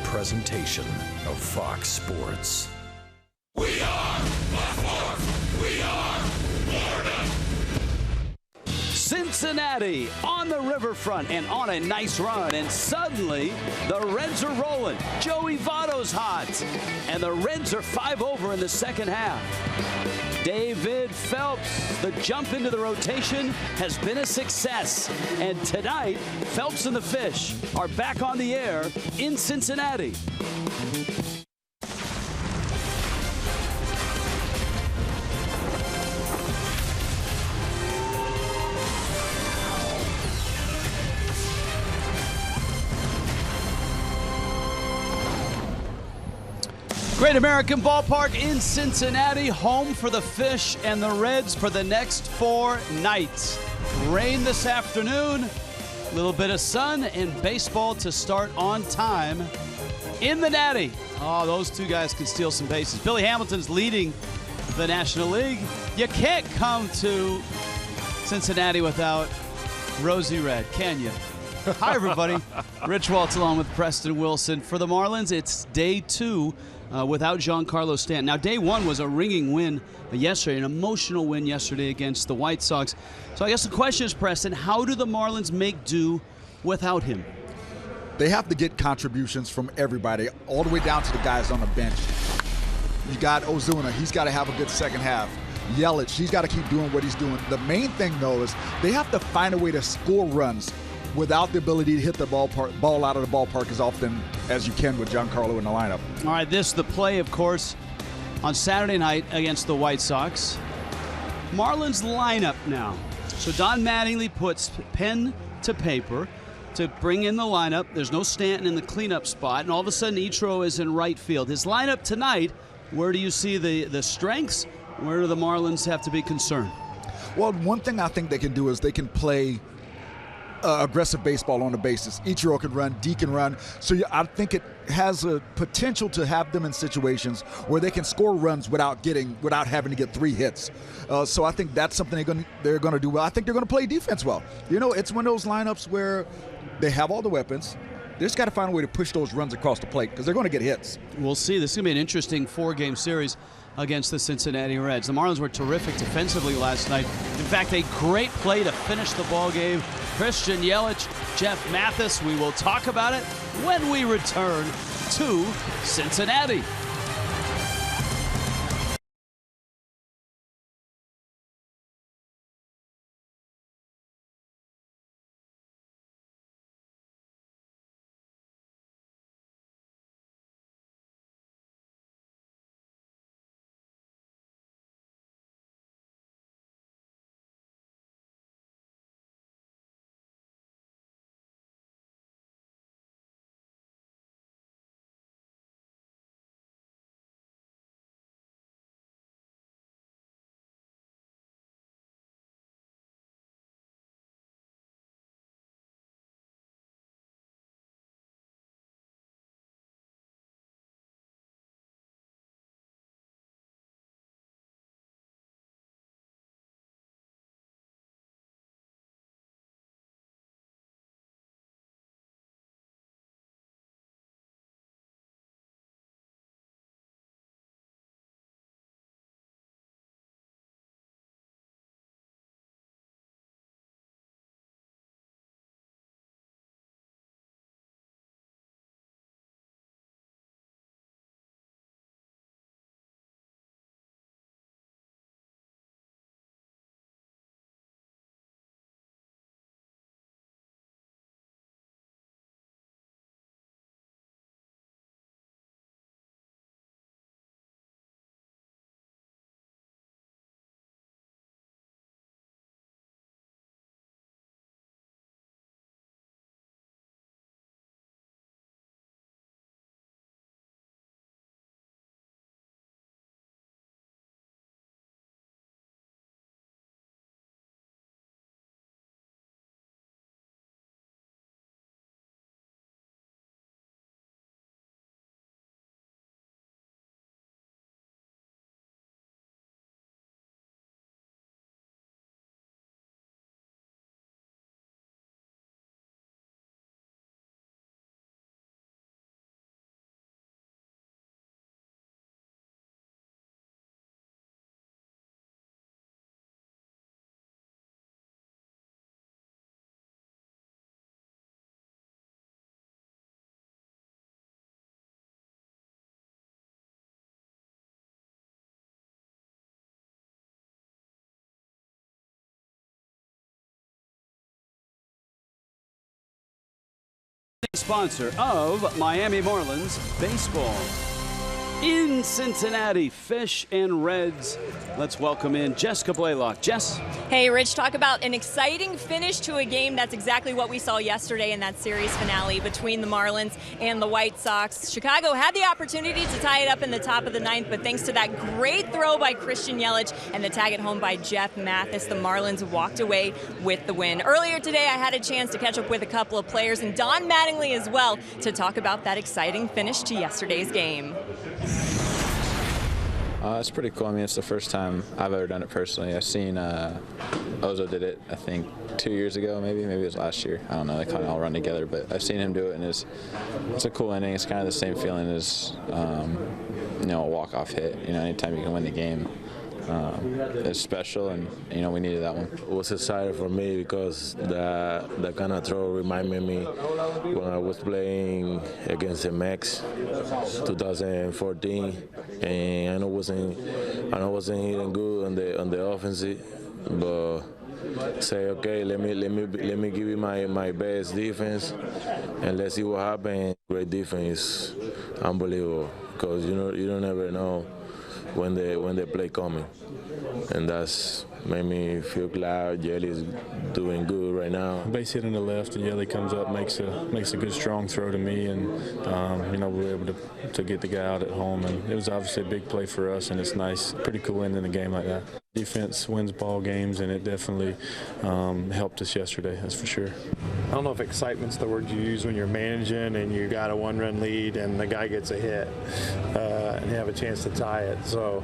presentation of Fox Sports. We are Fox Sports. We are Florida. Cincinnati on the riverfront and on a nice run, and suddenly the Reds are rolling. Joey Votto's hot, and the Reds are 5 over in the second half. David Phelps, the jump into the rotation has been a success, and tonight Phelps and the Fish are back on the air in Cincinnati. Great American Ballpark in Cincinnati, home for the Fish and the Reds for the next 4 nights. Rain this afternoon, a little bit of sun, and baseball to start on time in the Natty. Oh, those two guys can steal some bases. Billy Hamilton's leading the National League. You can't come to Cincinnati without Rosie Red, can you? Hi, everybody. Rich Waltz along with Preston Wilson. For the Marlins, it's day 2 without Giancarlo Stanton. Now, day 1 was a ringing win yesterday, an emotional win yesterday against the White Sox. So I guess the question is, Preston, how do the Marlins make do without him? They have to get contributions from everybody, all the way down to the guys on the bench. You got Ozuna. He's got to have a good second half. Yelich, he's got to keep doing what he's doing. The main thing, though, is they have to find a way to score runs without the ability to hit the ball out of the ballpark as often as you can with Giancarlo in the lineup. All right, this the play, of course, on Saturday night against the White Sox. Marlins lineup now. So Don Mattingly puts pen to paper to bring in the lineup. There's no Stanton in the cleanup spot, and all of a sudden Ichiro is in right field. His lineup tonight, where do you see the strengths? Where do the Marlins have to be concerned? Well, one thing I think they can do is they can play aggressive baseball on the bases. Ichiro can run, D can run. So I think it has a potential to have them in situations where they can score runs without having to get 3 hits. So I think that's something they're going to do well. I think they're going to play defense well. You know, it's one of those lineups where they have all the weapons. They just got to find a way to push those runs across the plate because they're going to get hits. We'll see. This is going to be an interesting 4-game series against the Cincinnati Reds. The Marlins were terrific defensively last night. In fact, a great play to finish the ball game. Christian Yelich, Jeff Mathis. We will talk about it when we return to Cincinnati. sponsor of Miami Marlins Baseball. In Cincinnati, Fish and Reds. Let's welcome in Jessica Blaylock. Jess? Hey, Rich, talk about an exciting finish to a game. That's exactly what we saw yesterday in that series finale between the Marlins and the White Sox. Chicago had the opportunity to tie it up in the top of the ninth, but thanks to that great throw by Christian Yelich and the tag at home by Jeff Mathis, the Marlins walked away with the win. Earlier today, I had a chance to catch up with a couple of players, and Don Mattingly as well, to talk about that exciting finish to yesterday's game. It's pretty cool. I mean, it's the first time I've ever done it personally. I've seen Ozo did it, I think, 2 years ago, maybe it was last year. I don't know. They kind of all run together, but I've seen him do it, and it's a cool inning. It's kind of the same feeling as a walk-off hit. Anytime you can win the game, it's special, and we needed that one. It was exciting for me because that kind of throw reminded me when I was playing against the Mex 2014, and I know wasn't hitting good on the offensive, but say, okay, let me give you my best defense, and let's see what happens. Great defense, unbelievable, because you don't ever know when they play coming, and that's made me feel glad. Jelly's doing good right now. Base hit on the left, and Jelly comes up, makes a good strong throw to me, and we were able to get the guy out at home, and it was obviously a big play for us, and it's nice, pretty cool ending a game like that. Defense wins ball games, and it definitely helped us yesterday, that's for sure. I don't know if excitement's the word you use when you're managing and you got a one-run lead and the guy gets a hit and you have a chance to tie it. So,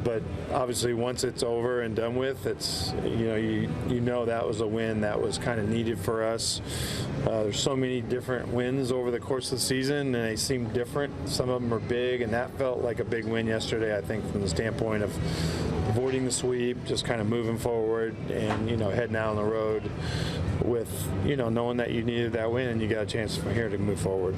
but obviously once it's over and done with, it's you know that was a win that was kind of needed for us. There's so many different wins over the course of the season, and they seem different. Some of them are big, and that felt like a big win yesterday, I think, from the standpoint of avoiding the sweep, just kind of moving forward and, heading out on the road with, knowing that you needed that win and you got a chance from here to move forward.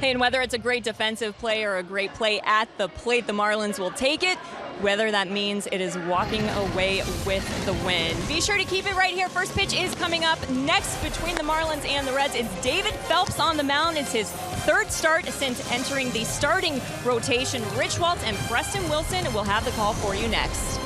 Hey, and whether it's a great defensive play or a great play at the plate, the Marlins will take it, whether that means it is walking away with the win. Be sure to keep it right here. First pitch is coming up next between the Marlins and the Reds. It's David Phelps on the mound. It's his third start since entering the starting rotation. Rich Waltz and Preston Wilson will have the call for you next.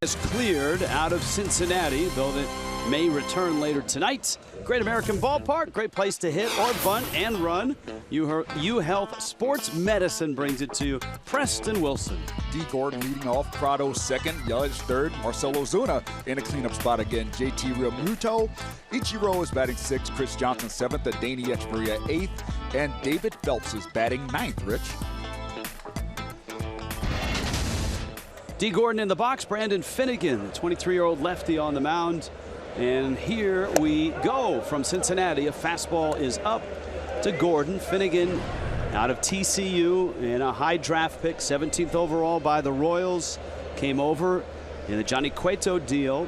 Has cleared out of Cincinnati, though may return later tonight. Great American Ballpark, great place to hit or bunt and run. U Health Sports Medicine brings it to you. Preston Wilson. D. Gordon leading off, Prado second, Yelich third, Marcell Ozuna in a cleanup spot again. JT Realmuto, Ichiro is batting sixth, Chris Johnson seventh, Adeiny Hechavarria eighth, and David Phelps is batting ninth. Rich. D. Gordon in the box, Brandon Finnegan, the 23-year-old lefty on the mound. And here we go from Cincinnati. A fastball is up to Gordon. Finnegan out of TCU and a high draft pick, 17th overall by the Royals. Came over in the Johnny Cueto deal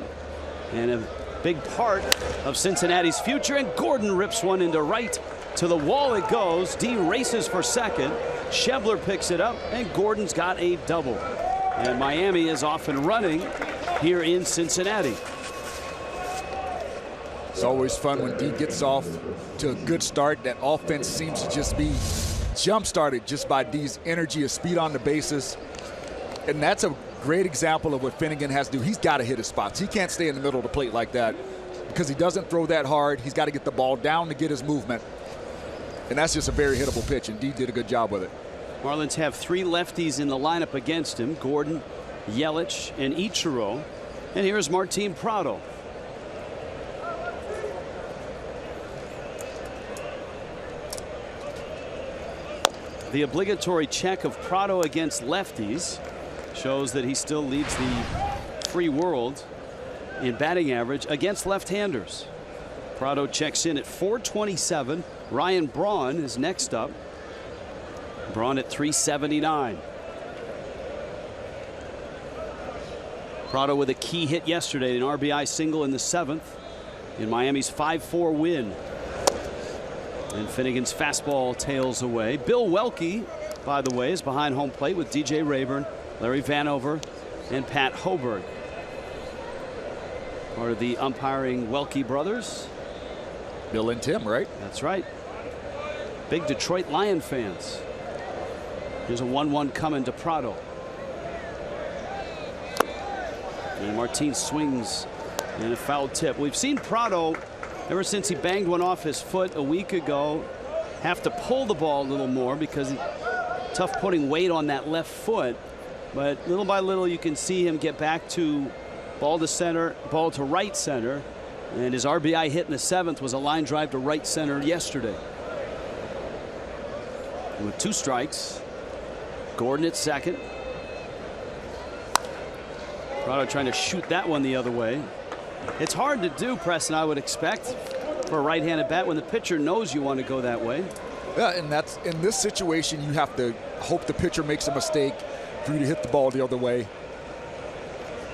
and a big part of Cincinnati's future. And Gordon rips one into right. To the wall it goes. D races for second. Schebler picks it up, and Gordon's got a double. And Miami is off and running here in Cincinnati. It's always fun when D gets off to a good start. That offense seems to just be jump-started just by D's energy and speed on the bases. And that's a great example of what Finnegan has to do. He's got to hit his spots. He can't stay in the middle of the plate like that because he doesn't throw that hard. He's got to get the ball down to get his movement. And that's just a very hittable pitch, and D did a good job with it. Marlins have three lefties in the lineup against him: Gordon, Yelich, and Ichiro. And here's Martin Prado. The obligatory check of Prado against lefties shows that he still leads the free world in batting average against left-handers. Prado checks in at .427. Ryan Braun is next up. Braun at .379. Prado with a key hit yesterday, an RBI single in the 7th in Miami's 5-4 win. And Finnegan's fastball tails away. Bill Welke, by the way, is behind home plate with DJ Rayburn, Larry Vanover, and Pat Hoberg. Part of the umpiring Welke brothers. Bill and Tim, right? That's right. Big Detroit Lion fans. Here's a 1-1 coming to Prado. And Martin swings in a foul tip. We've seen Prado, ever since he banged one off his foot a week ago, have to pull the ball a little more because it's tough putting weight on that left foot. But little by little, you can see him get back to ball to center, ball to right center. And his RBI hit in the 7th was a line drive to right center yesterday. And with 2 strikes, Gordon at second. Prado trying to shoot that one the other way. It's hard to do, Preston, I would expect, for a right-handed bat when the pitcher knows you want to go that way. Yeah, and that's in this situation, you have to hope the pitcher makes a mistake for you to hit the ball the other way.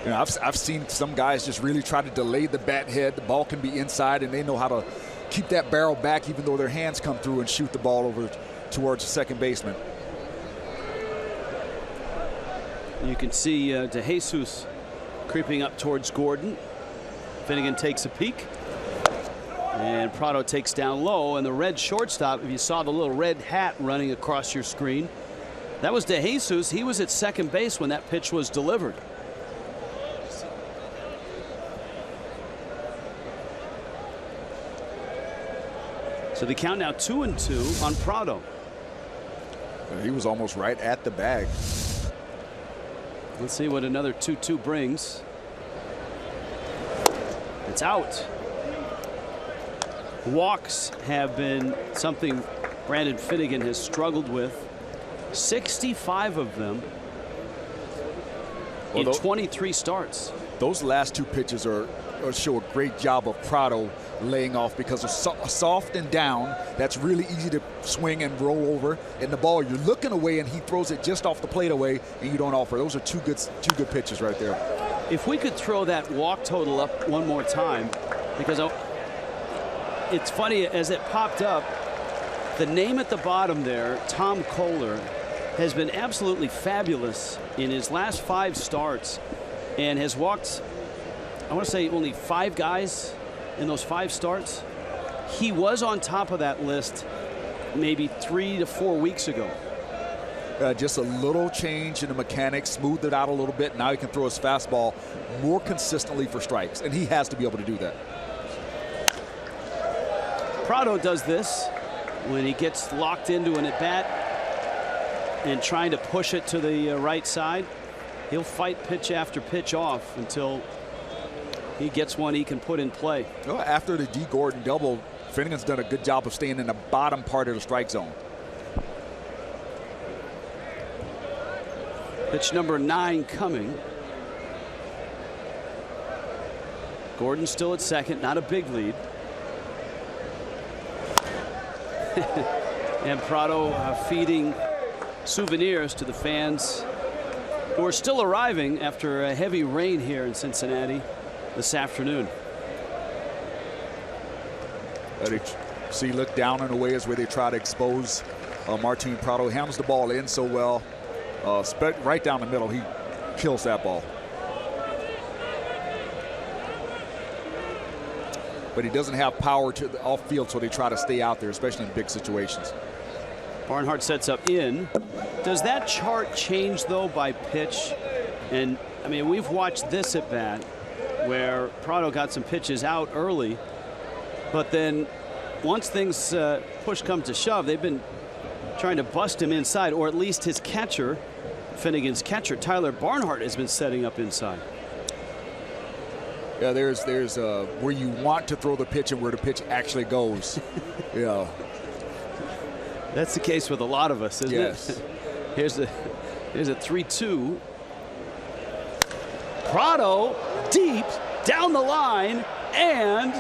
You know, I've seen some guys just really try to delay the bat head. The ball can be inside, and they know how to keep that barrel back even though their hands come through and shoot the ball over towards the second baseman. You can see DeJesus creeping up towards Gordon. Finnegan takes a peek. And Prado takes down low, and the red shortstop, if you saw the little red hat running across your screen, that was DeJesus. He was at second base when that pitch was delivered. So the count now 2-2 on Prado. He was almost right at the bag. Let's see what another 2-2 brings. It's out. Walks have been something Brandon Finnegan has struggled with. 65 of them in 23 starts. Those last 2 pitches show a great job of Prado laying off because of soft and down. That's really easy to swing and roll over. And the ball, you're looking away, and he throws it just off the plate away, and you don't offer. Those are two good pitches right there. If we could throw that walk total up one more time, because it's funny, as it popped up, the name at the bottom there, Tom Kohler, has been absolutely fabulous in his last 5 starts and has walked, I want to say, only 5 guys in those 5 starts. He was on top of that list maybe 3 to 4 weeks ago. Just a little change in the mechanics, smoothed it out a little bit. Now he can throw his fastball more consistently for strikes, and he has to be able to do that. Prado does this when he gets locked into an at-bat and trying to push it to the right side. He'll fight pitch after pitch off until he gets one he can put in play. Well, after the D. Gordon double, Finnegan's done a good job of staying in the bottom part of the strike zone. Pitch number 9 coming. Gordon still at second, not a big lead. And Prado feeding souvenirs to the fans who are still arriving after a heavy rain here in Cincinnati this afternoon. See, look down and away is where they try to expose Martin Prado. Handles the ball in so well. Right down the middle, he kills that ball. But he doesn't have power to the off field, so they try to stay out there, especially in big situations. Barnhart sets up in. Does that chart change, though, by pitch? And, I mean, we've watched this at bat where Prado got some pitches out early, but then once things push come to shove, they've been trying to bust him inside, or at least his catcher, Finnegan's catcher, Tyler Barnhart, has been setting up inside. Yeah, there's where you want to throw the pitch and where the pitch actually goes. Yeah. That's the case with a lot of us, isn't yes. it? Here's a 3-2. Prado deep down the line and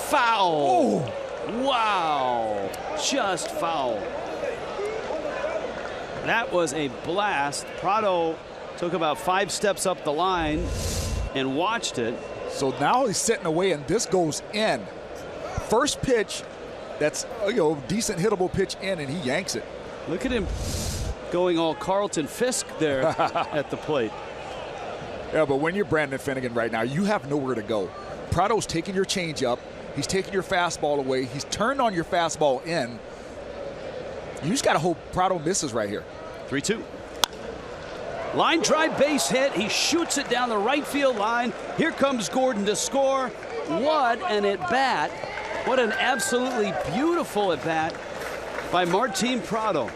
foul. Ooh. Wow. Just foul. That was a blast. Prado took about 5 steps up the line and watched it. So now he's sitting away, and this goes in. First pitch, that's decent hittable pitch in, and he yanks it. Look at him going all Carlton Fisk there at the plate. Yeah, but when you're Brandon Finnegan right now, you have nowhere to go. Prado's taking your changeup. He's taking your fastball away. He's turned on your fastball in. You just got to hope Prado misses right here. 3-2. Line drive base hit. He shoots it down the right field line. Here comes Gordon to score. What an at-bat. What an absolutely beautiful at-bat by Martin Prado.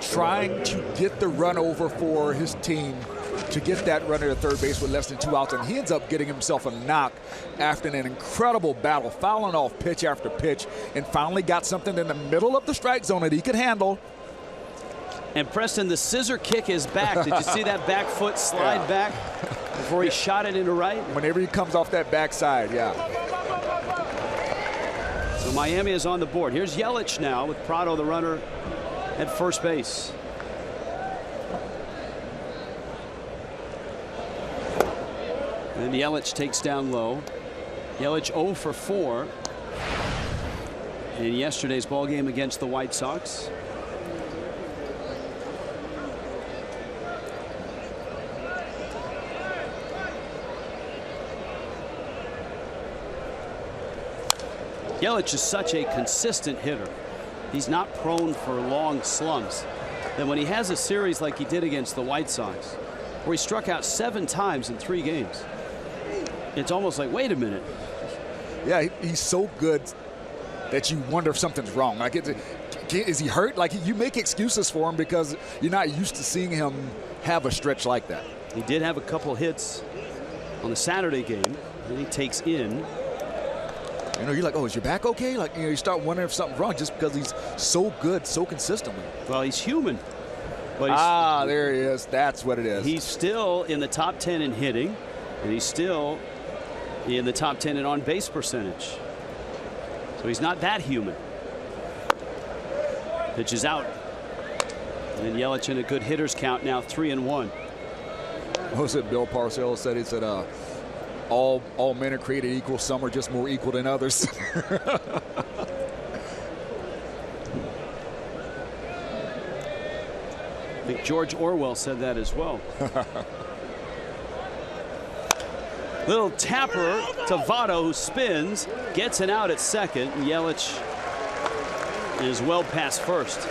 Trying to get the run over for his team to get that runner to third base with less than 2 outs, and he ends up getting himself a knock after an incredible battle, fouling off pitch after pitch, and finally got something in the middle of the strike zone that he could handle. And Preston, the scissor kick is back. Did you see that back foot slide back before he shot it into right? Whenever he comes off that backside, yeah. So Miami is on the board. Here's Yelich now with Prado, the runner, at first base. And Yelich takes down low. Yelich 0 for 4 in yesterday's ball game against the White Sox. Yelich is such a consistent hitter. He's not prone for long slumps. Then when he has a series like he did against the White Sox, where he struck out 7 times in 3 games, it's almost like, wait a minute. Yeah, he's so good that you wonder if something's wrong. Like, is he hurt? Like, you make excuses for him because you're not used to seeing him have a stretch like that. He did have a couple hits on the Saturday game, and he takes in. You're like, oh, is your back okay? Like, you start wondering if something's wrong just because he's so good, so consistently. Well, he's human. But there he is. That's what it is. He's still in the top 10 in hitting, and he's still in the top 10 in on-base percentage. So he's not that human. Pitch is out. And Yelich in a good hitter's count now, 3-1. What was it Bill Parcells said? He said, all men are created equal. Some are just more equal than others. I think George Orwell said that as well. Little tapper to Votto, who spins, gets an out at second, and Yelich is well past first.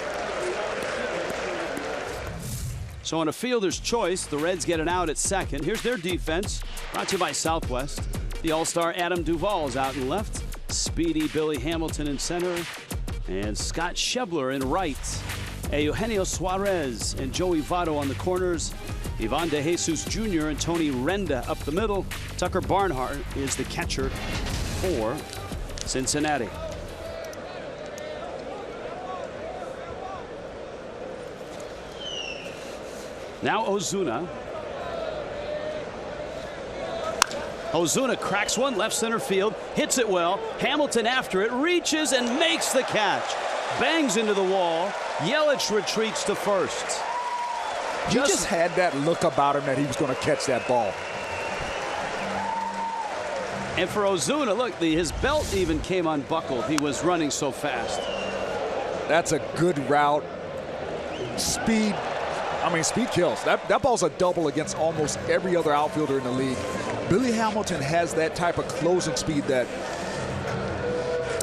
So on a fielder's choice, the Reds get an out at second. Here's their defense, brought to you by Southwest. The All-Star Adam Duvall is out in left. speedy Billy Hamilton in center, and Scott Schebler in right. Eugenio Suarez and Joey Votto on the corners. Ivan De Jesus Jr. and Tony Renda up the middle. Tucker Barnhart is the catcher for Cincinnati. Now Ozuna. Ozuna cracks one left center field, hits it well. Hamilton after it, reaches and makes the catch. Bangs into the wall. Yelich retreats to first. He just had that look about him that he was going to catch that ball. And for Ozuna, look, his belt even came unbuckled. He was running so fast. That's a good route. Speed. I mean, speed kills. That ball's a double against almost every other outfielder in the league. Billy Hamilton has that type of closing speed that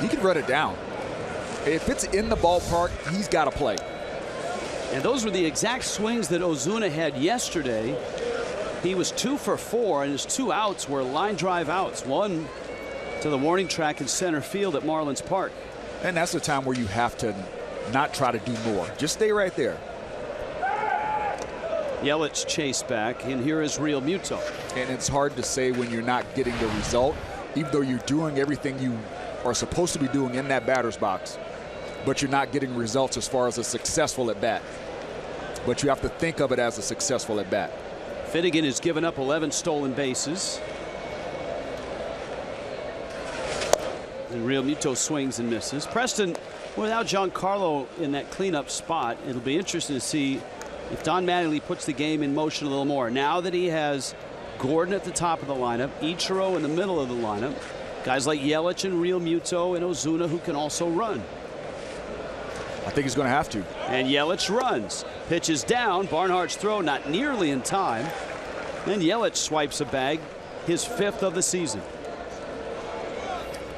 he can run it down. If it's in the ballpark, he's got to play. And those were the exact swings that Ozuna had yesterday. He was 2 for 4, and his 2 outs were line drive outs. One to the warning track in center field at Marlins Park. And that's the time where you have to not try to do more. Just stay right there. Yelich chased back, and here is Real Muto. And it's hard to say when you're not getting the result, even though you're doing everything you are supposed to be doing in that batter's box, but you're not getting results as far as a successful at bat. But you have to think of it as a successful at bat. Finnegan has given up 11 stolen bases. And Real Muto swings and misses. Preston, without Giancarlo in that cleanup spot, it'll be interesting to see if Don Mattingly puts the game in motion a little more. Now that he has Gordon at the top of the lineup, Ichiro in the middle of the lineup, guys like Yelich and Real Muto and Ozuna who can also run. I think he's going to have to. And Yelich runs. Pitches down. Barnhart's throw not nearly in time. Then Yelich swipes a bag, his 5th of the season.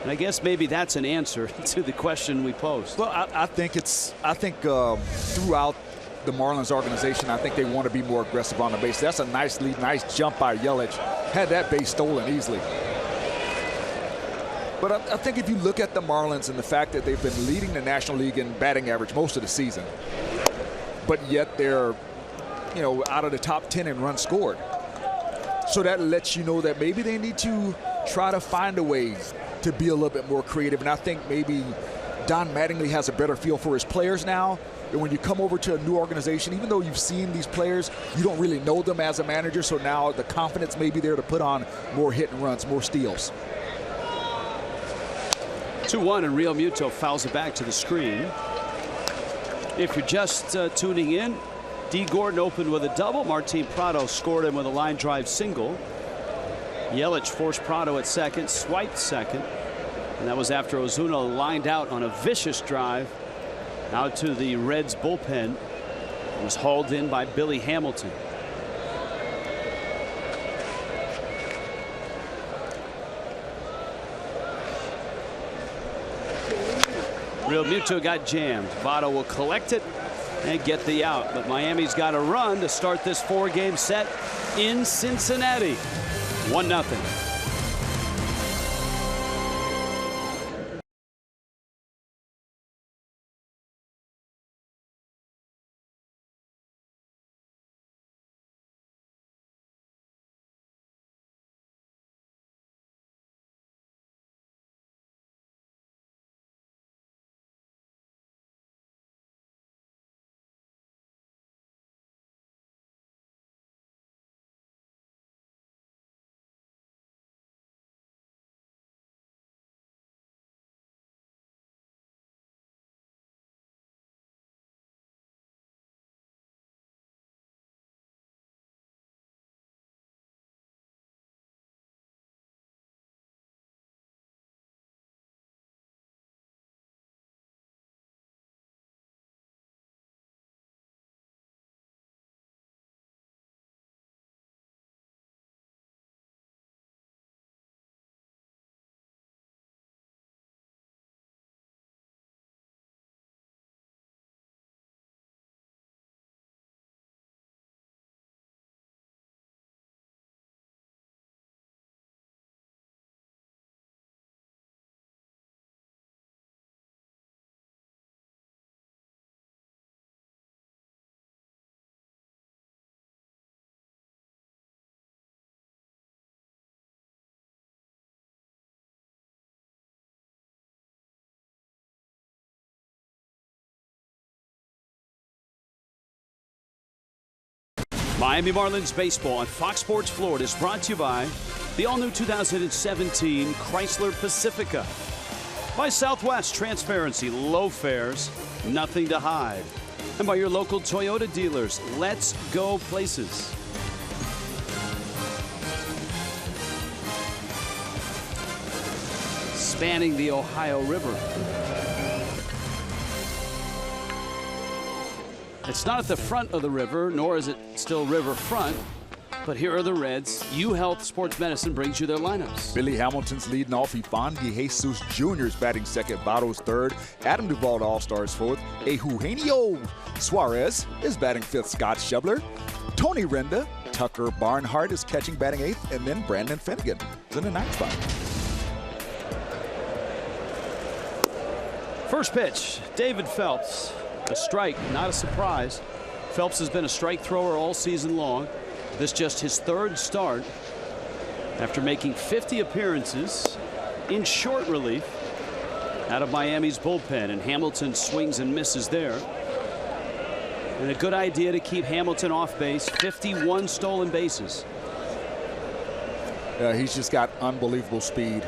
And I guess maybe that's an answer to the question we posed. Well, I think throughout the Marlins organization, I think they want to be more aggressive on the base. That's a nice lead, nice jump by Yelich. Had that base stolen easily. But I think if you look at the Marlins and the fact that they've been leading the National League in batting average most of the season, but yet they're, out of the top 10 in runs scored. So that lets you know that maybe they need to try to find a way to be a little bit more creative. And I think maybe Don Mattingly has a better feel for his players now. And when you come over to a new organization, even though you've seen these players, you don't really know them as a manager. So now the confidence may be there to put on more hit and runs, more steals. 2-1, and Real Muto fouls it back to the screen. If you're just tuning in, D. Gordon opened with a double. Martin Prado scored him with a line drive single. Yelich forced Prado at second, swiped second, and that was after Ozuna lined out on a vicious drive out to the Reds bullpen. It was hauled in by Billy Hamilton. Real Muto got jammed. Votto will collect it and get the out. But Miami's got a run to start this 4-game set in Cincinnati. 1-0. Miami Marlins baseball on Fox Sports Florida is brought to you by the all-new 2017 Chrysler Pacifica. By Southwest, transparency, low fares, nothing to hide. And by your local Toyota dealers, let's go places. Spanning the Ohio River. It's not at the front of the river, nor is it still riverfront. But here are the Reds. UHealth Sports Medicine brings you their lineups. Billy Hamilton's leading off. Ivan DeJesus Jr. is batting second. Votto's third. Adam Duvall, All-Stars fourth. Eugenio Suarez is batting fifth. Scott Schebler. Tony Renda. Tucker Barnhart is catching, batting eighth. And then Brandon Finnegan is in the ninth spot. First pitch, David Phelps. A strike, not a surprise. Phelps has been a strike thrower all season long. This just his third start after making 50 appearances in short relief out of Miami's bullpen, and Hamilton swings and misses there. And a good idea to keep Hamilton off base. 51 stolen bases. He's just got unbelievable speed.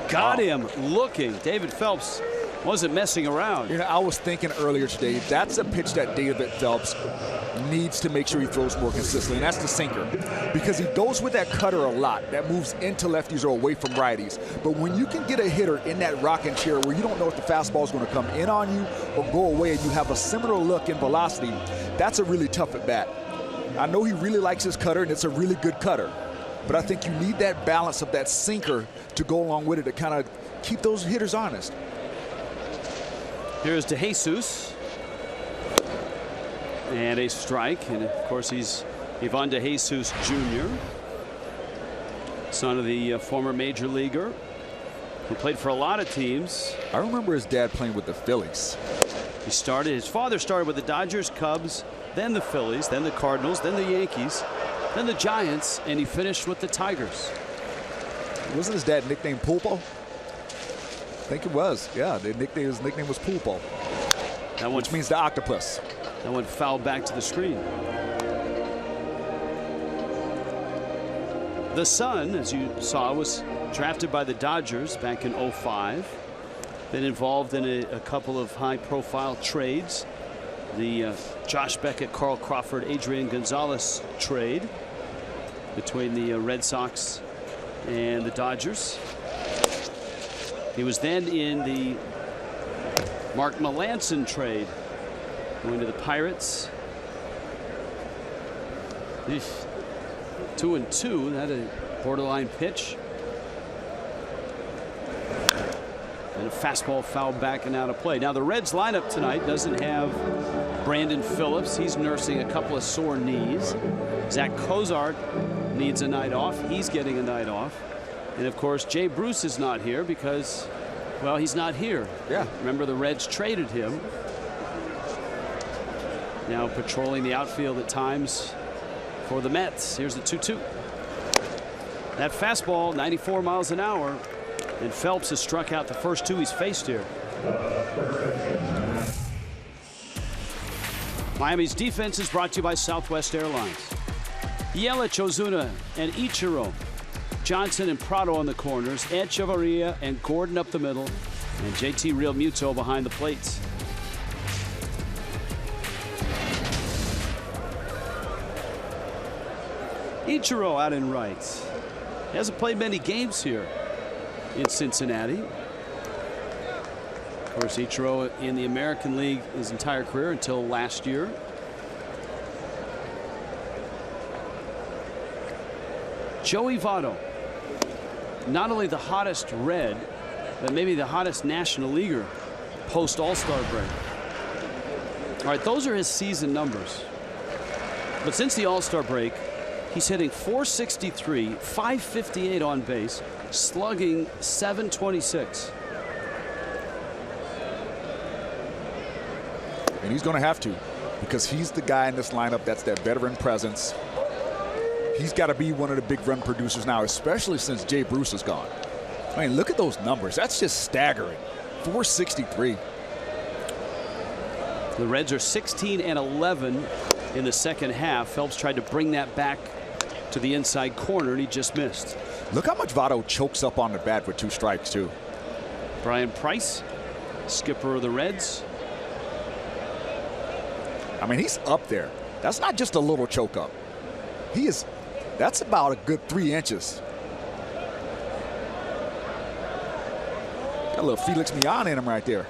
Got him looking. David Phelps wasn't messing around. You know, I was thinking earlier today, that's a pitch that David Phelps needs to make sure he throws more consistently, and that's the sinker. Because he goes with that cutter a lot. That moves into lefties or away from righties. But when you can get a hitter in that rocking chair where you don't know if the fastball is going to come in on you or go away, and you have a similar look in velocity, that's a really tough at bat. I know he really likes his cutter, and it's a really good cutter. But I think you need that balance of that sinker to go along with it to kind of keep those hitters honest. Here's DeJesus. And a strike. And of course, he's Ivan DeJesus Jr., son of the former major leaguer who played for a lot of teams. I remember his dad playing with the Phillies. His father started with the Dodgers, Cubs, then the Phillies, then the Cardinals, then the Yankees, then the Giants, and he finished with the Tigers. Wasn't his dad nicknamed Pulpo? I think it was. Yeah, his nickname was Pulpo, which means the octopus. That went foul back to the screen. The son, as you saw, was drafted by the Dodgers back in '05. Been involved in a couple of high-profile trades. The Josh Beckett, Carl Crawford, Adrian Gonzalez trade between the Red Sox and the Dodgers. He was then in the Mark Melancon trade, going to the Pirates. 2-2, that a borderline pitch. And a fastball fouled back and out of play. Now the Reds lineup tonight doesn't have Brandon Phillips. He's nursing a couple of sore knees. Zach Cozart needs a night off. He's getting a night off. And of course, Jay Bruce is not here because, well, he's not here. Yeah. Remember, the Reds traded him. Now patrolling the outfield at times for the Mets. Here's the 2-2. That fastball, 94 miles an hour. And Phelps has struck out the first two he's faced here. Miami's defense is brought to you by Southwest Airlines. Yelich, Ozuna, and Ichiro. Johnson and Prado on the corners. Echevarria and Gordon up the middle. And JT Realmuto behind the plates. Ichiro out in right. He hasn't played many games here in Cincinnati. Of course, Ichiro in the American League his entire career until last year. Joey Votto, not only the hottest Red, but maybe the hottest National Leaguer post All-Star break. All right, those are his season numbers. But since the All-Star break, he's hitting .463, .558 on base, slugging .726. And he's going to have to, because he's the guy in this lineup that's that veteran presence. He's got to be one of the big run producers now, especially since Jay Bruce is gone. I mean, look at those numbers. That's just staggering. .463. The Reds are 16-11 in the second half. Phelps tried to bring that back to the inside corner, and he just missed. Look how much Votto chokes up on the bat with 2 strikes, too. Brian Price, skipper of the Reds. I mean, he's up there. That's not just a little choke up. That's about a good 3 inches. Got a little Felix Millan in him right there.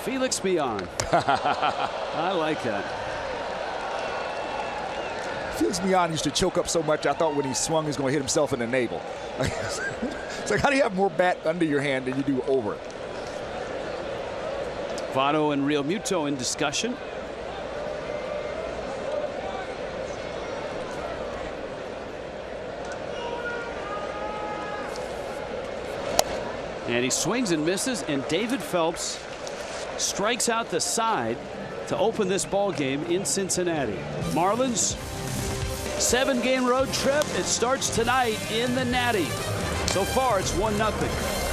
Felix Millan. I like that. Felix Millan used to choke up so much, I thought when he swung, he was going to hit himself in the navel. It's like, how do you have more bat under your hand than you do over it? Votto and Real Muto in discussion. And he swings and misses, and David Phelps strikes out the side to open this ball game in Cincinnati. Marlins 7-game road trip. It starts tonight in the Natty. So far, it's 1-0.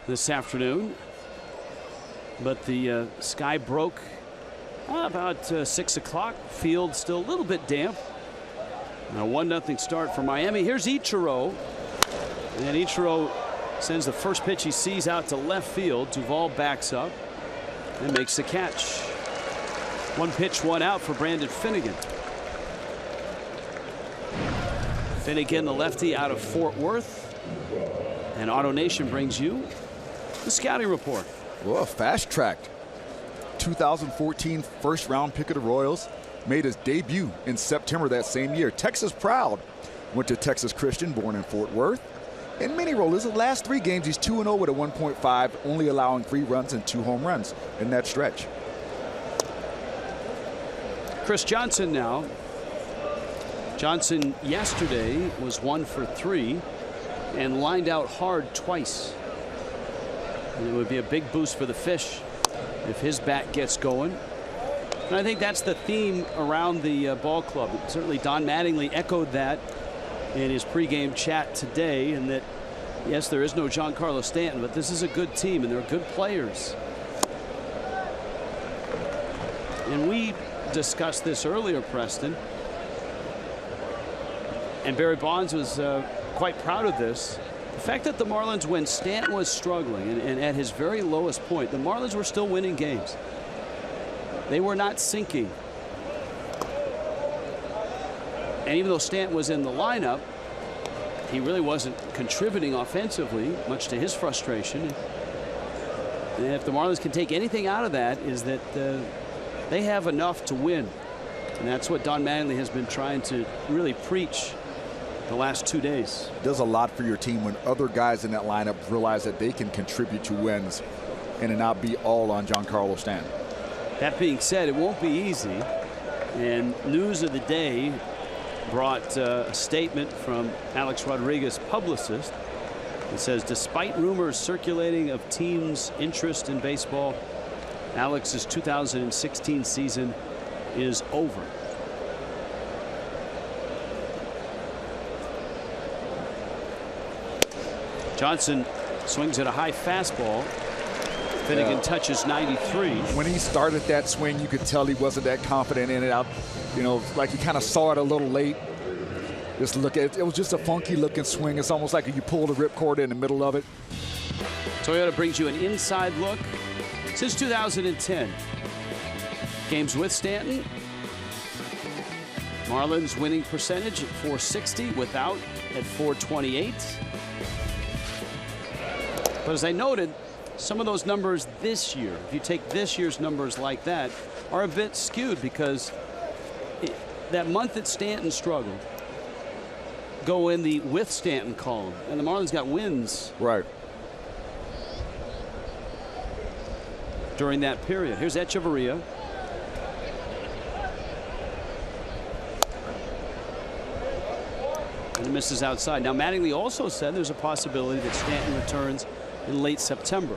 This afternoon, but the sky broke about 6 o'clock. Field still a little bit damp. A 1-0 start for Miami. Here's Ichiro, and Ichiro sends the first pitch he sees out to left field. Duvall backs up and makes the catch. 1 pitch, 1 out for Brandon Finnegan. Finnegan, the lefty, out of Fort Worth. And Auto Nation brings you the scouting report. Well, fast-tracked. 2014 first-round pick of the Royals. Made his debut in September that same year. Texas proud. Went to Texas Christian, born in Fort Worth. In many roles, the last 3 games, he's 2-0 with a 1.5, only allowing 3 runs and 2 home runs in that stretch. Chris Johnson now. Johnson yesterday was 1 for 3. And lined out hard twice. And it would be a big boost for the Fish if his bat gets going. And I think that's the theme around the ball club. Certainly Don Mattingly echoed that in his pregame chat today, and that yes, there is no Giancarlo Stanton, but this is a good team and they're good players. And we discussed this earlier, Preston, and Barry Bonds was quite proud of this. The fact that the Marlins, when Stanton was struggling and at his very lowest point, the Marlins were still winning games. They were not sinking. And even though Stanton was in the lineup, he really wasn't contributing offensively, much to his frustration. And if the Marlins can take anything out of that, is that they have enough to win. And that's what Don Mattingly has been trying to really preach the last 2 days. Does a lot for your team when other guys in that lineup realize that they can contribute to wins and not be all on Giancarlo Stanton. That being said, it won't be easy. And news of the day brought a statement from Alex Rodriguez, publicist. It says, despite rumors circulating of teams' interest in baseball, Alex's 2016 season is over. Johnson swings at a high fastball. Finnegan touches 93. When he started that swing, you could tell he wasn't that confident in it. You know, like he kind of saw it a little late. Just look at it. It was just a funky looking swing. It's almost like you pulled a ripcord in the middle of it. Toyota brings you an inside look since 2010. Games with Stanton. Marlins winning percentage at .460, without at .428. But as I noted, some of those numbers this year, if you take this year's numbers like that, are a bit skewed because that month that Stanton struggled go in the with Stanton column, and the Marlins got wins right during that period. Here's Echeverria. And it misses outside. Now Mattingly also said there's a possibility that Stanton returns in late September.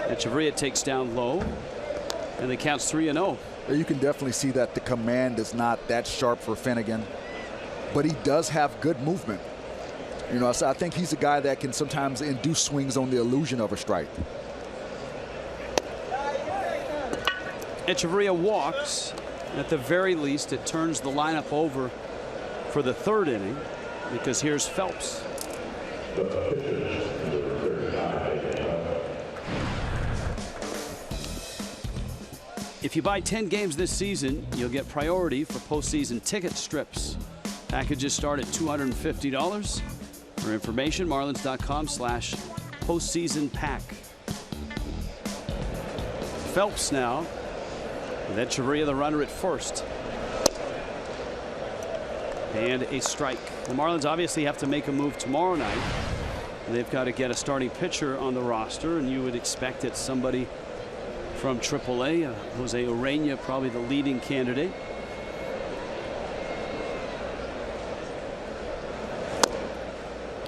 Echeverria takes down low, and the count's 3-0. You can definitely see that the command is not that sharp for Finnegan, but he does have good movement. You know, so I think he's a guy that can sometimes induce swings on the illusion of a strike. Echeverria walks. At the very least, it turns the lineup over for the third inning, because here's Phelps. If you buy 10 games this season, you'll get priority for postseason ticket strips. Packages start at $250. For information, marlins.com/postseason pack. Phelps now, with Echeverria the runner at first. And a strike. The Marlins obviously have to make a move tomorrow night. They've got to get a starting pitcher on the roster, and you would expect that somebody from AAA, Jose Urena, probably the leading candidate.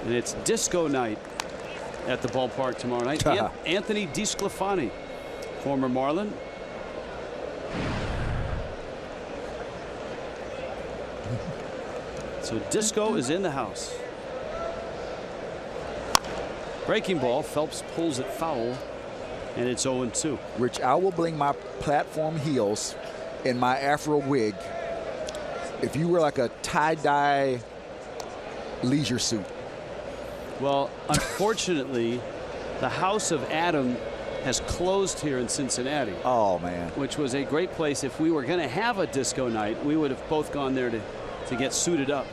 And it's disco night at the ballpark tomorrow night. Anthony DeSclafani, former Marlin. So disco is in the house. Breaking ball. Phelps pulls it foul, and it's 0-2. Rich, I will bring my platform heels and my afro wig if you were like a tie-dye leisure suit. Well, unfortunately, the House of Adam has closed here in Cincinnati. Oh, man. Which was a great place. If we were going to have a disco night, we would have both gone there to get suited up.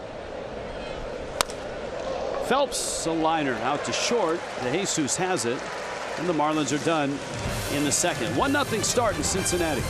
Phelps, a liner out to short. De Jesus has it, and the Marlins are done in the second. 1-0 start in Cincinnati.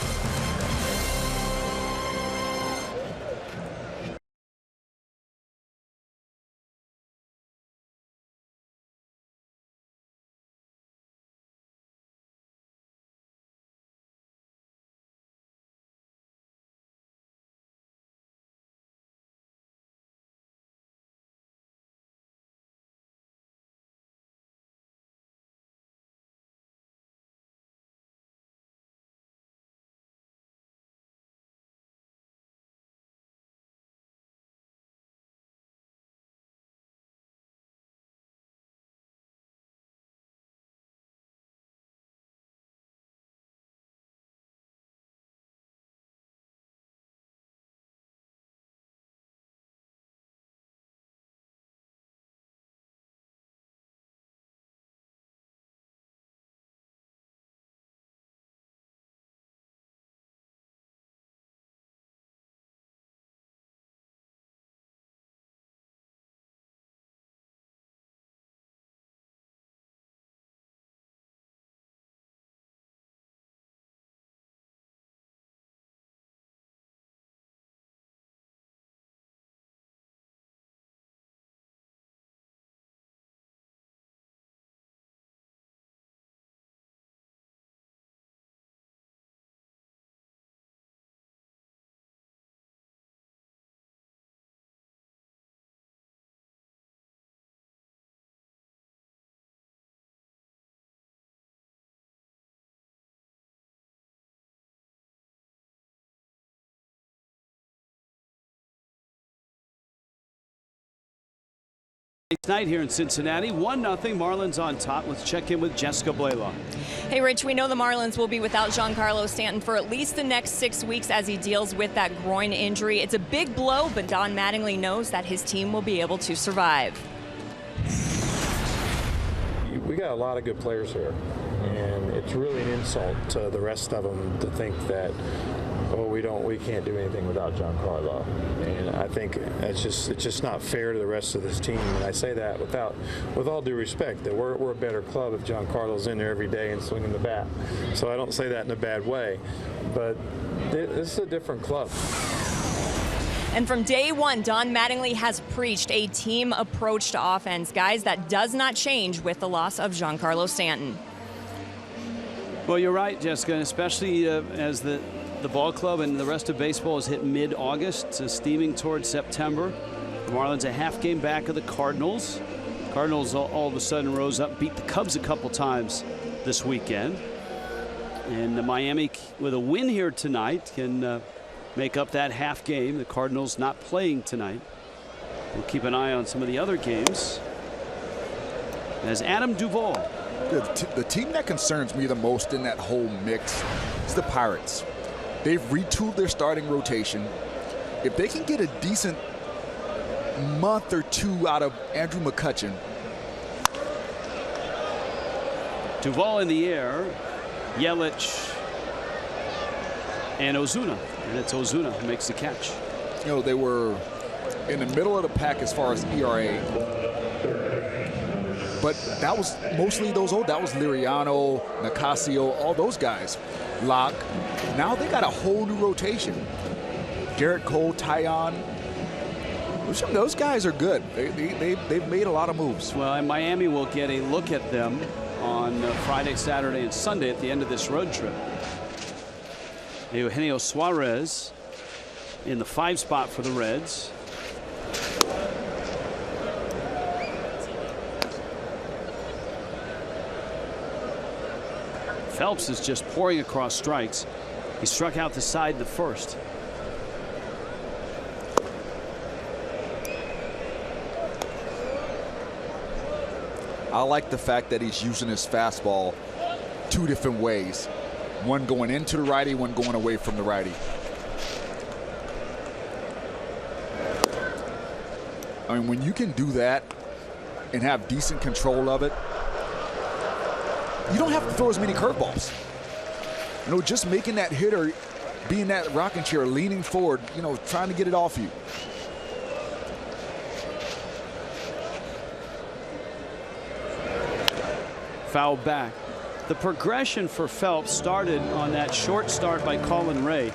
Night here in Cincinnati, 1-0, Marlins on top. Let's check in with Jessica Blaylock. Hey, Rich, we know the Marlins will be without Giancarlo Stanton for at least the next 6 weeks as he deals with that groin injury. It's a big blow, but Don Mattingly knows that his team will be able to survive. We got a lot of good players here, and it's really an insult to the rest of them to think that, oh, we can't do anything without Giancarlo. And I think it's just not fair to the rest of this team. And I say that with all due respect, that we're a better club if Giancarlo's in there every day and swinging the bat. So I don't say that in a bad way, but this is a different club. And from day one, Don Mattingly has preached a team approach to offense. Guys, that does not change with the loss of Giancarlo Stanton. Well, you're right, Jessica, and especially as the ball club and the rest of baseball has hit mid-August, steaming towards September. The Marlins a half game back of the Cardinals. Cardinals all of a sudden rose up, beat the Cubs a couple times this weekend. And Miami, with a win here tonight, can make up that half game. The Cardinals not playing tonight. We'll keep an eye on some of the other games. As Adam Duvall. The team that concerns me the most in that whole mix is the Pirates. They've retooled their starting rotation. If they can get a decent month or two out of Andrew McCutchen. Duvall in the air, Yelich, and Ozuna. And it's Ozuna who makes the catch. You know, they were in the middle of the pack as far as ERA. But that was mostly that was Liriano, Nicasio, all those guys. Locke. Now they got a whole new rotation. Garrett Cole, Tyon. Those guys are good. They've made a lot of moves. Well, and Miami will get a look at them on Friday, Saturday, and Sunday at the end of this road trip. Eugenio Suarez in the 5 spot for the Reds. Phelps is just pouring across strikes. He struck out the side the first. I like the fact that he's using his fastball 2 different ways. One going into the righty, one going away from the righty. I mean, when you can do that and have decent control of it, you don't have to throw as many curveballs. You know, just making that hitter be in that rocking chair, leaning forward, you know, trying to get it off you. Foul back. The progression for Phelps started on that short start by Colin Ray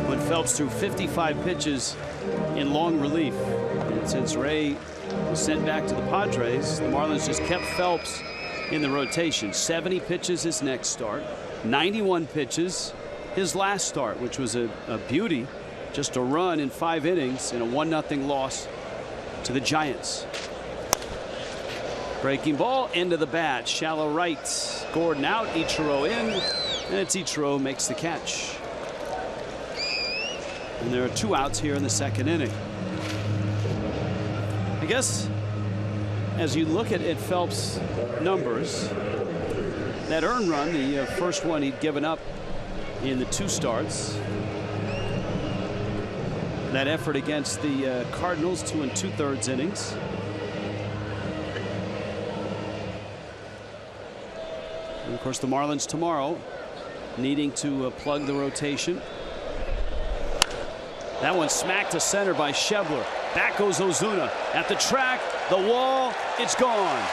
when Phelps threw 55 pitches in long relief. And since Ray was sent back to the Padres, the Marlins just kept Phelps in the rotation. 70 pitches his next start, 91 pitches his last start, which was a beauty, just a run in 5 innings in a 1-0 loss to the Giants. Breaking ball, end of the bat, shallow right. Gordon out, Ichiro in, and it's Ichiro makes the catch. And there are 2 outs here in the 2nd inning. I guess as you look at Phelps' numbers, that earned run, the first one he'd given up in the 2 starts. That effort against the Cardinals, 2 2/3 innings. And of course, the Marlins tomorrow needing to plug the rotation. That one smacked to center by Schebler. Back goes Ozuna at the track, the wall, it's gone.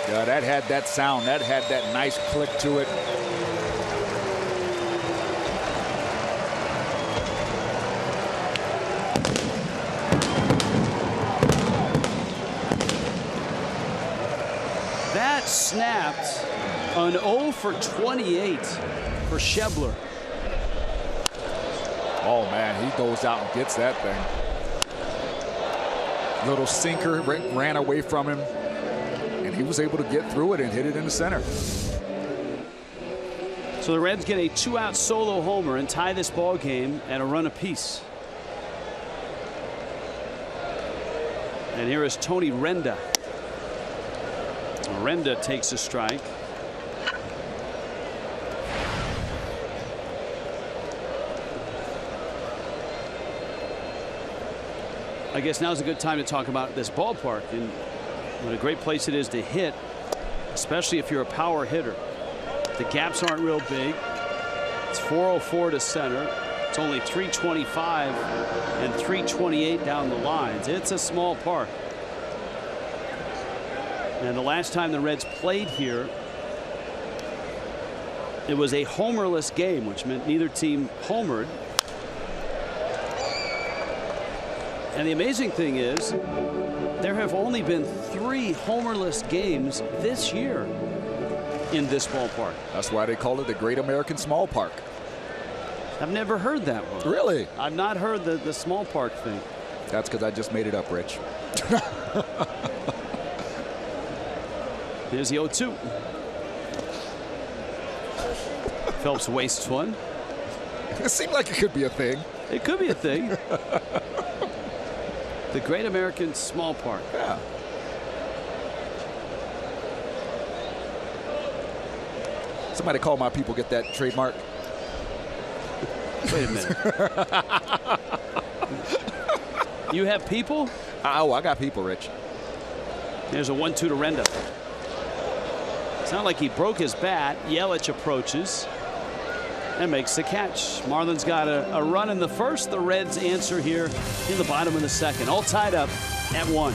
Yeah, that had that sound. That had that nice click to it. That snapped an 0 for 28 for Schebler. Oh, man, he goes out and gets that thing. Little sinker, ran away from him, and he was able to get through it and hit it in the center. So the Reds get a 2-out solo homer and tie this ball game at a run apiece. And here is Tony Renda. Renda takes a strike. I guess now's a good time to talk about this ballpark and what a great place it is to hit, especially if you're a power hitter. The gaps aren't real big. It's 404 to center. It's only 325 and 328 down the lines. It's a small park. And the last time the Reds played here, it was a homerless game, which meant neither team homered. And the amazing thing is, there have only been 3 homerless games this year in this ballpark. That's why they call it the Great American Small Park. I've never heard that one. Really? I've not heard the small park thing. That's because I just made it up, Rich. Here's the 0-2. Phelps wastes one. It seemed like it could be a thing. It could be a thing. The Great American Small Park. Yeah. Somebody call my people, get that trademark. Wait a minute. You have people? Oh, I got people, Rich. There's a 1-2 to Renda. It's not like he broke his bat. Yelich approaches and makes the catch. Marlins got a run in the first. The Reds answer here in the bottom of the second. All tied up at 1.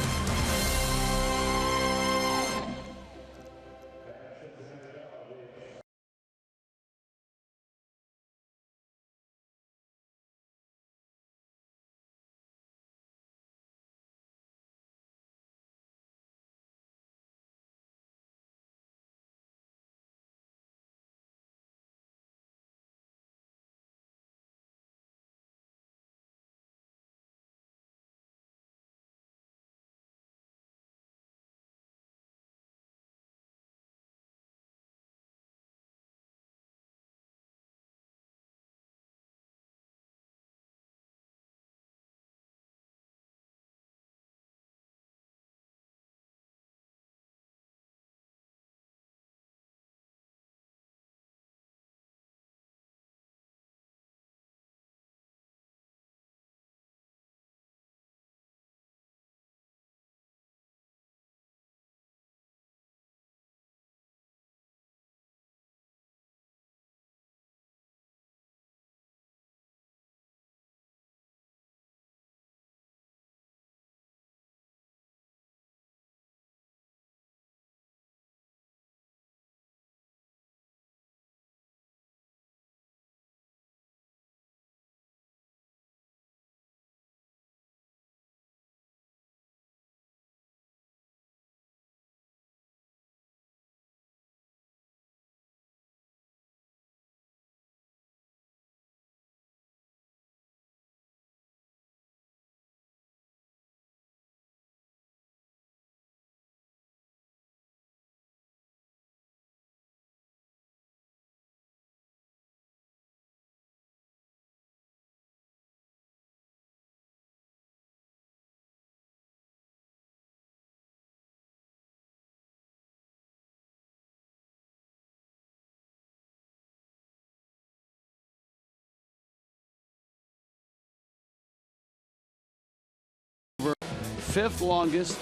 Fifth longest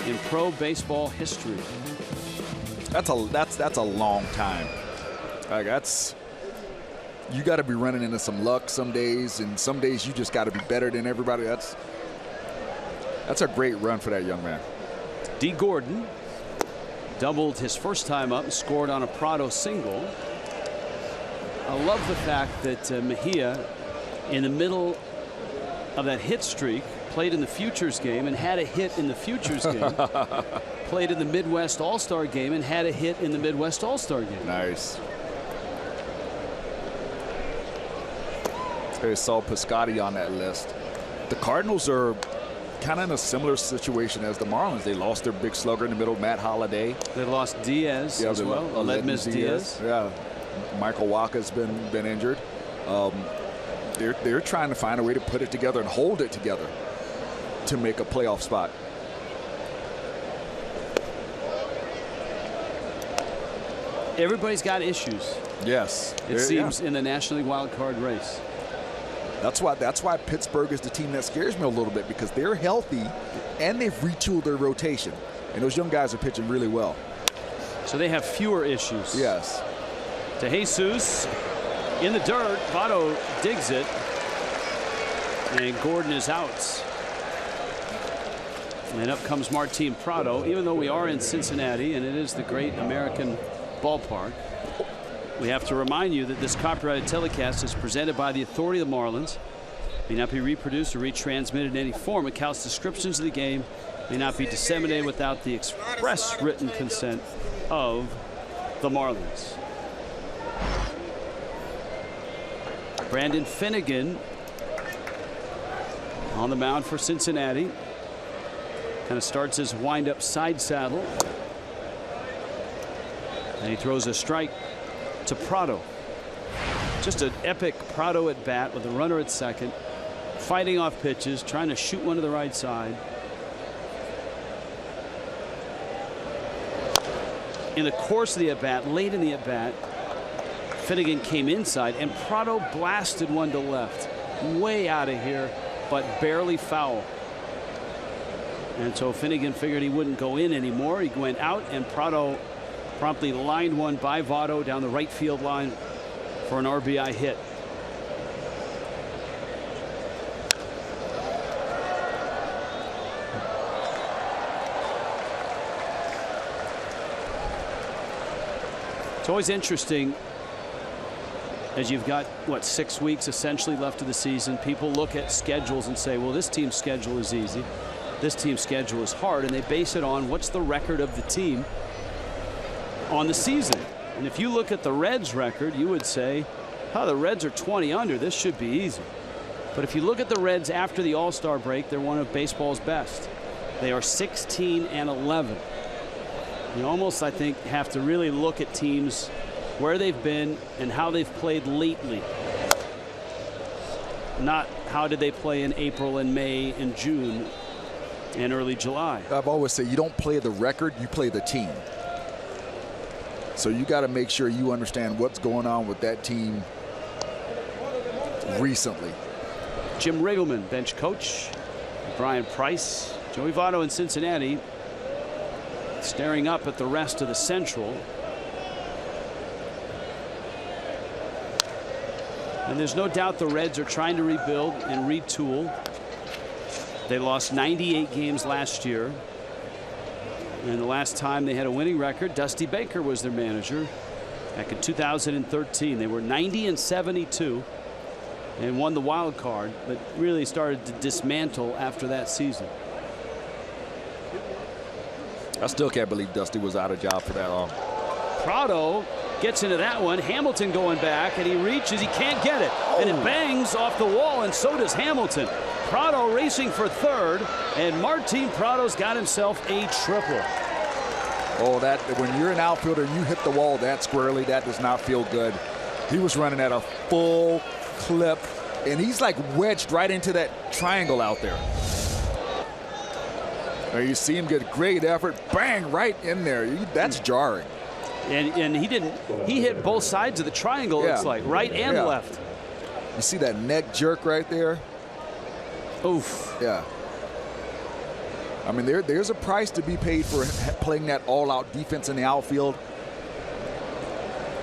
in pro baseball history. That's a long time. Like you got to be running into some luck some days, and some days you just got to be better than everybody. That's a great run for that young man. D. Gordon doubled his first time up and scored on a Prado single. I love the fact that Mejia, in the middle of that hit streak, played in the Futures game and had a hit in the Futures game. Played in the Midwest All-Star game and had a hit in the Midwest All-Star game. Nice. There's Saul Piscotty on that list. The Cardinals are kind of in a similar situation as the Marlins. They lost their big slugger in the middle, Matt Holliday. They lost Diaz as well. Aledmys Diaz. Yeah. Michael Wacha's been injured. They're trying to find a way to put it together and hold it together to make a playoff spot. Everybody's got issues. Yes. It seems in the National League wild card race. That's why Pittsburgh is the team that scares me a little bit, because they're healthy and they've retooled their rotation. And those young guys are pitching really well. So they have fewer issues. Yes. To Jesus in the dirt. Votto digs it. And Gordon is out. And up comes Martin Prado. Even though we are in Cincinnati and it is the great American ballpark, we have to remind you that this copyrighted telecast is presented by the authority of the Marlins. May not be reproduced or retransmitted in any form. Account's descriptions of the game may not be disseminated without the express written consent of the Marlins. Brandon Finnegan on the mound for Cincinnati. Kind of starts his wind-up side saddle. And he throws a strike to Prado. Just an epic Prado at bat with a runner at second, fighting off pitches, trying to shoot one to the right side. In the course of the at bat, late in the at bat, Finnegan came inside and Prado blasted one to left, way out of here, but barely foul. And so Finnegan figured he wouldn't go in anymore. He went out, and Prado promptly lined one by Votto down the right field line for an RBI hit. It's always interesting as you've got, what, 6 weeks essentially left of the season. People look at schedules and say, well, this team's schedule is easy. This team's schedule is hard, and they base it on what's the record of the team on the season. And if you look at the Reds record, you would say, oh, the Reds are 20 under. This should be easy. But if you look at the Reds after the All-Star break, they're one of baseball's best. They are 16-11. You almost, I think, have to really look at teams where they've been and how they've played lately. Not how did they play in April and May and June and early July. I've always said you don't play the record, you play the team. So you got to make sure you understand what's going on with that team recently. Jim Riggleman, bench coach. Brian Price. Joey Votto in Cincinnati staring up at the rest of the Central. And there's no doubt the Reds are trying to rebuild and retool. They lost 98 games last year. And the last time they had a winning record, Dusty Baker was their manager back in 2013. They were 90-72 and won the wild card, but really started to dismantle after that season. I still can't believe Dusty was out of job for that long. Prado gets into that one. Hamilton going back, and he reaches. He can't get it. And it bangs off the wall, and so does Hamilton. Prado racing for third, and Martin Prado's got himself a triple. Oh, that when you're an outfielder and you hit the wall that squarely, that does not feel good. He was running at a full clip, and he's like wedged right into that triangle out there. Now you see him get great effort, bang, right in there. That's jarring. And he hit both sides of the triangle, Yeah. looks like, right and left. You see that neck jerk right there? Oof. Yeah. I mean, there's a price to be paid for playing that all-out defense in the outfield.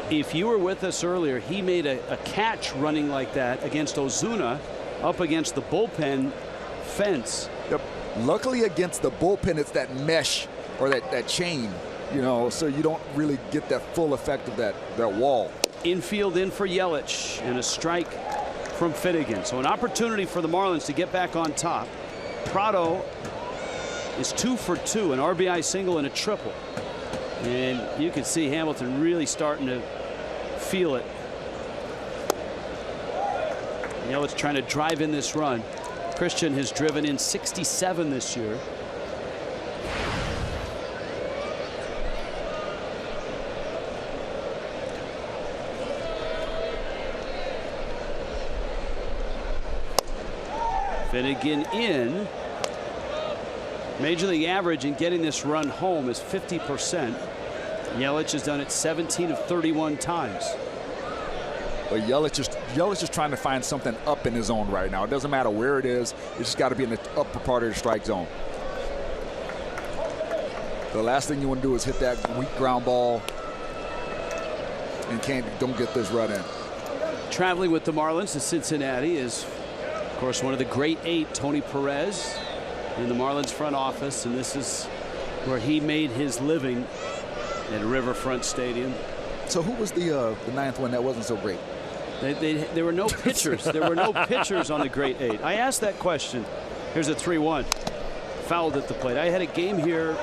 If you were with us earlier, he made a catch running like that against Ozuna up against the bullpen fence. Yep. Luckily against the bullpen, it's that mesh or that chain, you know, so you don't really get that full effect of that wall. Infield in for Yelich, and a strike from Finnegan. So an opportunity for the Marlins to get back on top. Prado is 2 for 2, an RBI single and a triple. And you can see Hamilton really starting to feel it. Yelich trying to drive in this run. Christian has driven in 67 this year. Finnegan in. Major League average in getting this run home is 50%. Yelich has done it 17 of 31 times. But Yelich is trying to find something up in his zone right now. It doesn't matter where it is. It's just got to be in the upper part of the strike zone. The last thing you want to do is hit that weak ground ball and don't get this run in. Traveling with the Marlins to Cincinnati is, of course, one of the great 8, Tony Perez, in the Marlins front office, and this is where he made his living at Riverfront Stadium. So who was the 9th one that wasn't so great? There were no pitchers. There were no pitchers on the great 8. I asked that question. Here's a 3-1. Fouled at the plate. I had a game here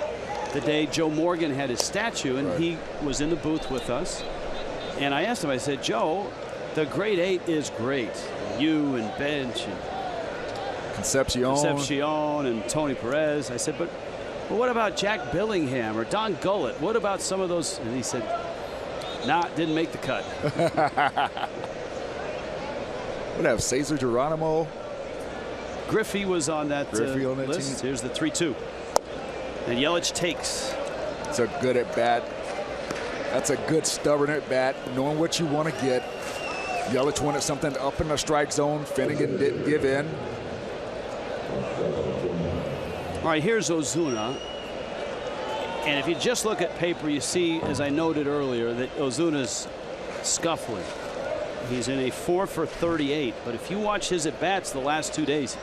the day Joe Morgan had his statue, and he was in the booth with us. And I asked him, I said, Joe, the great 8 is great. You and Bench and Concepcion and Tony Perez. I said, but what about Jack Billingham or Don Gullett? What about some of those? And he said, nah, didn't make the cut. What have Cesar Geronimo? Griffey was on that, on that list. team. Here's the 3-2. And Yelich takes. It's a good at bat. That's a good stubborn at bat, knowing what you want to get. Yelich wanted something up in the strike zone. Finnegan didn't give in. All right, here's Ozuna. And if you just look at paper, you see, as I noted earlier, that Ozuna's scuffling. He's in a 4 for 38. But if you watch his at-bats the last 2 days,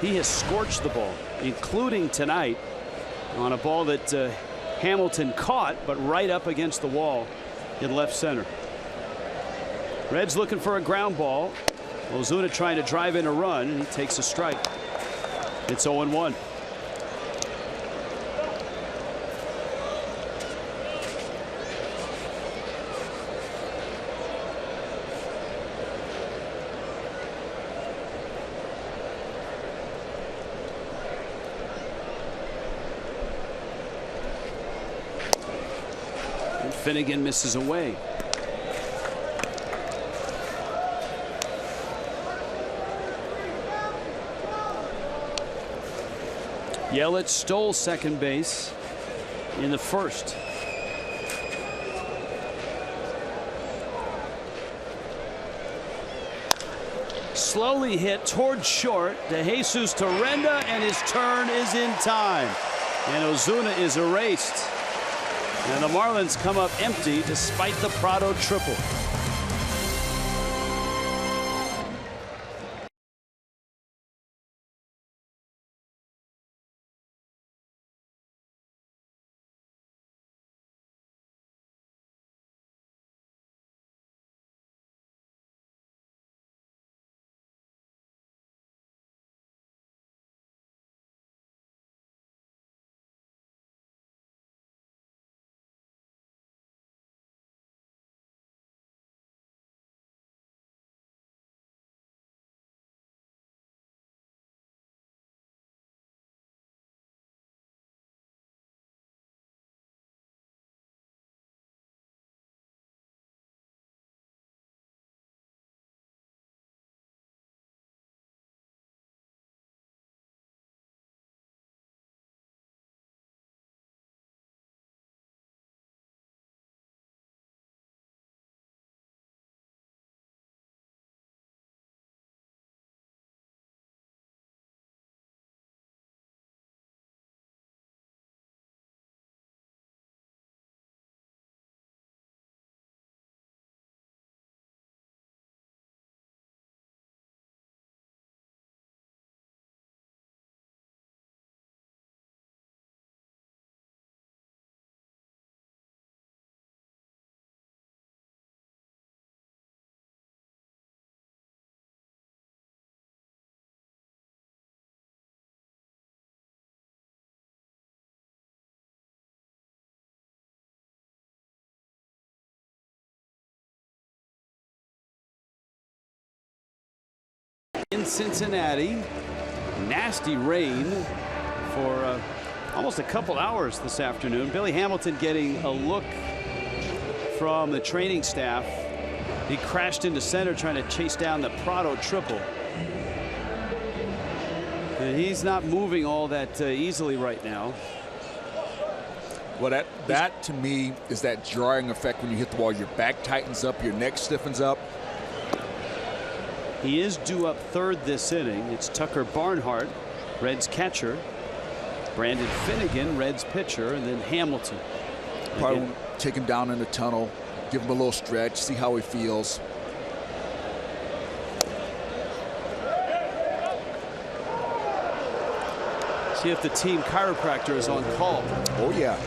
he has scorched the ball, including tonight on a ball that Hamilton caught, but right up against the wall in left center. Reds looking for a ground ball. Ozuna trying to drive in a run, and he takes a strike. It's 0-1. Finnegan misses away. Yelich stole second base in the first. Slowly hit towards short to Jesus Torrenda, and his turn is in time. And Ozuna is erased. And the Marlins come up empty despite the Prado triple. In Cincinnati, nasty rain for almost a couple hours this afternoon. Billy Hamilton getting a look from the training staff. He crashed into center trying to chase down the Prado triple. And he's not moving all that easily right now. Well, that to me is that jarring effect when you hit the wall. Your back tightens up, your neck stiffens up. He is due up third this inning. It's Tucker Barnhart, Reds catcher, Brandon Finnegan, Reds pitcher, and then Hamilton. Probably want to take him down in the tunnel, give him a little stretch, see how he feels. See if the team chiropractor is on call. Oh, yeah.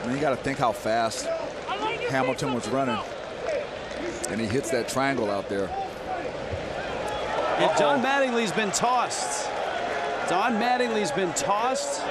I mean, you got to think how fast Hamilton was running. And he hits that triangle out there. And Don Mattingly's been tossed. Don Mattingly's been tossed.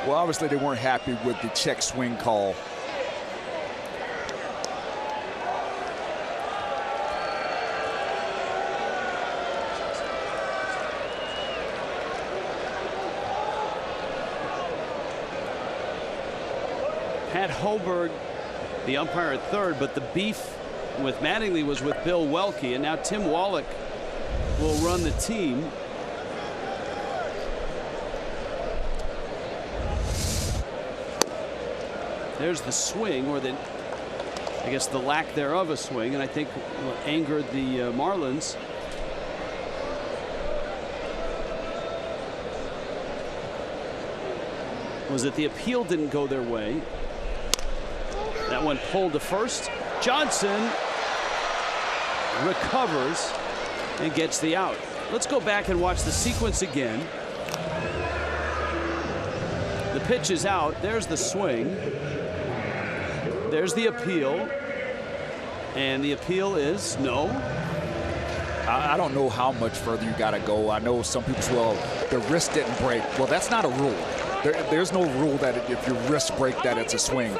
Well, obviously they weren't happy with the check swing call. Pat Hoberg, the umpire at third, but the beef with Mattingly was with Bill Welke, and now Tim Wallach will run the team. There's the swing, or I guess the lack thereof a swing, and I think angered the Marlins. Was that the appeal didn't go their way? That one pulled to first. Johnson recovers and gets the out. Let's go back and watch the sequence again. The pitch is out. There's the swing. There's the appeal. And the appeal is no. I don't know how much further you got to go. I know some people say, well, the wrist didn't break. Well, that's not a rule. There's no rule that if your wrist break that it's a swing.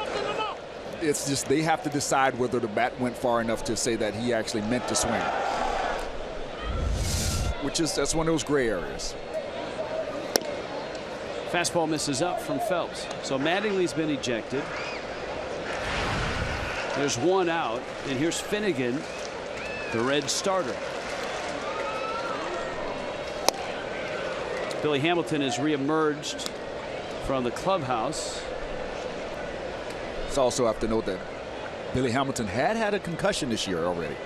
It's just they have to decide whether the bat went far enough to say that he actually meant to swing. That's one of those gray areas. Fastball misses up from Phelps. So Mattingly's been ejected. There's one out, and here's Finnegan, the Reds starter. Billy Hamilton has reemerged from the clubhouse. It's also have to note that Billy Hamilton had a concussion this year already.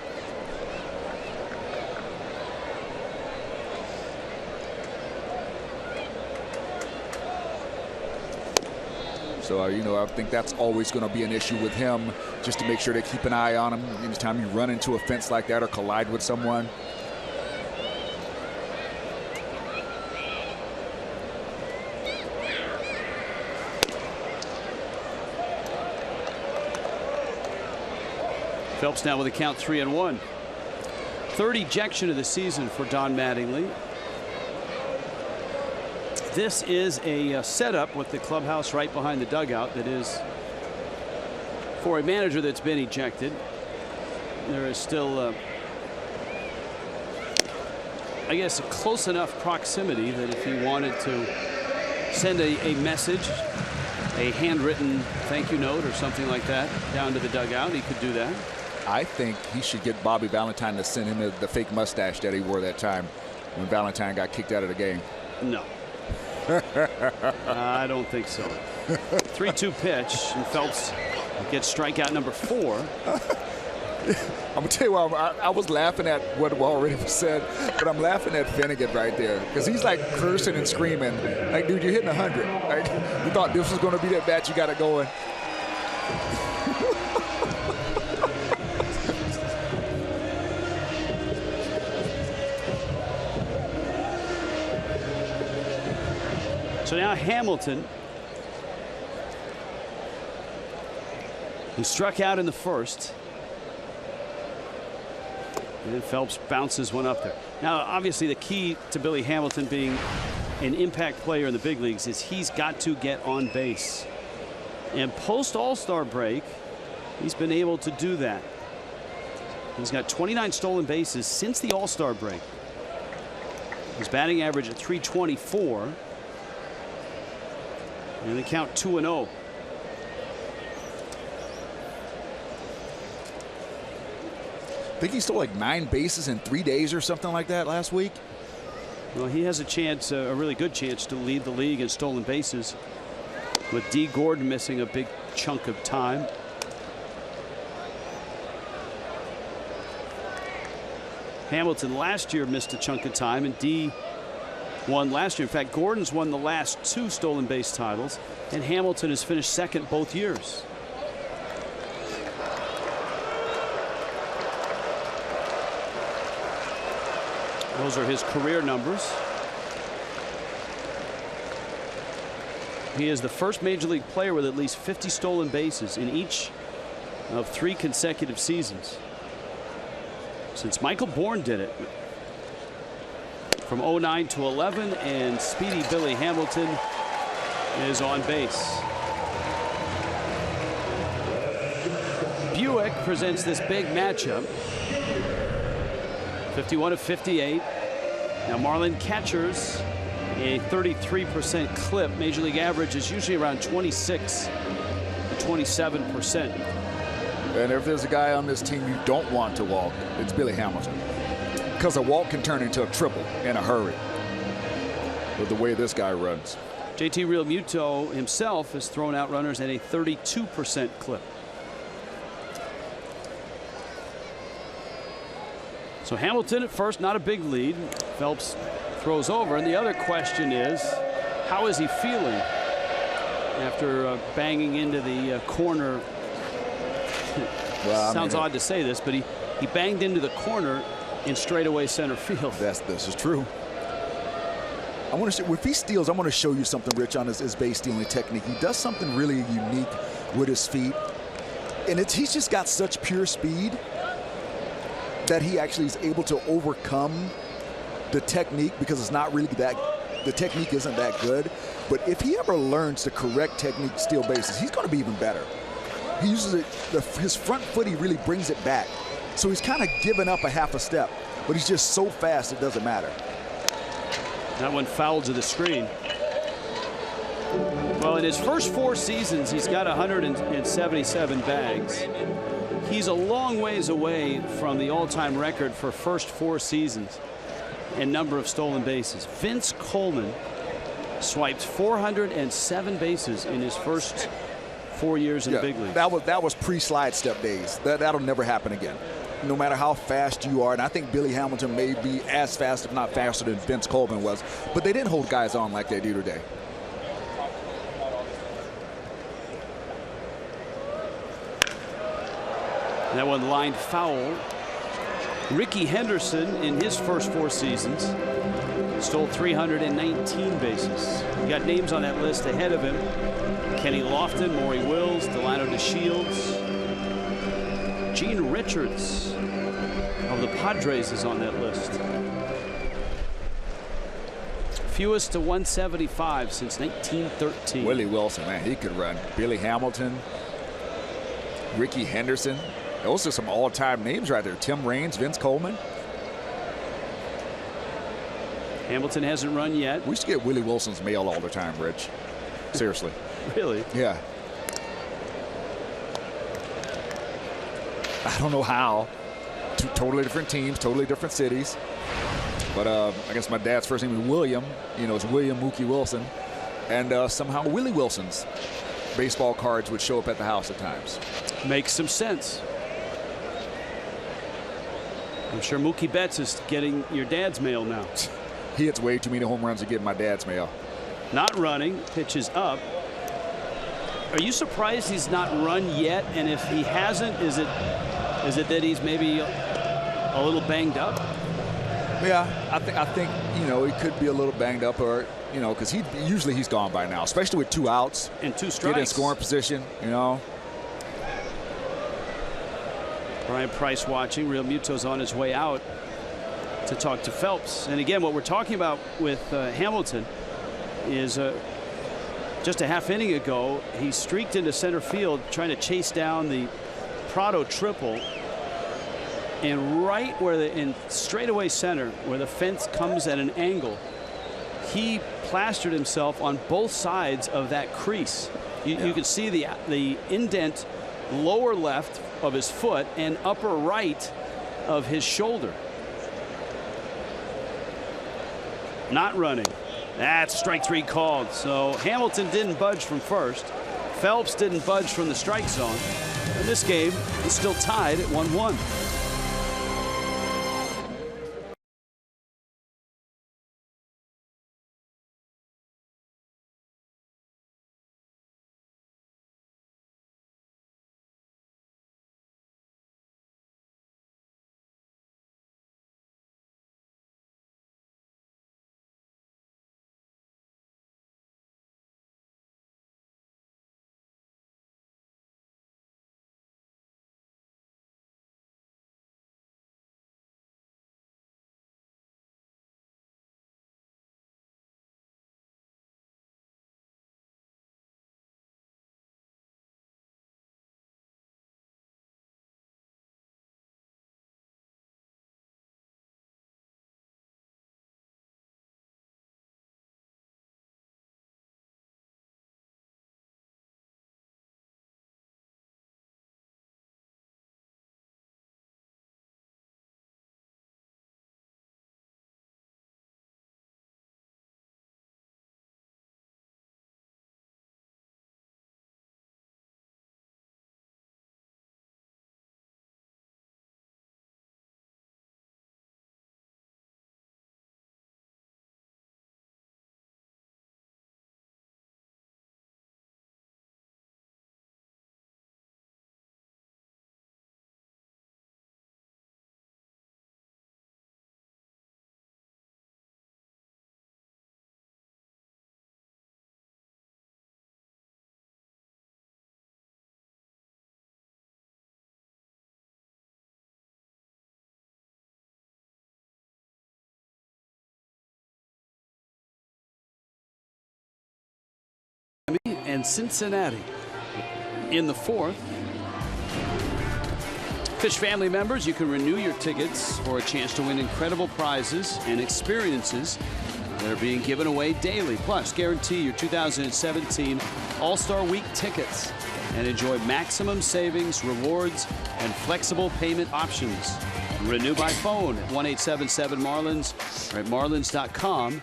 So, I think that's always going to be an issue with him, just to make sure they keep an eye on him anytime you run into a fence like that or collide with someone. Phelps now with a count 3-1. Third ejection of the season for Don Mattingly. This is a setup with the clubhouse right behind the dugout that is for a manager that's been ejected. There is still, I guess, a close enough proximity that if he wanted to send a message, a handwritten thank you note or something like that down to the dugout, he could do that. I think he should get Bobby Valentine to send him the fake mustache that he wore that time when Valentine got kicked out of the game. No. I don't think so. 3-2 pitch, and Phelps gets strikeout number 4. I'm gonna tell you what, I was laughing at what already was said, but I'm laughing at Finnegan right there because he's like cursing and screaming, like, dude, you're hitting 100. Like, you thought this was gonna be that bat you got it going. So now Hamilton, who struck out in the first, and then Phelps bounces one up there. Now, obviously, the key to Billy Hamilton being an impact player in the big leagues is he's got to get on base. And post All-Star break, he's been able to do that. He's got 29 stolen bases since the All-Star break. His batting average at .324. And they count 2-0. I think he stole like 9 bases in 3 days or something like that last week. Well, he has a chance, a really good chance, to lead the league in stolen bases, with Dee Gordon missing a big chunk of time. Hamilton last year missed a chunk of time, and Dee won last year. In fact, Gordon's won the last 2 stolen base titles, and Hamilton has finished second both years. Those are his career numbers. He is the first major league player with at least 50 stolen bases in each of 3 consecutive seasons since Michael Bourne did it from 09 to 11, and Speedy Billy Hamilton is on base. Buick presents this big matchup. 51 of 58. Now Marlin catchers a 33% clip. Major league average is usually around 26 to 27%. And if there's a guy on this team you don't want to walk, it's Billy Hamilton. Because a walk can turn into a triple in a hurry with the way this guy runs. JT Realmuto himself has thrown out runners at a 32% clip. So Hamilton at first, not a big lead. Phelps throws over, and the other question is, how is he feeling after banging into the corner? Well, sounds odd to say this, but he banged into the corner in straightaway center field. This is true. I want to show, if he steals, I want to show you something, Rich, on his base stealing technique. He does something really unique with his feet, and he's just got such pure speed that he actually is able to overcome the technique, because it's not really that, the technique isn't that good. But if he ever learns the correct technique to steal bases, he's going to be even better. He uses it, his front foot, he really brings it back. So he's kind of given up a half a step, but he's just so fast it doesn't matter. That one fouled to the screen. Well, in his first 4 seasons, he's got 177 bags. He's a long ways away from the all-time record for first 4 seasons and number of stolen bases. Vince Coleman swiped 407 bases in his first 4 years in the big league. That was pre-slide step days. That'll never happen again, no matter how fast you are. And I think Billy Hamilton may be as fast, if not faster, than Vince Coleman was. But they didn't hold guys on like they do today. That one lined foul. Ricky Henderson, in his first 4 seasons, stole 319 bases. You got names on that list ahead of him: Kenny Lofton, Maury Wills, Delano DeShields. Gene Richards of the Padres is on that list. Fewest to 175 since 1913. Willie Wilson, man, he could run. Billy Hamilton, Ricky Henderson. Those are some all-time names right there. Tim Raines, Vince Coleman. Hamilton hasn't run yet. We used to get Willie Wilson's mail all the time, Rich. Seriously. Really? Yeah. I don't know how. 2 totally different teams, totally different cities. But I guess my dad's first name is William. You know, it's William Mookie Wilson. And somehow Willie Wilson's baseball cards would show up at the house at times. Makes some sense. I'm sure Mookie Betts is getting your dad's mail now. He hits way too many home runs to get my dad's mail. Not running, pitches up. Are you surprised he's not run yet? And if he hasn't, is it that he's maybe a little banged up? Yeah, I think you know, he could be a little banged up, or you know, because usually he's gone by now, especially with 2 outs and 2 strikes. Get in scoring position, you know. Brian Price watching. Realmuto's on his way out to talk to Phelps. And again, what we're talking about with Hamilton, is just a half inning ago, he streaked into center field trying to chase down the Prado triple. And right where in straightaway center, where the fence comes at an angle, he plastered himself on both sides of that crease. You can see the indent lower left of his foot and upper right of his shoulder. Not running. That's strike 3 called. So Hamilton didn't budge from first. Phelps didn't budge from the strike zone. And this game is still tied at 1-1. And Cincinnati in the 4th. Fish family members, you can renew your tickets for a chance to win incredible prizes and experiences that are being given away daily. Plus, guarantee your 2017 All-Star Week tickets and enjoy maximum savings, rewards, and flexible payment options. Renew by phone at 1-877-MARLINS or at marlins.com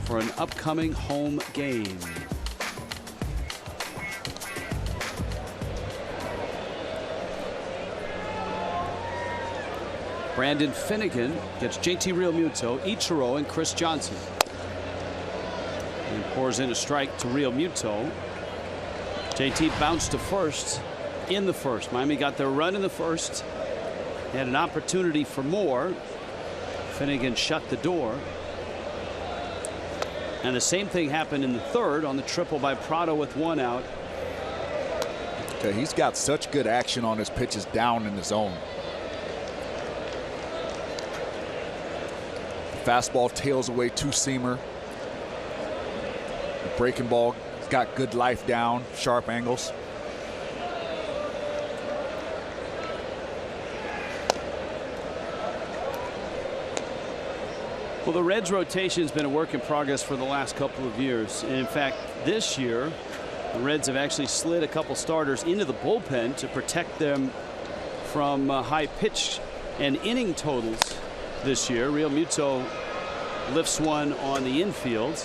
for an upcoming home game. Brandon Finnegan gets JT Realmuto, Ichiro, and Chris Johnson. And pours in a strike to Realmuto. JT bounced to first in the first. Miami got their run in the first. They had an opportunity for more. Finnegan shut the door. And the same thing happened in the third on the triple by Prado with 1 out. Okay, he's got such good action on his pitches down in the zone. Fastball tails away, 2-seamer. The breaking ball has got good life down, sharp angles. Well, the Reds rotation has been a work in progress for the last couple of years. And in fact, this year, the Reds have actually slid a couple starters into the bullpen to protect them from high pitch and inning totals this year. Realmuto lifts one on the infield.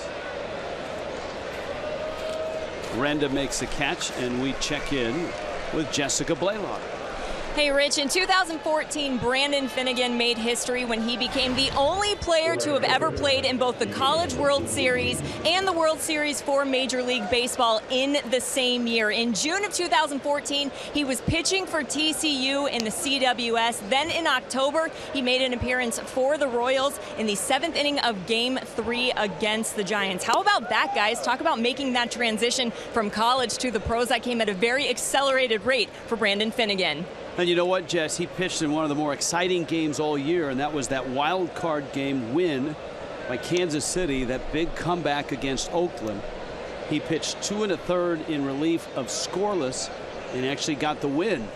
Renda makes a catch, and we check in with Jessica Blaylock. Hey, Rich, in 2014, Brandon Finnegan made history when he became the only player to have ever played in both the College World Series and the World Series for Major League Baseball in the same year. In June of 2014, he was pitching for TCU in the CWS. Then in October, he made an appearance for the Royals in the 7th inning of Game 3 against the Giants. How about that, guys? Talk about making that transition from college to the pros. That came at a very accelerated rate for Brandon Finnegan. And you know what, Jess? He pitched in one of the more exciting games all year, and that was that wild card game win by Kansas City, that big comeback against Oakland. He pitched 2 1/3 in relief of scoreless and actually got the win.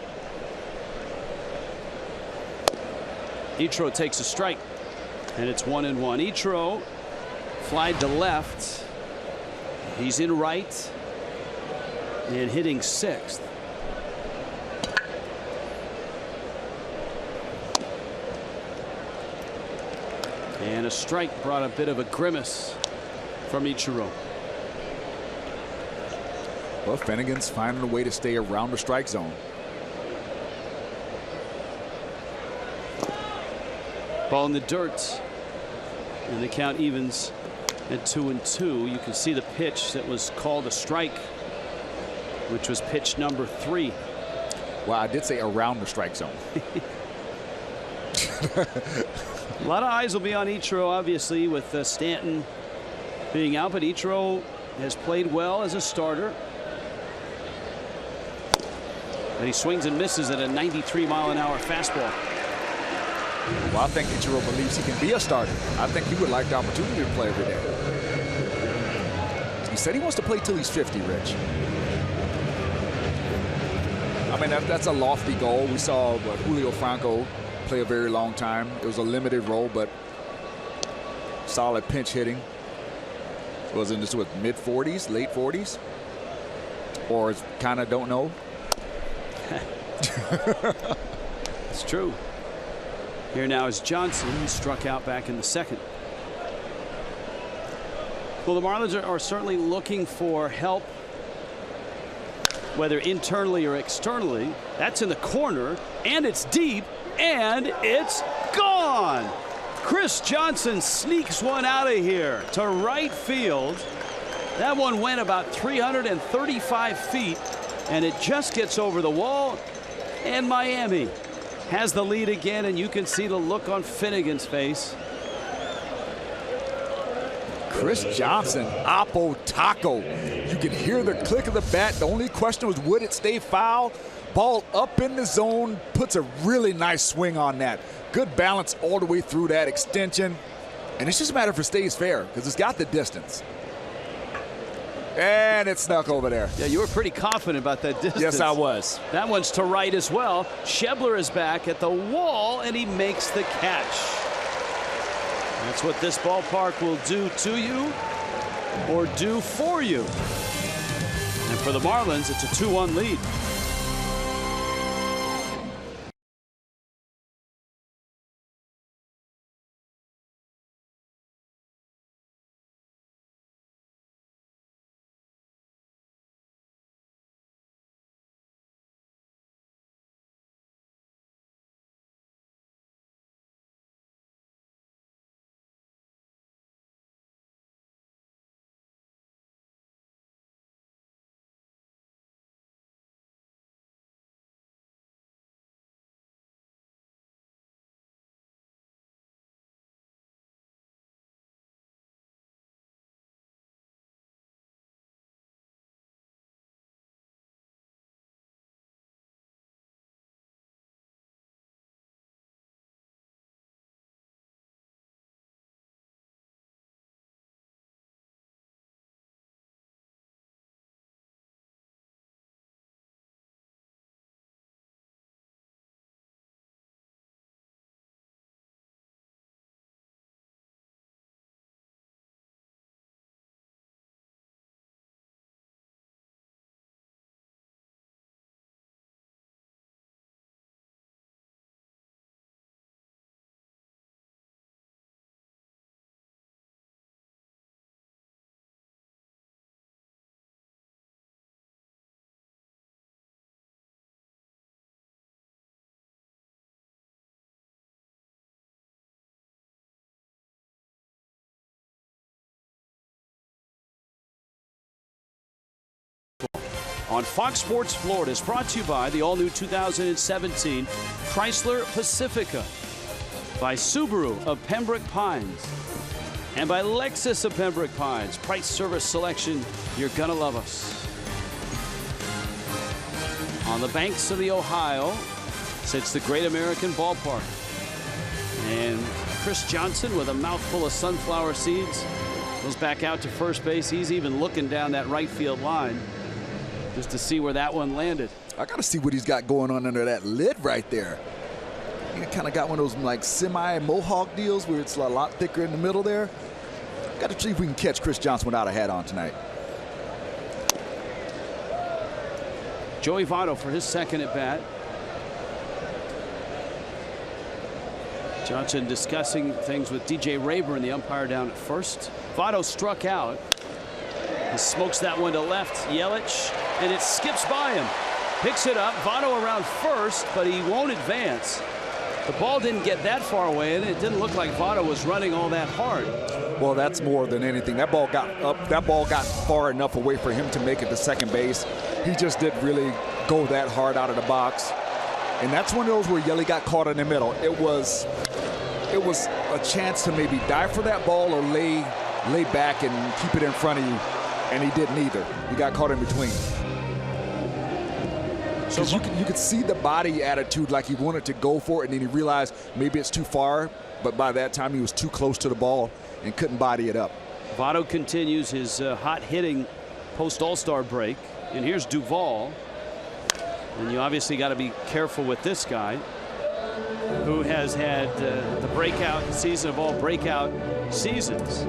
Ichiro takes a strike, and it's 1-1. Ichiro flied to left. He's in right and hitting 6th. And a strike brought a bit of a grimace from Ichiro. Well, Finnegan's finding a way to stay around the strike zone. Ball in the dirt, and the count evens at 2-2. You can see the pitch that was called a strike, which was pitch number 3. Well, I did say around the strike zone. A lot of eyes will be on Ichiro, obviously, with Stanton being out, but Ichiro has played well as a starter. But he swings and misses at a 93-mile-an-hour fastball. Well, I think Ichiro believes he can be a starter. I think he would like the opportunity to play every day. He said he wants to play till he's 50, Rich. I mean, that's a lofty goal. We saw Julio Franco play a very long time. It was a limited role, but solid pinch hitting. Was in this with mid-40s, late 40s, or kind of don't know. It's true. Here now is Johnson. He struck out back in the 2nd. Well, the Marlins are certainly looking for help, whether internally or externally. That's in the corner, and it's deep, and it's gone. Chris Johnson sneaks one out of here to right field. That one went about 335 feet, and it just gets over the wall, and Miami has the lead again, and you can see the look on Finnegan's face. Chris Johnson, Oppo Taco. You can hear the click of the bat. The only question was, would it stay foul? Ball up in the zone, puts a really nice swing on that. Good balance all the way through that extension. And it's just a matter if it stays fair, because it's got the distance. And it snuck over there. Yeah, you were pretty confident about that distance. Yes, I was. That one's to right as well. Schebler is back at the wall, and he makes the catch. That's what this ballpark will do to you or do for you. And for the Marlins, it's a 2-1 lead. On Fox Sports Florida is brought to you by the all-new 2017 Chrysler Pacifica, by Subaru of Pembroke Pines, and by Lexus of Pembroke Pines. Price, service, selection, you're gonna love us. On the banks of the Ohio sits the Great American Ballpark, and Chris Johnson with a mouthful of sunflower seeds. Goes back out to first base. He's even looking down that right field line just to see where that one landed. I got to see what he's got going on under that lid right there. He kind of got one of those like semi-mohawk deals where it's a lot thicker in the middle there. Got to see if we can catch Chris Johnson without a hat on tonight. Joey Votto for his second at bat. Johnson discussing things with DJ Rayburn, the umpire down at first. Votto struck out. He smokes that one to left. Yelich, and it skips by him. Picks it up. Votto around first, but he won't advance. The ball didn't get that far away, and it didn't look like Votto was running all that hard. Well, that's more than anything. That ball got up. That ball got far enough away for him to make it to second base. He just didn't really go that hard out of the box. And that's one of those where Yelly got caught in the middle. It was a chance to maybe dive for that ball or lay back and keep it in front of you, and he did neither. He got caught in between. So you could see the body attitude, like he wanted to go for it, and then he realized maybe it's too far, but by that time he was too close to the ball and couldn't body it up. Votto continues his hot hitting post All-Star break, and here's Duvall. And you obviously got to be careful with this guy, who has had the breakout season of all breakout seasons.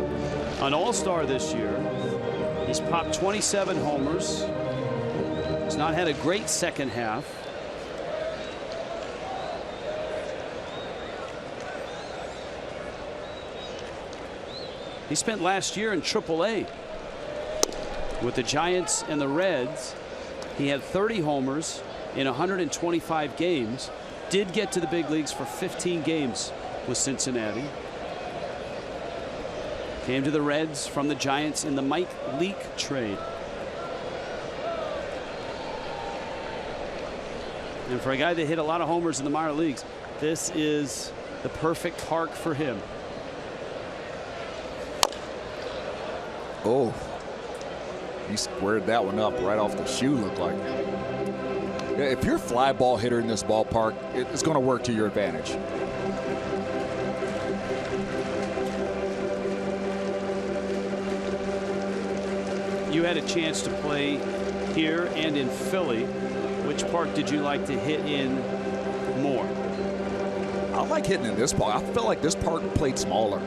An All-Star this year. He's popped 27 homers. He's not had a great second half. He spent last year in AAA with the Giants and the Reds. He had 30 homers in 125 games. Did get to the big leagues for 15 games with Cincinnati. Came to the Reds from the Giants in the Mike Leake trade. And for a guy that hit a lot of homers in the minor leagues, this is the perfect park for him. Oh, he squared that one up right off the shoe, looked like. Yeah, if you're a fly ball hitter in this ballpark, it's going to work to your advantage. You had a chance to play here and in Philly. Which park did you like to hit in more? I like hitting in this park. I felt like this park played smaller.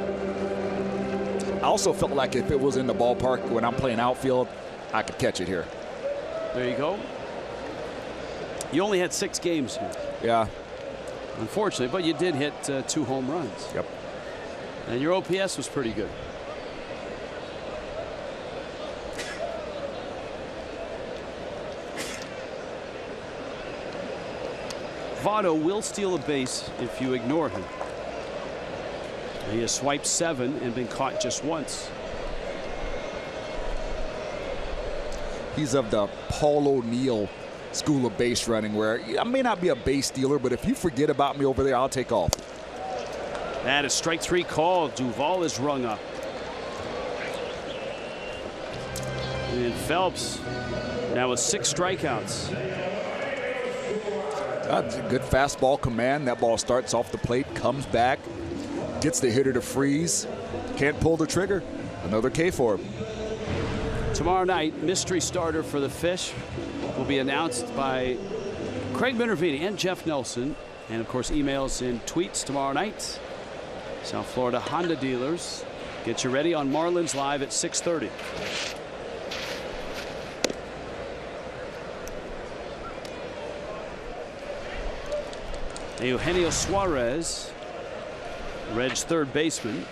I also felt like if it was in the ballpark when I'm playing outfield, I could catch it here. There you go. You only had 6 games here. Yeah. Unfortunately, but you did hit 2 home runs. Yep. And your OPS was pretty good. Votto will steal a base if you ignore him. He has swiped 7 and been caught just once. He's of the Paul O'Neill school of base running, where I may not be a base stealer, but if you forget about me over there, I'll take off. That is strike 3 call. Duvall is rung up. And Phelps now with 6 strikeouts. Good fastball command. That ball starts off the plate, comes back, gets the hitter to freeze. Can't pull the trigger. Another K for him. Tomorrow night, mystery starter for the Fish will be announced by Craig Minervini and Jeff Nelson. And of course, emails and tweets tomorrow night. South Florida Honda dealers, get you ready on Marlins Live at 6:30. Eugenio Suarez, Reds third baseman.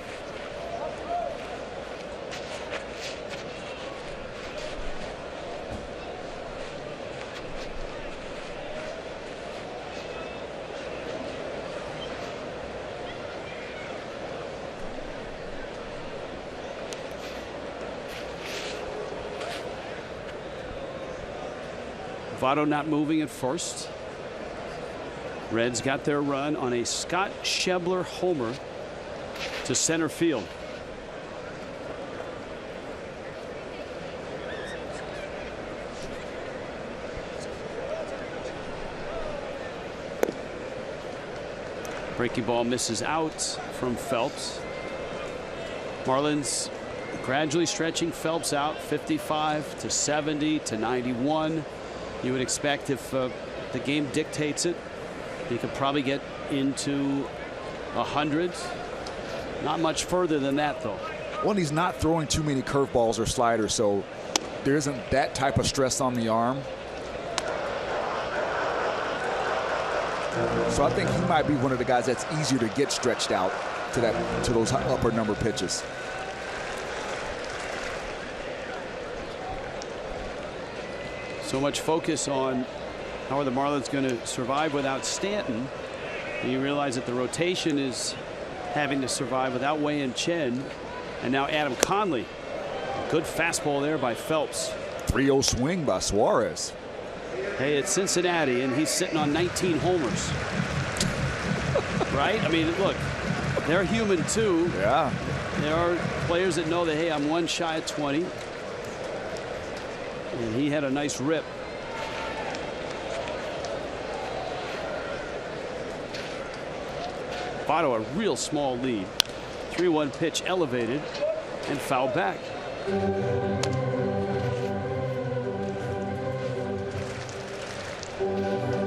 Votto not moving at first. Reds got their run on a Scott Schebler homer to center field. Breaking ball misses out from Phelps. Marlins gradually stretching Phelps out, 55 to 70 to 91. You would expect if the game dictates it, he could probably get into 100. Not much further than that, though. Well, he's not throwing too many curveballs or sliders, so there isn't that type of stress on the arm. So I think he might be one of the guys that's easier to get stretched out to those upper number pitches. So much focus on how are the Marlins going to survive without Stanton. And you realize that the rotation is having to survive without Wei-Yin Chen. And now Adam Conley. Good fastball there by Phelps. 3-0 swing by Suarez. Hey, it's Cincinnati, and he's sitting on 19 homers. Right? I mean, look, they're human too. Yeah. There are players that know that, hey, I'm one shy of 20. And he had a nice rip. Votto, a real small lead. 3-1 pitch elevated and fouled back.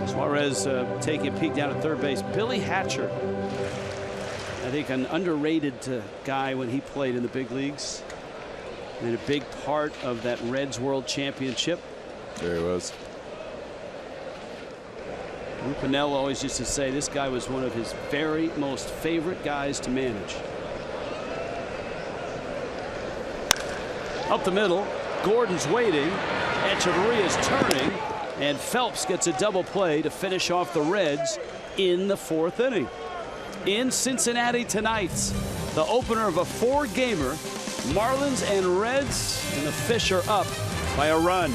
Suarez taking a peek down at third base. Billy Hatcher, I think an underrated guy when he played in the big leagues. And a big part of that Reds World Championship. There he was. Lou Piniella always used to say this guy was one of his very most favorite guys to manage. Up the middle, Gordon's waiting. Echeverria's turning, and Phelps gets a double play to finish off the Reds in the fourth inning. In Cincinnati tonight, the opener of a four-gamer. Marlins and Reds, and the Fish are up by a run.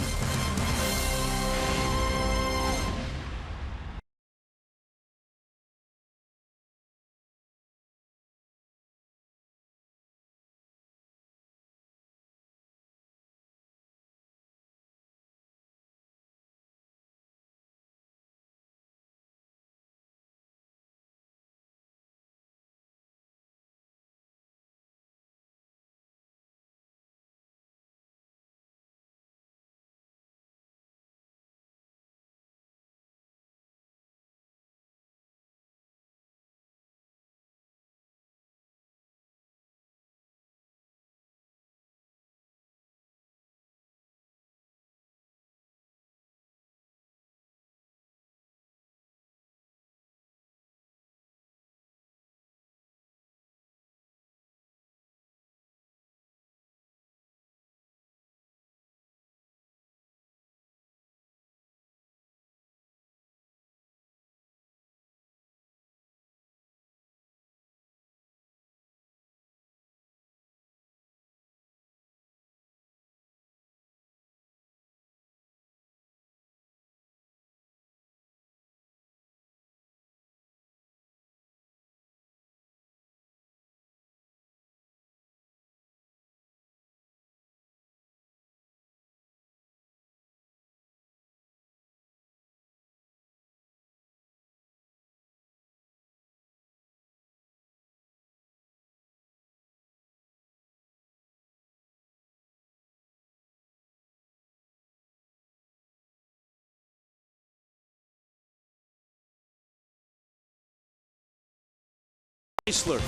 Chrysler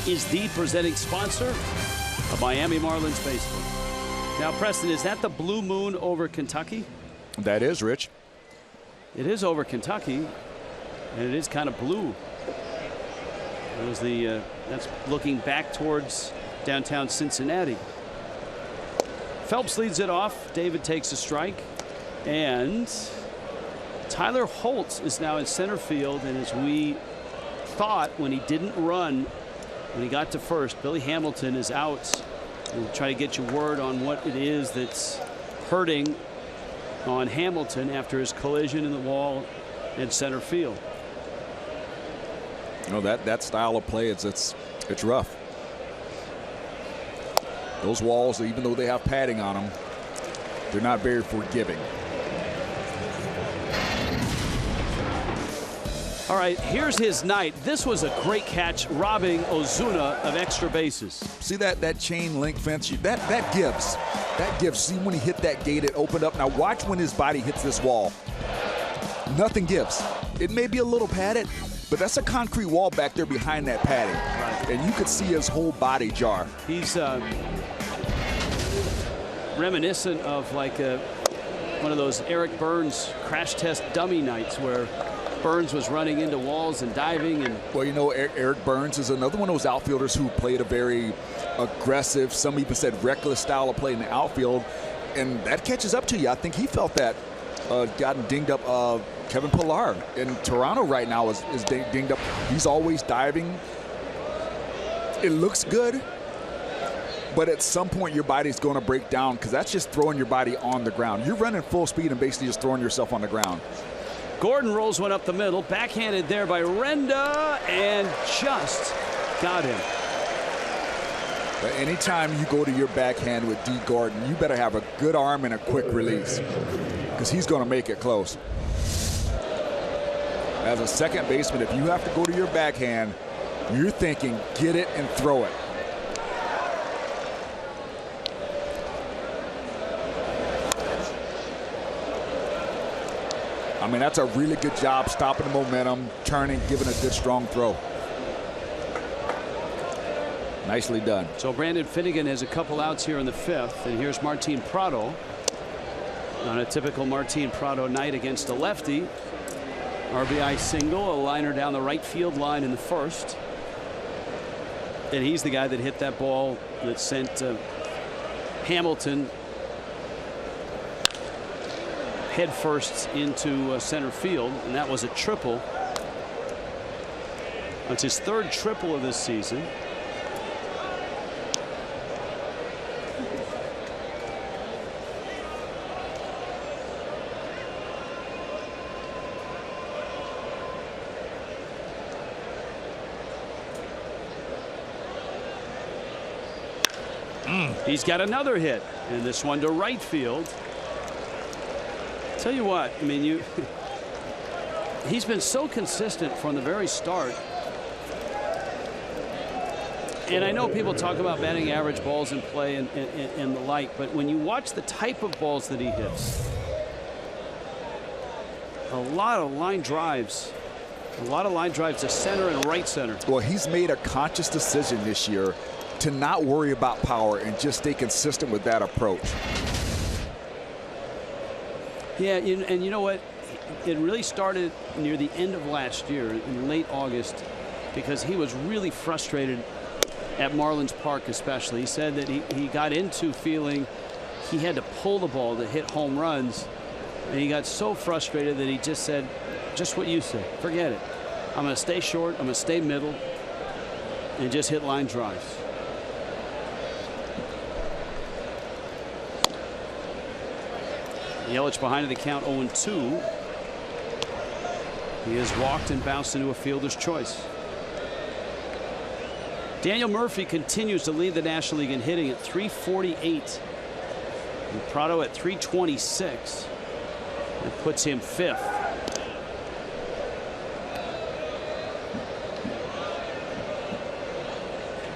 is the presenting sponsor of Miami Marlins baseball. Now, Preston, is that the blue moon over Kentucky? That is, Rich. It is over Kentucky, and it is kind of blue. It was the that's looking back towards downtown Cincinnati. Phelps leads it off. David takes a strike, and Tyler Holt is now in center field. And as we thought when he didn't run when he got to first, Billy Hamilton is out. We'll try to get you word on what it is that's hurting on Hamilton after his collision in the wall in center field. You know, that style of play, it's rough. Those walls, even though they have padding on them, they're not very forgiving. All right, here's his night. This was a great catch, robbing Ozuna of extra bases. See that chain link fence? That gives. That gives. See when he hit that gate, it opened up. Now watch when his body hits this wall. Nothing gives. It may be a little padded, but that's a concrete wall back there behind that padding. Right. And you could see his whole body jar. He's reminiscent of like one of those Eric Burns crash test dummy nights where Burns was running into walls and diving. And well, you know, Eric Burns is another one of those outfielders who played a very aggressive, some even said reckless style of play in the outfield, and that catches up to you. I think he felt that. Gotten dinged up. Kevin Pillar in Toronto right now is dinged up. He's always diving. It looks good, but at some point your body's going to break down because that's just throwing your body on the ground. You're running full speed and basically just throwing yourself on the ground. Gordon rolls one up the middle, backhanded there by Renda, and just got him. But anytime you go to your backhand with D. Gordon, you better have a good arm and a quick release because he's going to make it close. As a second baseman, if you have to go to your backhand, you're thinking get it and throw it. I mean, that's a really good job stopping the momentum, turning, giving a good strong throw. Nicely done. So Brandon Finnegan has a couple outs here in the fifth, and here's Martin Prado on a typical Martin Prado night against a lefty. RBI single, a liner down the right field line in the first. And he's the guy that hit that ball that sent Hamilton head first into center field, and that was a triple. That's his third triple of this season. He's got another hit, and this one to right field. Tell you what, I mean, he's been so consistent from the very start. And I know people talk about batting average, balls in play, and the like, but when you watch the type of balls that he hits, a lot of line drives to center and right center. Well, he's made a conscious decision this year to not worry about power and just stay consistent with that approach. Yeah, and you know what? It really started near the end of last year, in late August, because he was really frustrated at Marlins Park especially. He said that he got into feeling he had to pull the ball to hit home runs, and he got so frustrated that he just said, just what you said, forget it. I'm going to stay short, I'm going to stay middle, and just hit line drives. Yelich behind the count 0-2. He has walked and bounced into a fielder's choice. Daniel Murphy continues to lead the National League in hitting at 348. And Prado at 326. That puts him fifth.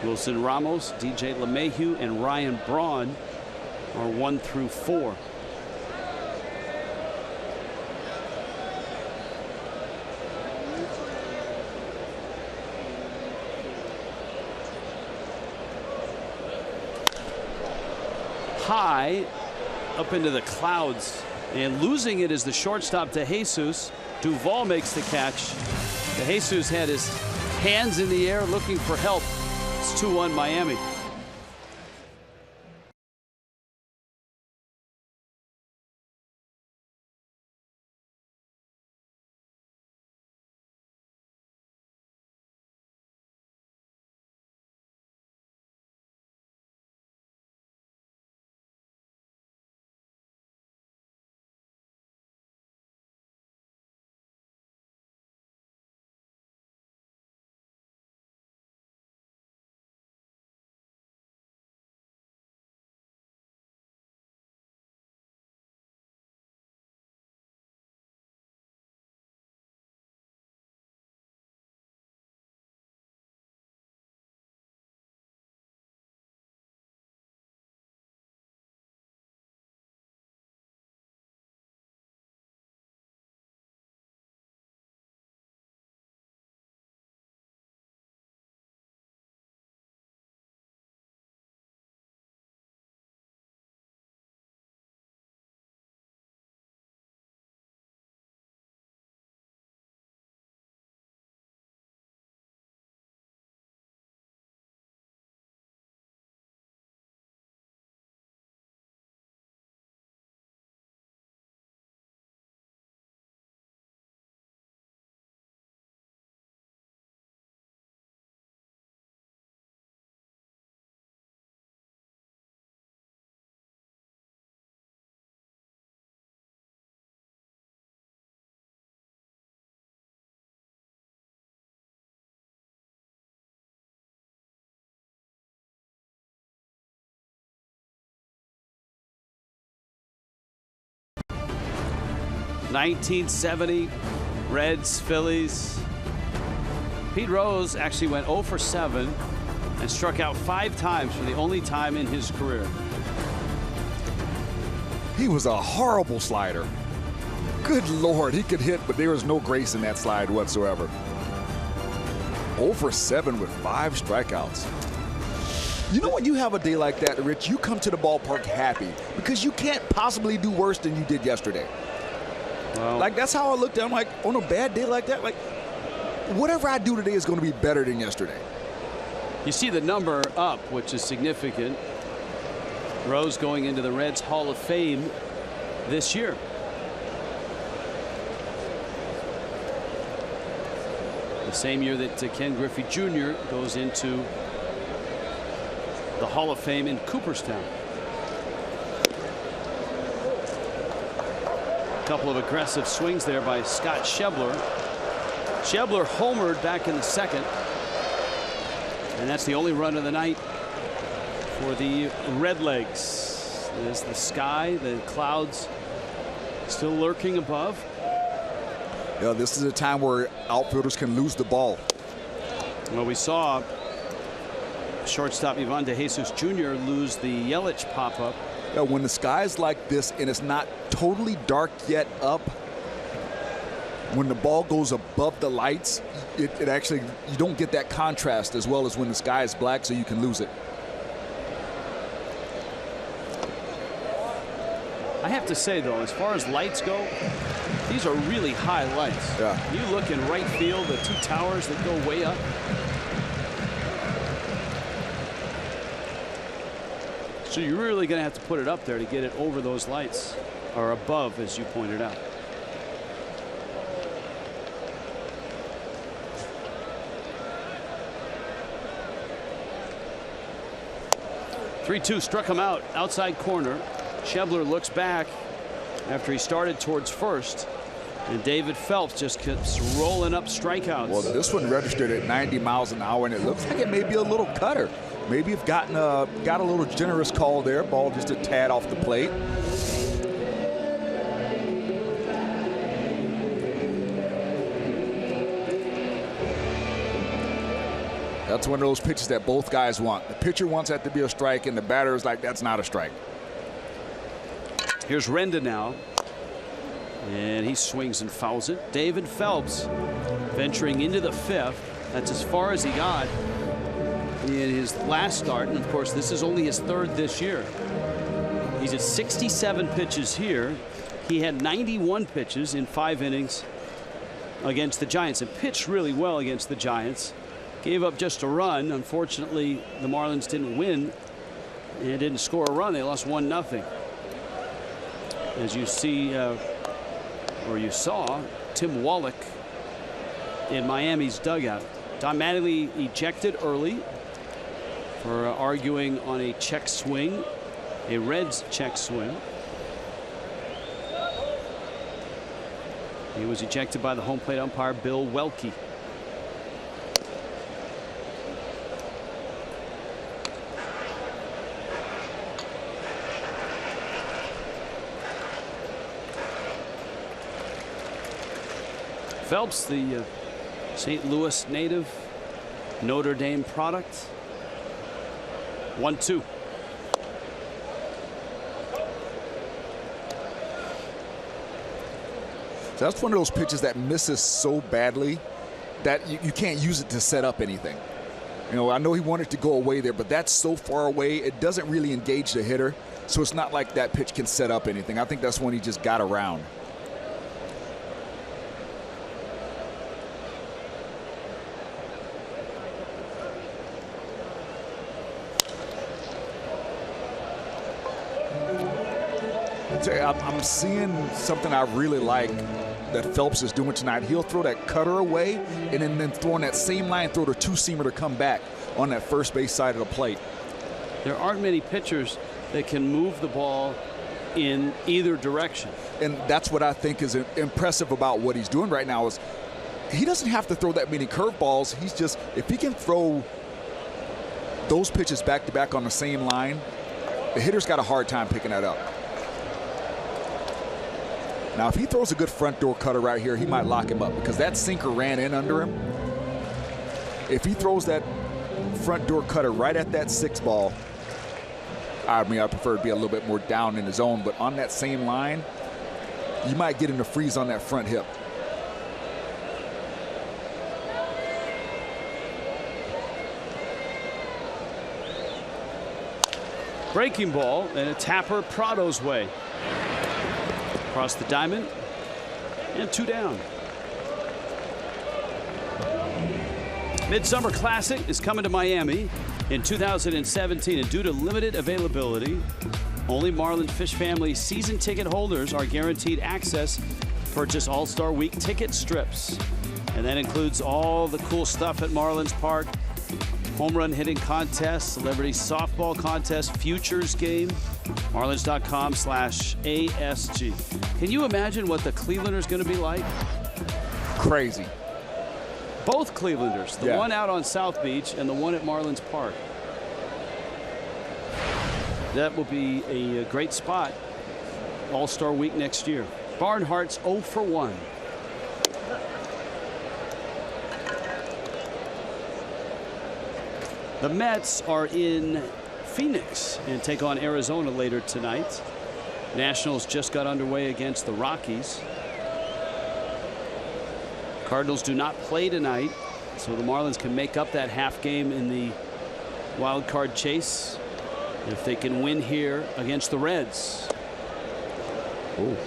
Wilson Ramos, DJ LeMahieu, and Ryan Braun are 1 through 4. High up into the clouds, and losing it is the shortstop DeJesus. Duvall makes the catch. DeJesus had his hands in the air looking for help. It's 2-1 Miami. 1970, Reds, Phillies. Pete Rose actually went 0 for 7 and struck out 5 times for the only time in his career. He was a horrible slider. Good Lord, he could hit, but there was no grace in that slide whatsoever. 0 for 7 with 5 strikeouts. You know, when you have a day like that, Rich, you come to the ballpark happy because you can't possibly do worse than you did yesterday. Well, like, that's how I looked at it. I'm like, on a bad day like that, like, whatever I do today is going to be better than yesterday. you see the number up, which is significant. Rose going into the Reds Hall of Fame this year. The same year that Ken Griffey Jr. goes into the Hall of Fame in Cooperstown. A couple of aggressive swings there by Scott Schebler. Schebler homered back in the second. And that's the only run of the night for the Redlegs. There's the sky, the clouds still lurking above. Yeah, this is a time where outfielders can lose the ball. Well, we saw shortstop Ivan De Jesus Jr. lose the Yelich pop-up. Yeah, when the sky's like this and it's not totally dark yet up, when the ball goes above the lights, it actually, you don't get that contrast as well as when the sky is black, so you can lose it. I have to say, though, as far as lights go, these are really high lights. Yeah. You look in right field, the 2 towers that go way up. So you're really going to have to put it up there to get it over those lights, or above, as you pointed out. "3-2, struck him out, outside corner. Schebler looks back after he started towards first, and David Phelps just keeps rolling up strikeouts. Well, this one registered at 90 miles an hour, and it looks like it may be a little cutter. Maybe you've got a little generous call there. Ball just a tad off the plate. That's one of those pitches that both guys want. The pitcher wants that to be a strike, and the batter is like, that's not a strike. Here's Renda now, and he swings and fouls it. David Phelps venturing into the 5th. That's as far as he got in his last start, and of course this is only his 3rd this year. He's at 67 pitches here. He had 91 pitches in 5 innings against the Giants and pitched really well against the Giants. Gave up just a run. Unfortunately, the Marlins didn't win and didn't score a run. They lost 1-0. As you see, or you saw, Tim Wallach in Miami's dugout. Don Mattingly ejected early for arguing on a check swing, a Reds check swing. He was ejected by the home plate umpire Bill Welke. Phelps, the St. Louis native, Notre Dame product. 1-2. So that's one of those pitches that misses so badly that you can't use it to set up anything. You know, I know he wanted to go away there, but that's so far away, it doesn't really engage the hitter. So it's not like that pitch can set up anything. I think that's when he just got around. I'm seeing something I really like that Phelps is doing tonight. He'll throw that cutter away and then throwing that same line, throw the 2-seamer to come back on that first base side of the plate. There aren't many pitchers that can move the ball in either direction. And that's what I think is impressive about what he's doing right now is he doesn't have to throw that many curveballs. He's just, if he can throw those pitches back to back on the same line, the hitter's got a hard time picking that up. Now, if he throws a good front door cutter right here, he might lock him up because that sinker ran in under him. If he throws that front door cutter right at that 6 ball, I mean, I prefer to be a little bit more down in the zone, but on that same line, you might get him to freeze on that front hip. Breaking ball and a tapper Prado's way. Across the diamond and 2 down. Midsummer Classic is coming to Miami in 2017, and due to limited availability, only Marlin Fish Family season ticket holders are guaranteed access. Purchase All-Star Week ticket strips, and that includes all the cool stuff at Marlins Park: home run hitting contest, celebrity softball contest, futures game. Marlins.com/ASG. Can you imagine what the Clevelanders going to be like? Crazy. Both Clevelanders, the one out on South Beach and the one at Marlins Park. That will be a great spot. All-Star Week next year. Barnhart's 0 for 1. The Mets are in Phoenix and take on Arizona later tonight. Nationals just got underway against the Rockies. Cardinals do not play tonight, so the Marlins can make up that half game in the wild card chase if they can win here against the Reds. Ooh.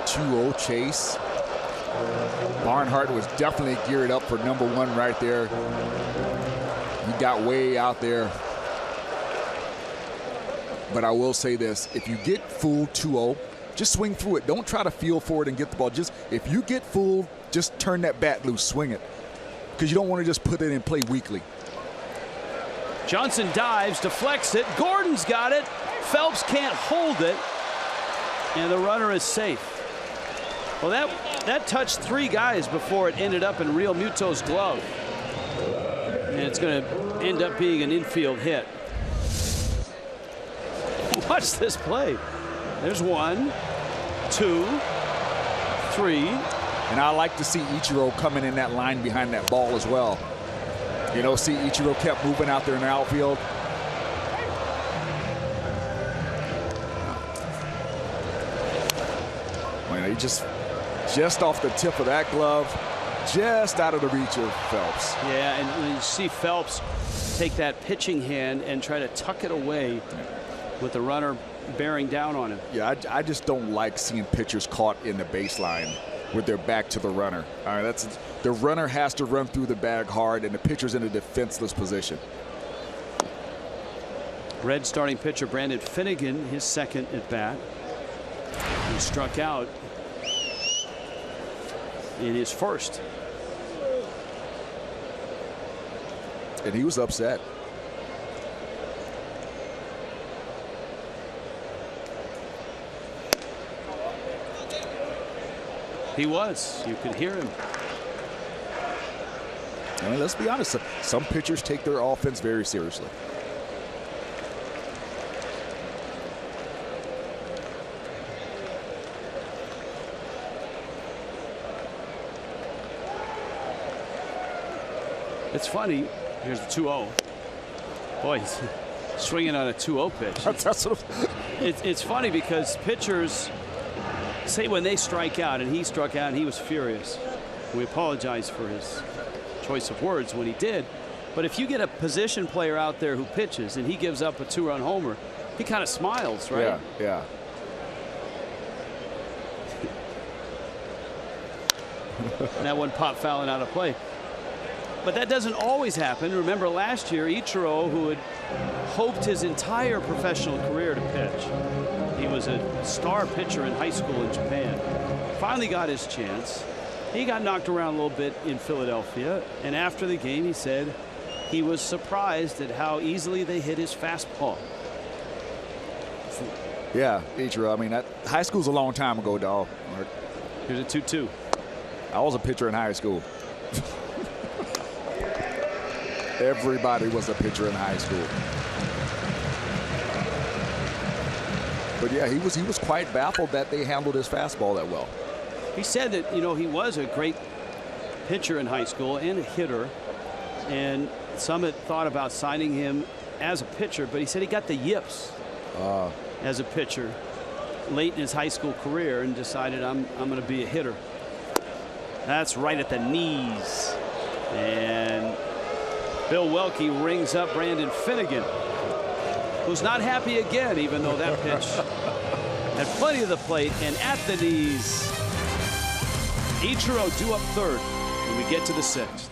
2-0 chase. Barnhart was definitely geared up for number 1 right there. He got way out there. But I will say this, if you get fooled 2-0, just swing through it. Don't try to feel for it and get the ball. Just if you get fooled, just turn that bat loose, swing it. Because you don't want to just put it in play weakly. Johnson dives, deflects it. Gordon's got it. Phelps can't hold it. And the runner is safe. Well, that touched 3 guys before it ended up in Real Muto's glove. And it's going to end up being an infield hit. Watch this play. There's 1, 2, 3. And I like to see Ichiro coming in that line behind that ball as well. You know, see Ichiro kept moving out there in the outfield. Well, he just off the tip of that glove, just out of the reach of Phelps. Yeah, and when you see Phelps take that pitching hand and try to tuck it away with the runner bearing down on him. Yeah, I just don't like seeing pitchers caught in the baseline with their back to the runner. All right, the runner has to run through the bag hard, and the pitcher's in a defenseless position. Red starting pitcher Brandon Finnegan, his second at bat. He struck out in his first. And he was upset. He was. You could hear him. I mean, let's be honest. Some pitchers take their offense very seriously. It's funny. Here's the 2-0. Boy, he's swinging on a 2-0 pitch. It's funny because pitchers say when they strike out, and he struck out and he was furious. We apologize for his choice of words when he did. But if you get a position player out there who pitches and he gives up a 2-run homer, he kind of smiles, right? Yeah. And that one popped fouling out of play. But that doesn't always happen. Remember last year, Ichiro, who had hoped his entire professional career to pitch. He was a star pitcher in high school in Japan. Finally got his chance. He got knocked around a little bit in Philadelphia. And after the game, he said he was surprised at how easily they hit his fastball. Yeah, Ichiro. I mean, high school's a long time ago, dog. Here's a 2-2. I was a pitcher in high school. Everybody was a pitcher in high school. But yeah, he was quite baffled that they handled his fastball that well. He said that, you know, he was a great pitcher in high school and a hitter, and some had thought about signing him as a pitcher, but he said he got the yips as a pitcher late in his high school career and decided I'm going to be a hitter. That's right at the knees, and Bill Welke rings up Brandon Finnegan, who's not happy again, even though that pitch had plenty of the plate and at the knees. Ichiro due up third when we get to the sixth.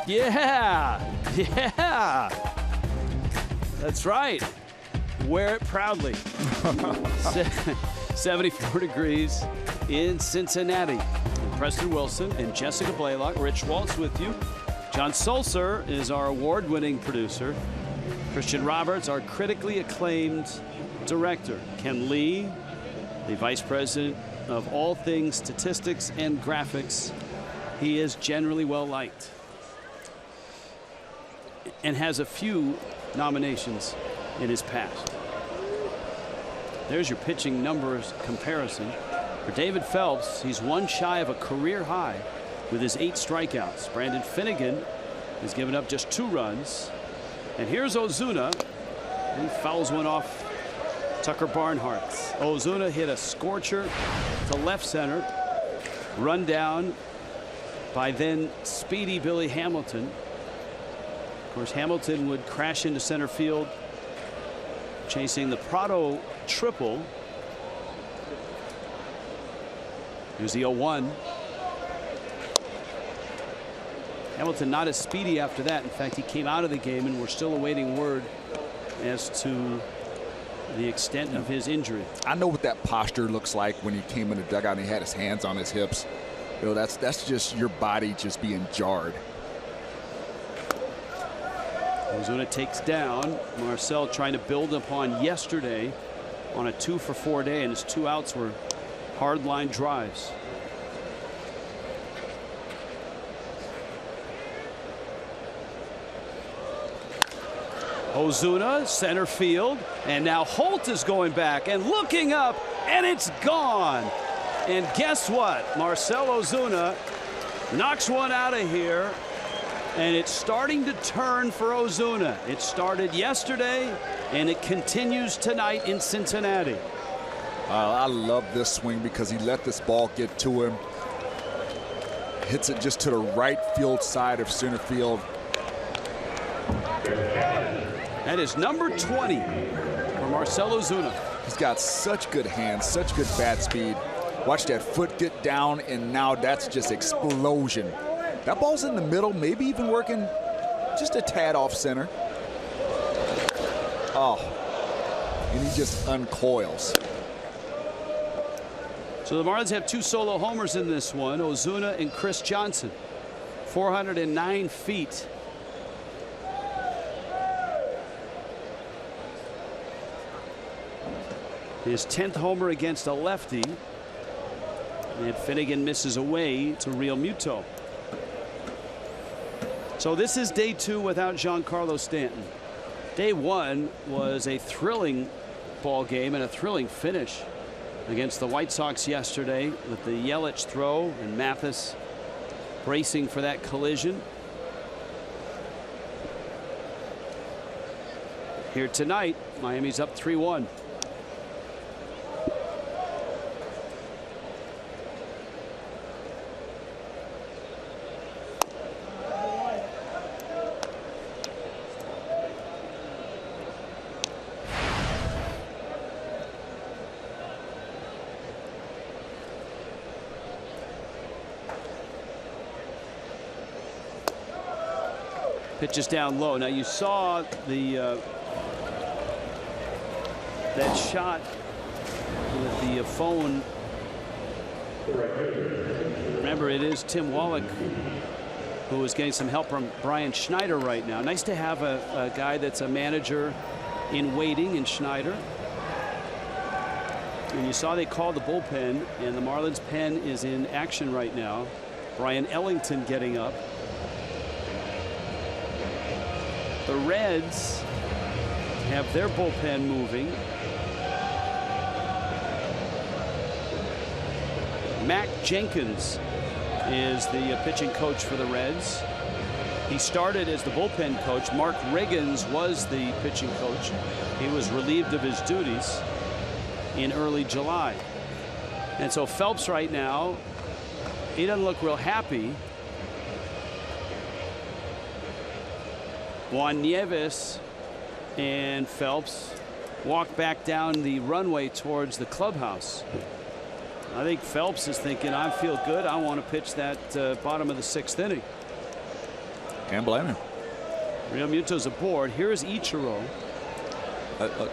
Yeah. That's right. Wear it proudly. 74 degrees in Cincinnati. Preston Wilson and Jessica Blaylock. Rich Waltz with you. John Sulzer is our award-winning producer. Christian Roberts, our critically acclaimed director. Ken Lee, the vice president of all things statistics and graphics. He is generally well liked and has a few nominations in his past. There's your pitching numbers comparison. For David Phelps, he's one shy of a career high with his 8 strikeouts. Brandon Finnegan has given up just 2 runs. And here's Ozuna. He fouls one off Tucker Barnhart. Ozuna hit a scorcher to left center. Run down by then speedy Billy Hamilton. Of course, Hamilton would crash into center field, chasing the Prado triple. Here's the 0-1. Hamilton not as speedy after that. In fact, he came out of the game, and we're still awaiting word as to the extent of his injury. I know what that posture looks like when he came in the dugout and he had his hands on his hips. You know, that's just your body just being jarred. Ozuna takes down Marcel, trying to build upon yesterday on a 2-for-4 day, and his 2 outs were hard line drives. Ozuna center field, and now Holt is going back and looking up, and it's gone. And guess what? Marcel Ozuna knocks one out of here, and it's starting to turn for Ozuna. It started yesterday, and it continues tonight in Cincinnati. I love this swing because he let this ball get to him. Hits it just to the right field side of center field. That is number 20 for Marcel Ozuna. He's got such good hands, such good bat speed. Watch that foot get down, and now that's just explosion. That ball's in the middle, maybe even working just a tad off center. Oh, and he just uncoils. So the Marlins have 2 solo homers in this one, Ozuna and Chris Johnson. 409 feet. His 10th homer against a lefty. And Finnegan misses away to Real Muto. So this is day 2 without Giancarlo Stanton. Day 1 was a thrilling ball game and a thrilling finish against the White Sox yesterday with the Yelich throw and Mathis bracing for that collision. Here tonight, Miami's up 3-1. Pitches down low. Now you saw the that shot with the phone. Remember, it is Tim Wallach who is getting some help from Brian Schneider right now. Nice to have a guy that's a manager in waiting in Schneider. And you saw they called the bullpen, and the Marlins pen is in action right now. Brian Ellington getting up. The Reds have their bullpen moving. Mac Jenkins is the pitching coach for the Reds. He started as the bullpen coach. Mark Riggins was the pitching coach. He was relieved of his duties in early July. And so Phelps right now, he doesn't look real happy. Juan Nieves and Phelps walk back down the runway towards the clubhouse. I think Phelps is thinking, I feel good. I want to pitch that bottom of the 6th inning. Can't blame him. Real Muto's aboard. Here's Ichiro.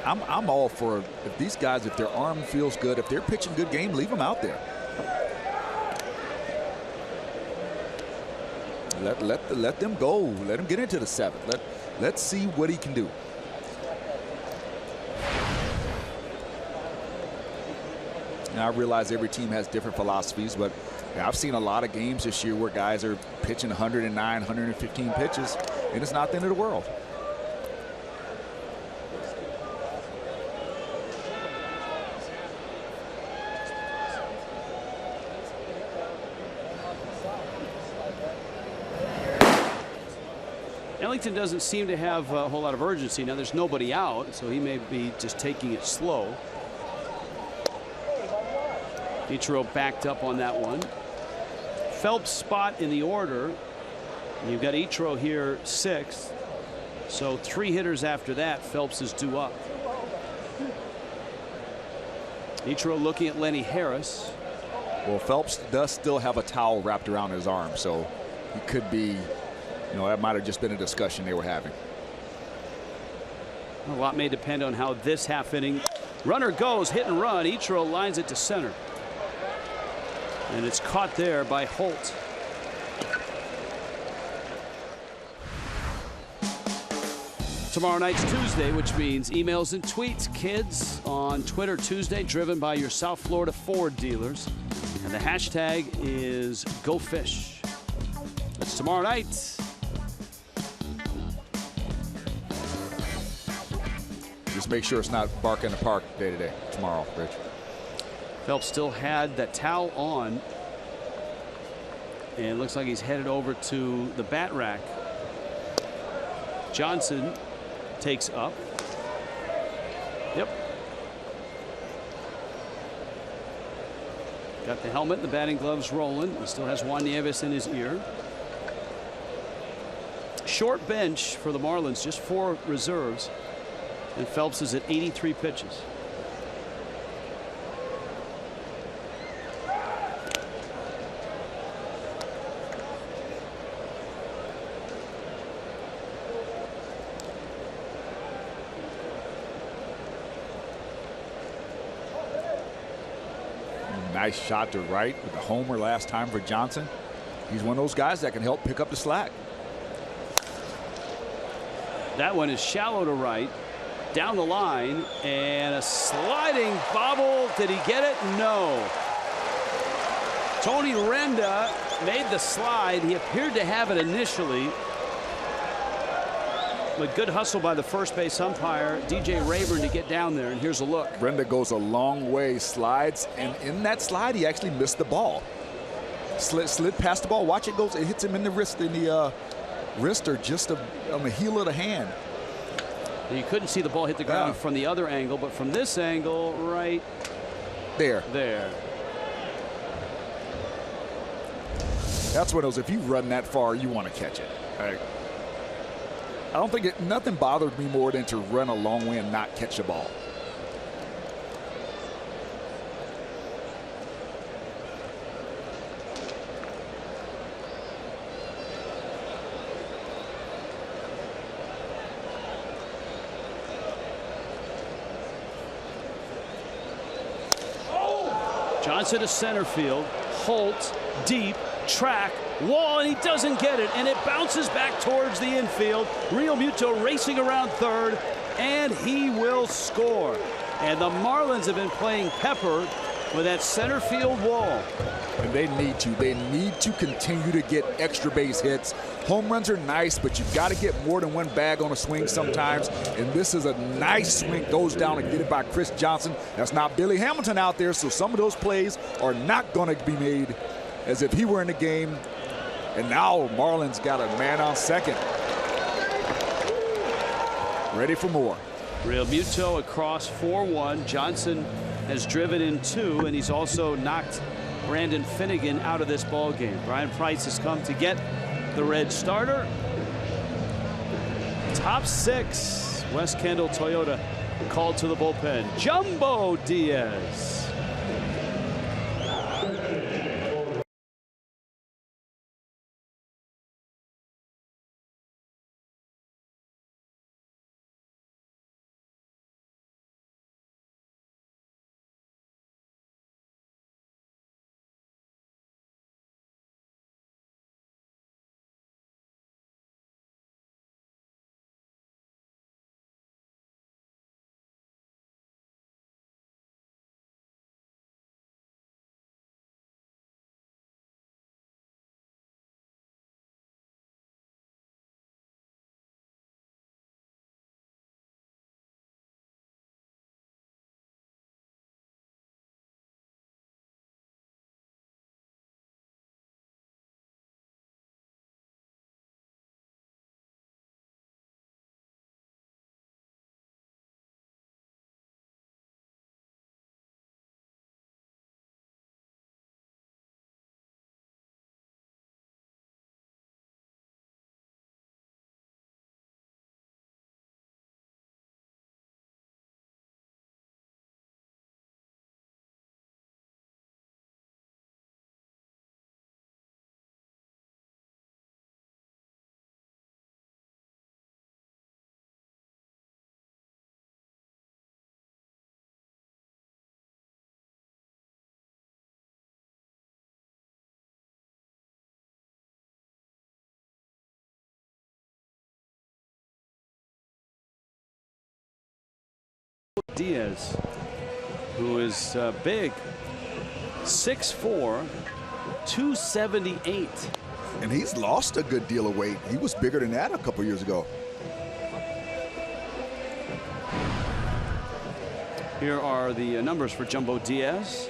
I'm all for if these guys, if their arm feels good, if they're pitching good game, leave them out there. Let them go. Let him get into the 7th. Let's see what he can do. Now, I realize every team has different philosophies, but I've seen a lot of games this year where guys are pitching 109, 115 pitches, and it's not the end of the world. Ellington doesn't seem to have a whole lot of urgency. Now there's nobody out, so he may be just taking it slow. Ichiro backed up on that one. Phelps' spot in the order. You've got Ichiro here 6th. So 3 hitters after that, Phelps is due up. Ichiro looking at Lenny Harris. Well, Phelps does still have a towel wrapped around his arm, so he could be, you know, that might have just been a discussion they were having. A lot may depend on how this half inning. Runner goes, hit and run. Ichiro lines it to center. And it's caught there by Holt. Tomorrow night's Tuesday, which means emails and tweets. Kids on Twitter Tuesday, driven by your South Florida Ford dealers. And the hashtag is GoFish. That's tomorrow night. Just make sure it's not bark in the park day to day tomorrow, Rich. Phelps still had that towel on. And it looks like he's headed over to the bat rack. Johnson takes up. Yep. Got the helmet, the batting gloves rolling. He still has Juan Nieves in his ear. Short bench for the Marlins, just 4 reserves. And Phelps is at 83 pitches. Nice shot to right with the homer last time for Johnson. He's one of those guys that can help pick up the slack. That one is shallow to right, down the line, and a sliding bobble. Did he get it? No. Tony Renda made the slide. He appeared to have it initially. But good hustle by the first base umpire, DJ Rayburn, to get down there. And here's a look. Renda goes a long way, slides, and in that slide, he actually missed the ball. Slid past the ball. Watch it goes. It hits him in the wrist, or just on the heel of the hand. You couldn't see the ball hit the ground from the other angle, but from this angle, right there. That's what it was. If you run that far, you want to catch it. I don't think nothing bothered me more than to run a long way and not catch the ball. Johnson to center field. Holt deep, track, wall, and he doesn't get it, and it bounces back towards the infield. Real Muto racing around third, and he will score. And the Marlins have been playing pepper with that center field wall. And they need to. They need to continue to get extra base hits. Home runs are nice, but you've got to get more than one bag on a swing sometimes. And this is a nice swing. Goes down and get it by Chris Johnson. That's not Billy Hamilton out there, so some of those plays are not going to be made as if he were in the game. And now Marlins got a man on second. Ready for more. Real Muto across 4-1. Johnson has driven in 2, and he's also knocked Brandon Finnegan out of this ball game. Brian Price has come to get the red starter. Top 6. West Kendall Toyota called to the bullpen. Jumbo Diaz. Diaz, who is big, 6'4", 278. And he's lost a good deal of weight. He was bigger than that a couple years ago. Here are the numbers for Jumbo Diaz.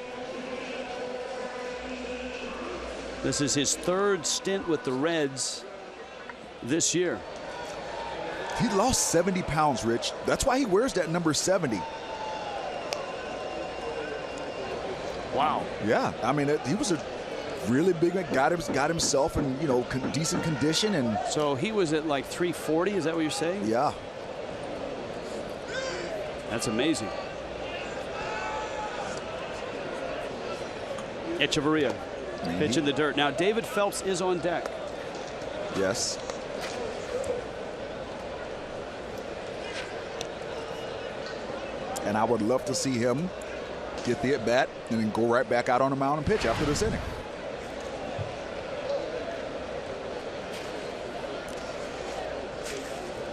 This is his 3rd stint with the Reds this year. He lost 70 pounds, Rich. That's why he wears that number 70. Wow. Yeah, I mean, he was a really big man, got himself in, decent condition. And so he was at like 340, is that what you're saying? Yeah. That's amazing. Echeverria, pitch in the dirt. Now David Phelps is on deck. Yes. And I would love to see him get the at bat, and then go right back out on the mound and pitch after this inning.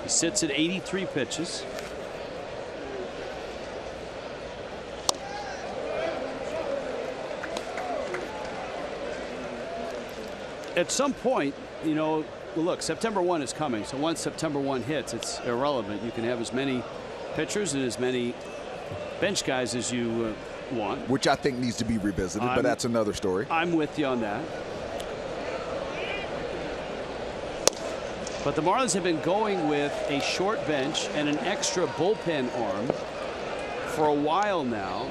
He sits at 83 pitches. At some point, you know, look, September 1 is coming. So once September 1 hits, it's irrelevant. You can have as many pitchers and as many bench guys as you want. Which I think needs to be revisited, but that's another story. I'm with you on that. But the Marlins have been going with a short bench and an extra bullpen arm for a while now.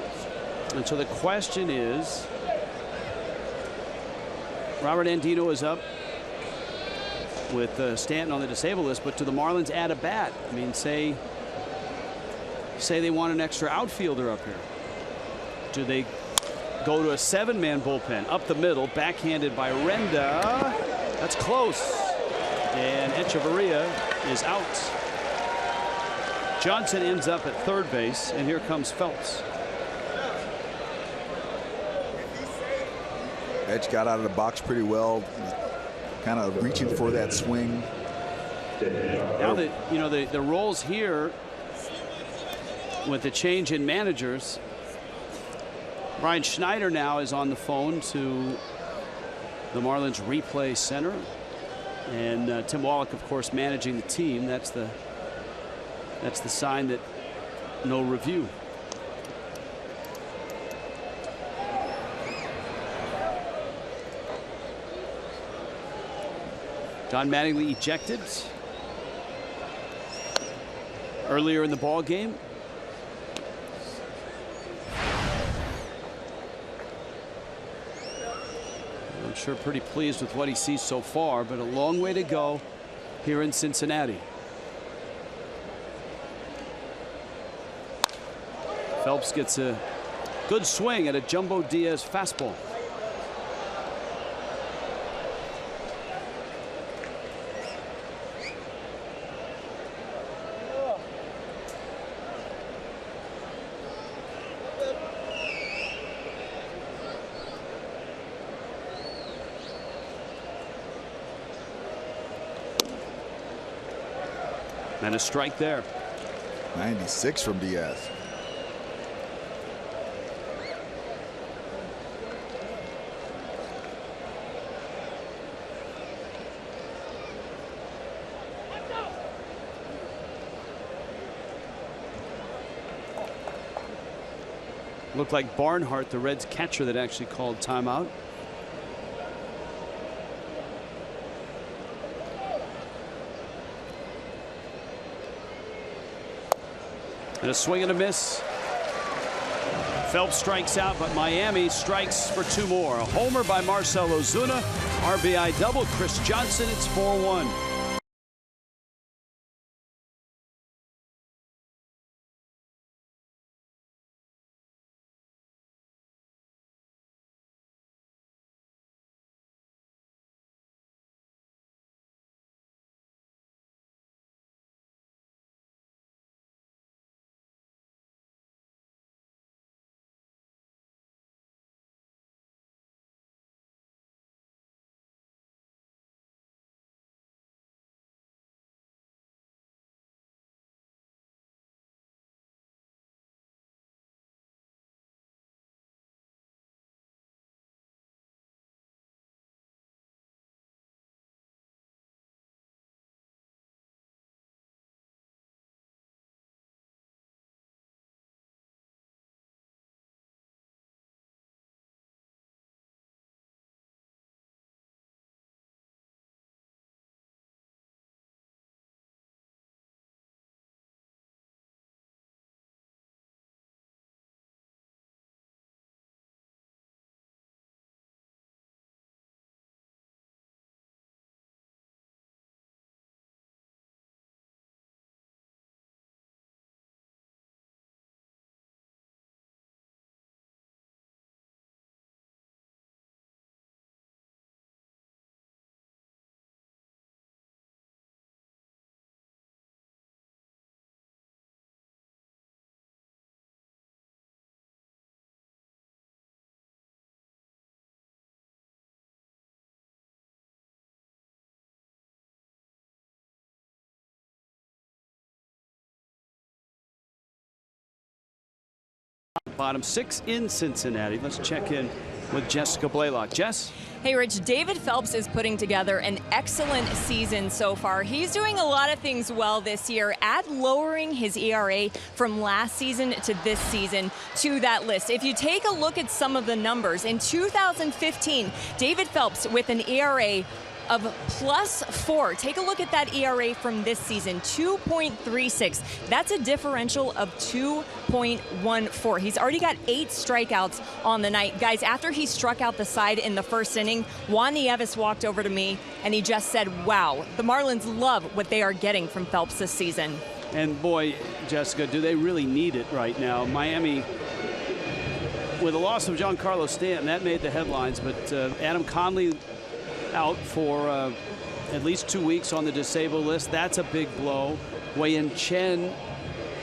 And so the question is, Robert Andino is up with Stanton on the disabled list, but do the Marlins add a bat? I mean, say they want an extra outfielder up here. Do they go to a 7-man bullpen up the middle, backhanded by Renda? That's close. And Echeverria is out. Johnson ends up at third base, and here comes Phelps. Edge got out of the box pretty well, kind of reaching for that swing. Now that you know the roles here with the change in managers, Brian Schneider now is on the phone to the Marlins replay center, and Tim Wallach, of course, managing the team. That's the sign that no review. Don Mattingly ejected earlier in the ball game. I'm sure pretty pleased with what he sees so far, but a long way to go here in Cincinnati. Phelps gets a good swing at a Jumbo Diaz fastball. And a strike there. 96 from Diaz. Looked like Barnhart, the Reds catcher, that actually called timeout. And a swing and a miss. Phelps strikes out, but Miami strikes for 2 more. A homer by Marcell Ozuna. RBI double. Chris Johnson. It's 4-1. bottom 6 in Cincinnati. Let's check in with Jessica Blaylock. Jess? Hey, Rich, David Phelps is putting together an excellent season so far. He's doing a lot of things well this year. Add lowering his ERA from last season to this season to that list. If you take a look at some of the numbers, in 2015, David Phelps with an ERA of +4. Take a look at that ERA from this season, 2.36. That's a differential of 2.14. He's already got 8 strikeouts on the night. Guys, after he struck out the side in the first inning, Juan Nieves walked over to me and he just said, wow, the Marlins love what they are getting from Phelps this season. And boy, Jessica, do they really need it right now. Miami, with the loss of Giancarlo Stanton, that made the headlines, but Adam Conley out for at least 2 weeks on the disabled list. That's a big blow. Wei-Yin Chen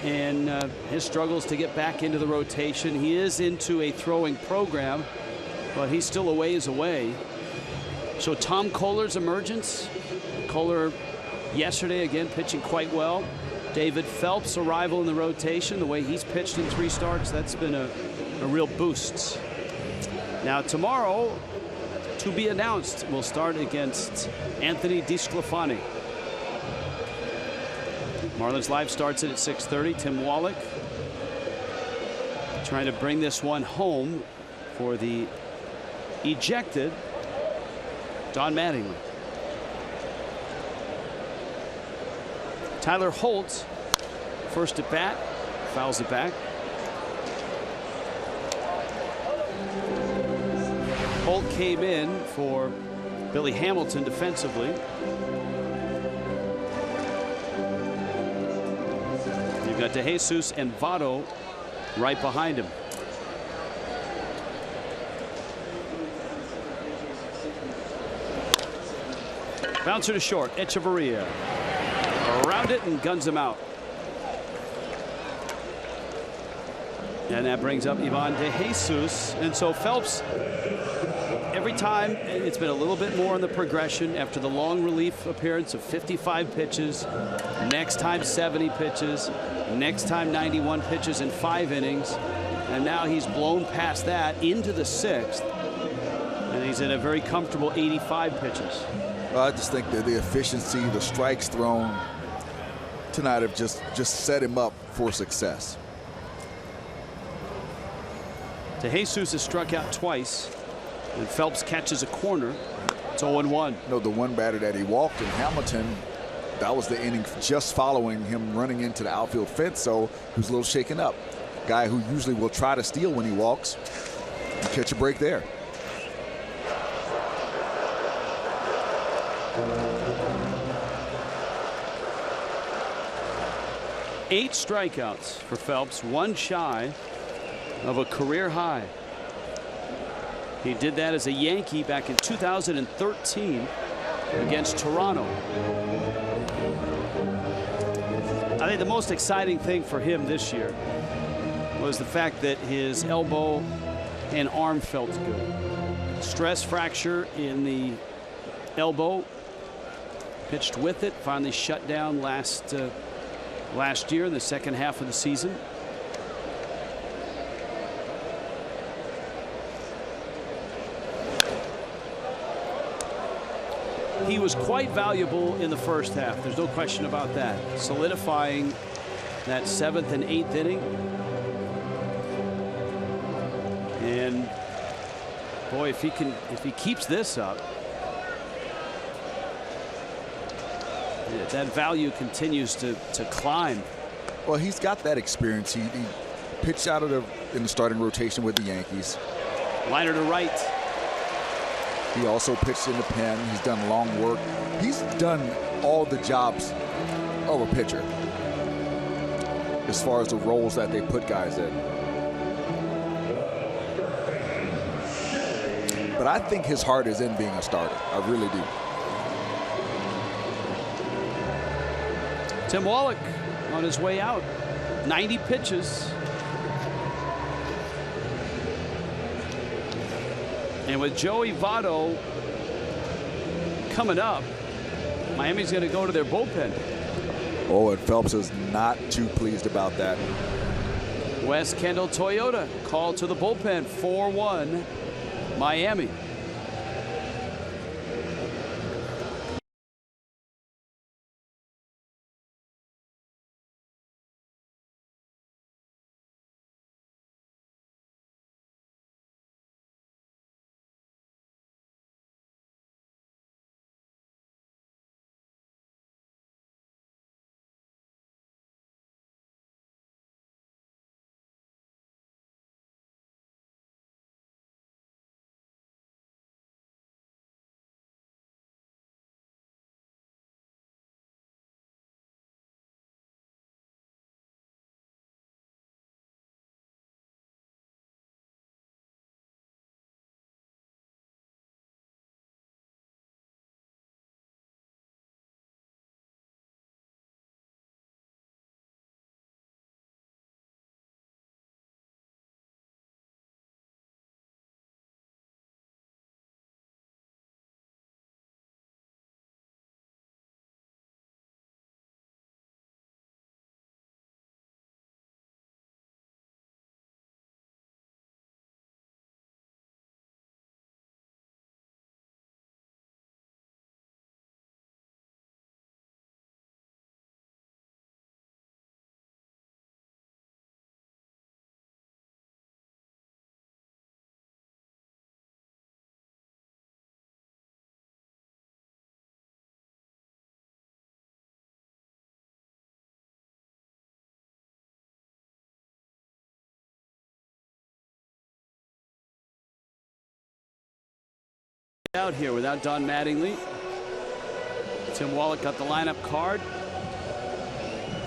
and his struggles to get back into the rotation. He is into a throwing program, but he's still a ways away. So Tom Kohler's emergence. Kohler yesterday again pitching quite well. David Phelps' arrival in the rotation, the way he's pitched in 3 starts, that's been a real boost. Now tomorrow, to be announced, will start against Anthony DeSclafani. Marlins Live starts it at 6:30. Tim Wallach trying to bring this one home for the ejected Don Mattingly. Tyler Holt, first at bat, fouls it back. Holt came in for Billy Hamilton defensively. You've got DeJesus and Votto right behind him. Bouncer to short. Echeverria around it and guns him out. And that brings up Ivan DeJesus. And so Phelps, every time, it's been a little bit more in the progression after the long relief appearance of 55 pitches. Next time 70 pitches. Next time 91 pitches in 5 innings. And now he's blown past that into the 6th. And he's in a very comfortable 85 pitches. Well, I just think that the efficiency, the strikes thrown tonight have just set him up for success. DeJesus has struck out twice, and Phelps catches a corner. It's 0-1. No, the one batter that he walked in Hamilton, that was the inning just following him running into the outfield fence, so he was a little shaken up. Guy who usually will try to steal when he walks, and catch a break there. Eight strikeouts for Phelps, 1 shy of a career high. He did that as a Yankee back in 2013 against Toronto. I think the most exciting thing for him this year was the fact that his elbow and arm felt good. Stress fracture in the elbow, pitched with it, finally shut down last year in the second half of the season. He was quite valuable in the first half. There's no question about that. Solidifying that 7th and 8th inning. And boy, if he keeps this up, that value continues to climb. Well, he's got that experience. He pitched out in the starting rotation with the Yankees. Liner to right. He also pitched in the pen. He's done long work. He's done all the jobs of a pitcher as far as the roles that they put guys in. But I think his heart is in being a starter. I really do. Tim Wallach on his way out. 90 pitches. And with Joey Votto coming up, Miami's going to go to their bullpen. Oh, and Phelps is not too pleased about that. Wes Kendall Toyota called to the bullpen. 4-1 Miami. Out here without Don Mattingly. Tim Wallach got the lineup card,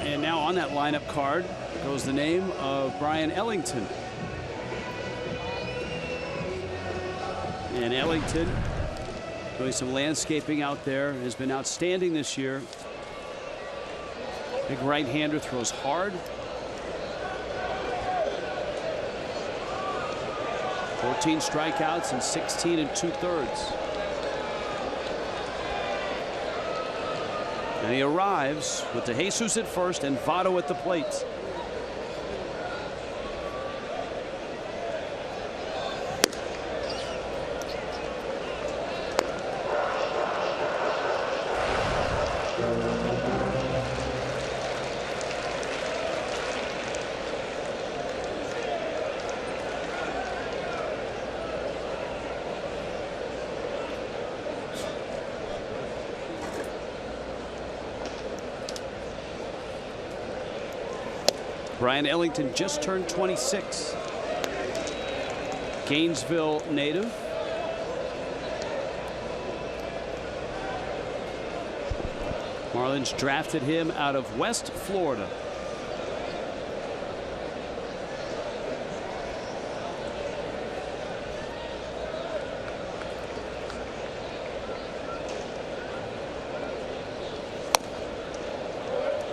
and now on that lineup card goes the name of Brian Ellington. And Ellington, doing some landscaping out there, has been outstanding this year. Big right-hander, throws hard. 14 strikeouts and 16 2/3. And he arrives with DeJesus at first and Votto at the plate. Brian Ellington just turned 26. Gainesville native. Marlins drafted him out of West Florida.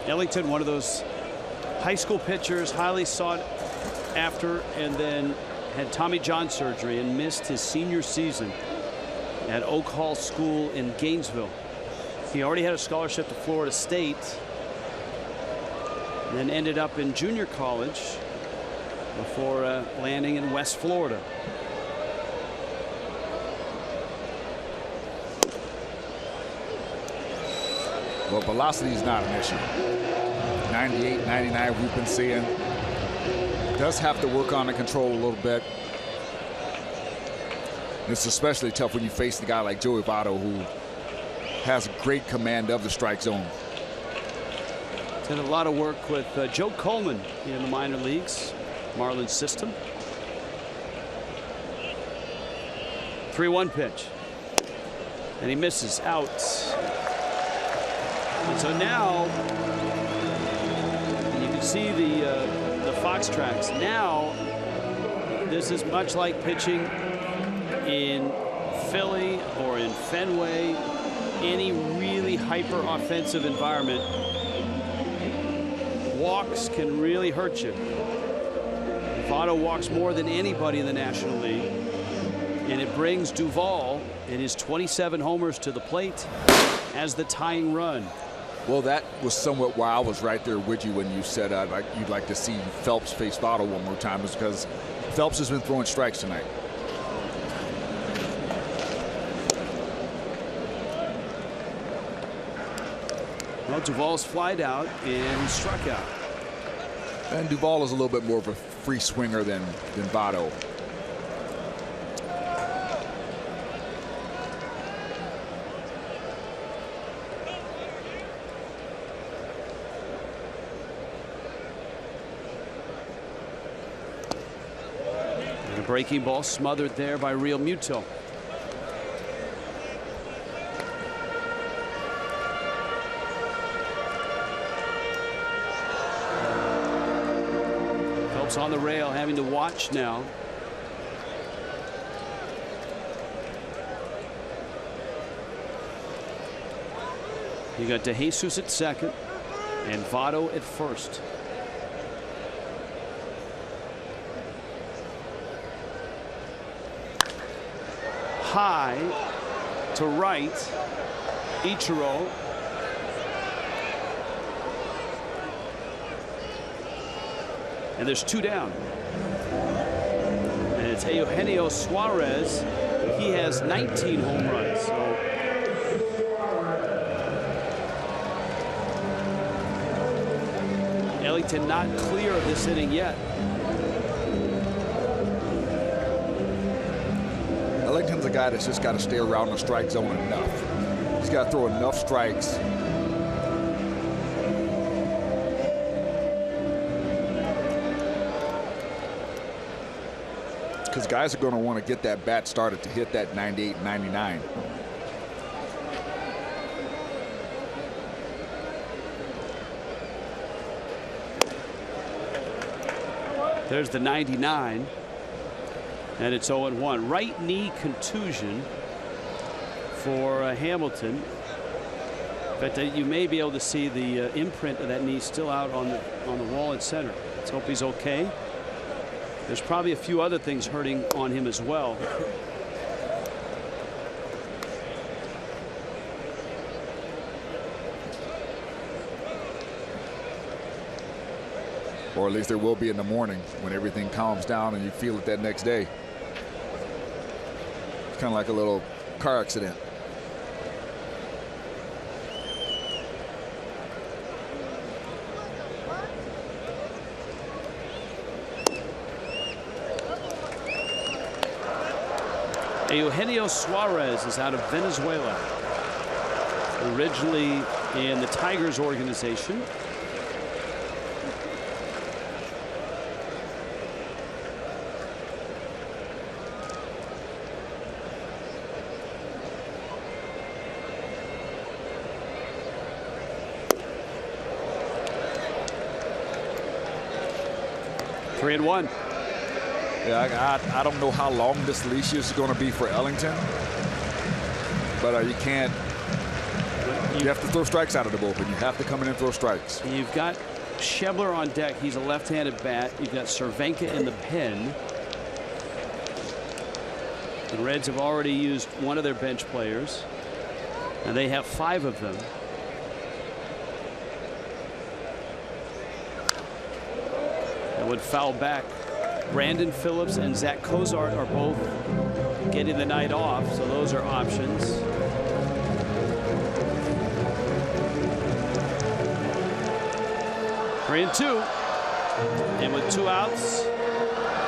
Ellington, one of those high school pitchers, highly sought after, and then had Tommy John surgery and missed his senior season at Oak Hall School in Gainesville. He already had a scholarship to Florida State, and then ended up in junior college before landing in West Florida. Well, velocity is not an issue. 98, 99 we've been seeing. Does have to work on the control a little bit. It's especially tough when you face the guy like Joey Votto, who has great command of the strike zone. Did a lot of work with Joe Coleman in the minor leagues, Marlins system. 3-1 pitch. And he misses out. And so now you can see the Fox tracks. Now this is much like pitching in Philly or in Fenway, any really hyper offensive environment. Walks can really hurt you. Votto walks more than anybody in the National League, and it brings Duvall and his 27 homers to the plate as the tying run. Well, that was somewhat why I was right there with you when you said you'd like to see Phelps face Votto one more time, is because Phelps has been throwing strikes tonight. Well, Duvall's flied out and struck out. And Duvall is a little bit more of a free swinger than Votto. And a breaking ball smothered there by Real Muto. On the rail, having to watch now. You got DeJesus at second and Votto at first. High to right, Ichiro. And there's 2 down. And it's Eugenio Suarez. He has 19 home runs. So Ellington not clear of this inning yet. Ellington's a guy that's just got to stay around the strike zone enough. He's got to throw enough strikes. Because guys are going to want to get that bat started to hit that 98, 99. There's the 99. And it's 0-1. Right knee contusion for Hamilton. But you may be able to see the imprint of that knee still out on the wall at center. Let's hope he's okay. There's probably a few other things hurting on him as well. Or at least there will be in the morning when everything calms down and you feel it that next day. It's kind of like a little car accident. Eugenio Suarez is out of Venezuela, originally in the Tigers organization. Three and one. Yeah, I don't know how long this leash is going to be for Ellington, but you can't. You have to throw strikes out of the bullpen. You have to come in and throw strikes. You've got Schebler on deck. He's a left-handed bat. You've got Cervenka in the pen. The Reds have already used one of their bench players, and they have 5 of them. That would foul back. Brandon Phillips and Zach Cozart are both getting the night off, so those are options. Three and 2. And with 2 outs,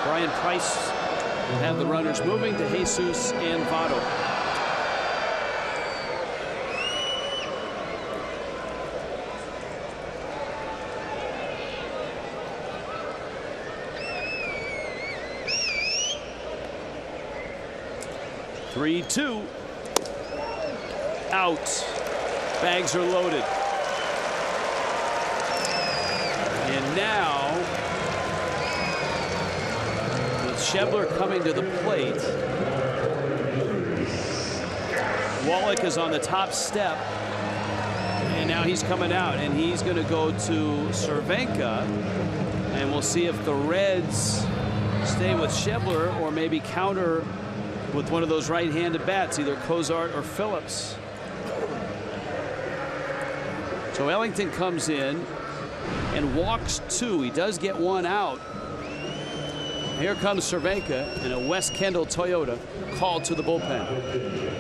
Brian Price will have the runners moving to DeJesus and Votto. Three, 2. Out. Bags are loaded. And now, with Schebler coming to the plate, Wallach is on the top step. And now he's coming out, and he's going to go to Cervenka. And we'll see if the Reds stay with Schebler or maybe counter with one of those right-handed bats, either Cozart or Phillips. So Ellington comes in and walks 2. He does get 1 out. Here comes Cervenka in a West Kendall Toyota called to the bullpen.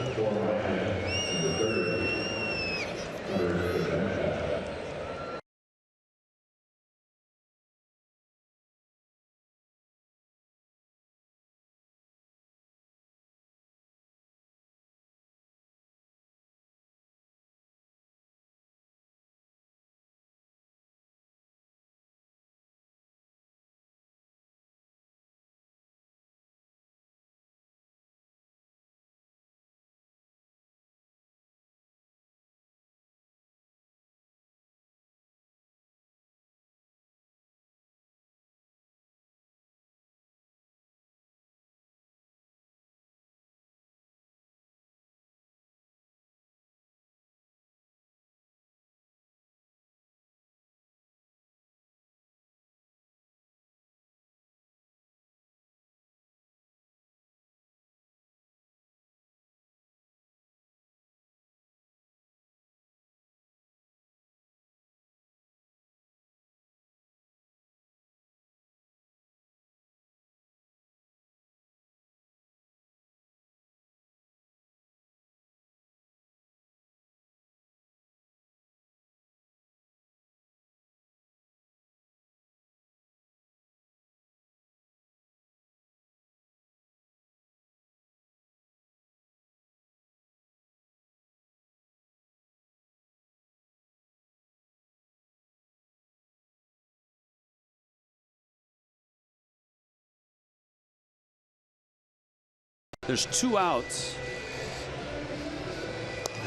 There's 2 outs.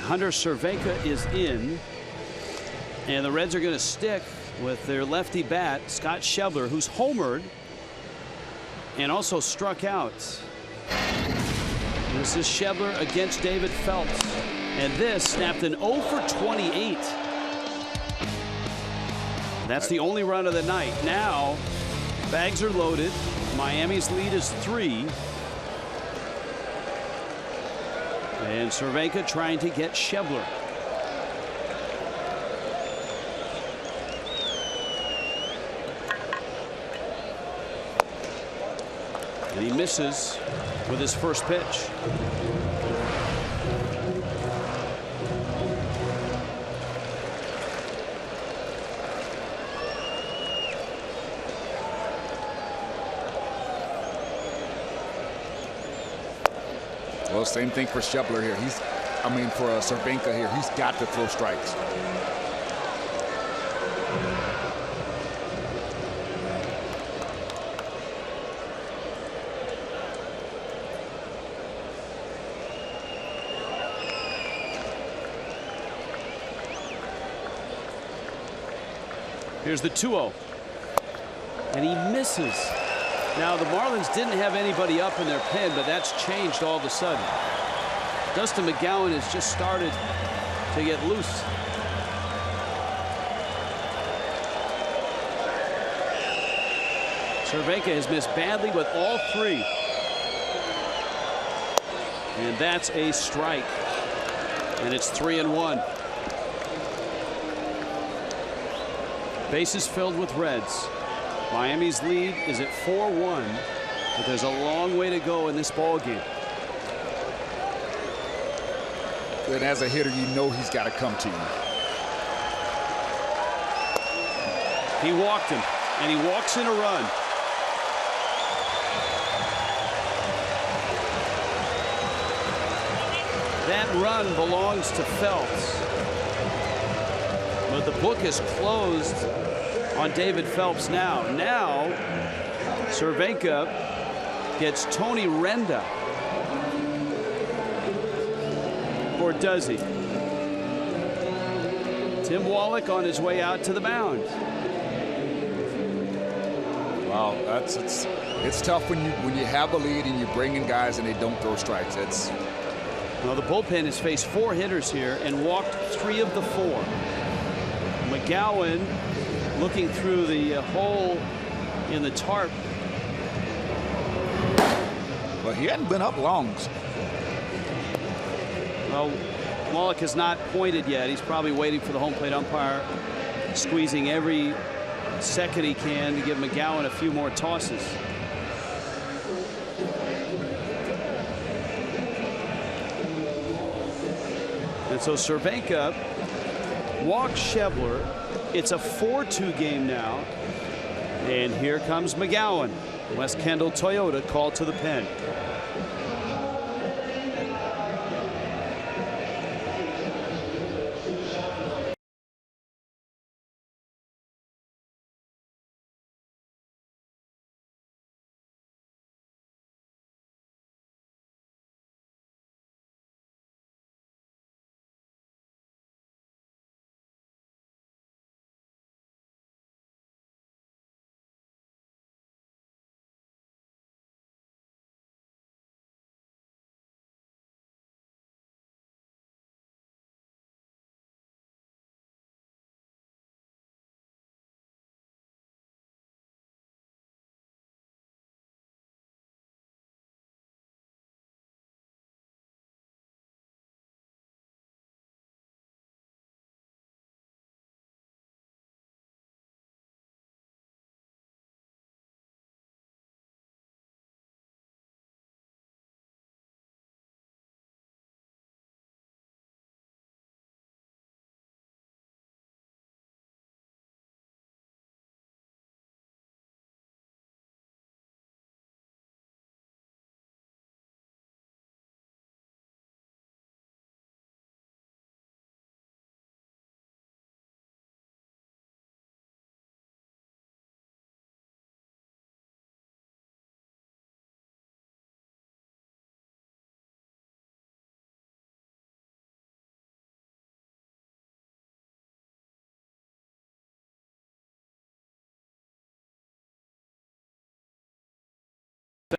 Hunter Cervenka is in, and the Reds are going to stick with their lefty bat, Scott Schebler, who's homered and also struck out. This is Schebler against David Phelps, and this snapped an 0 for 28. That's the only run of the night. Now, bags are loaded. Miami's lead is 3. And Cervenka trying to get Schebler. And he misses with his first pitch. Well, same thing for Schebler here. For Cervenka here, he's got to throw strikes. Here's the 2-0. And he misses. Now, the Marlins didn't have anybody up in their pen, but that's changed all of a sudden. Dustin McGowan has just started to get loose. Cervenka has missed badly with all 3. And that's a strike. And it's 3-1. Bases filled with Reds. Miami's lead is at 4-1, but there's a long way to go in this ball game. And as a hitter, you know he's got to come to you. He walked him, and he walks in a run. That run belongs to Phelps. But the book is closed on David Phelps now. Now, Cervenka gets Tony Renda. Or does he? Tim Wallach on his way out to the mound. Wow, it's tough when you have a lead and you bring in guys and they don't throw strikes. Well, the bullpen has faced 4 hitters here and walked 3 of the 4. McGowan looking through the hole in the tarp. Well, he hadn't been up long. Well, Wallach has not pointed yet. He's probably waiting for the home plate umpire, squeezing every second he can to give McGowan a few more tosses. And so Cervenka walks Schebler. It's a 4-2 game now. And here comes McGowan. West Kendall Toyota called to the pen.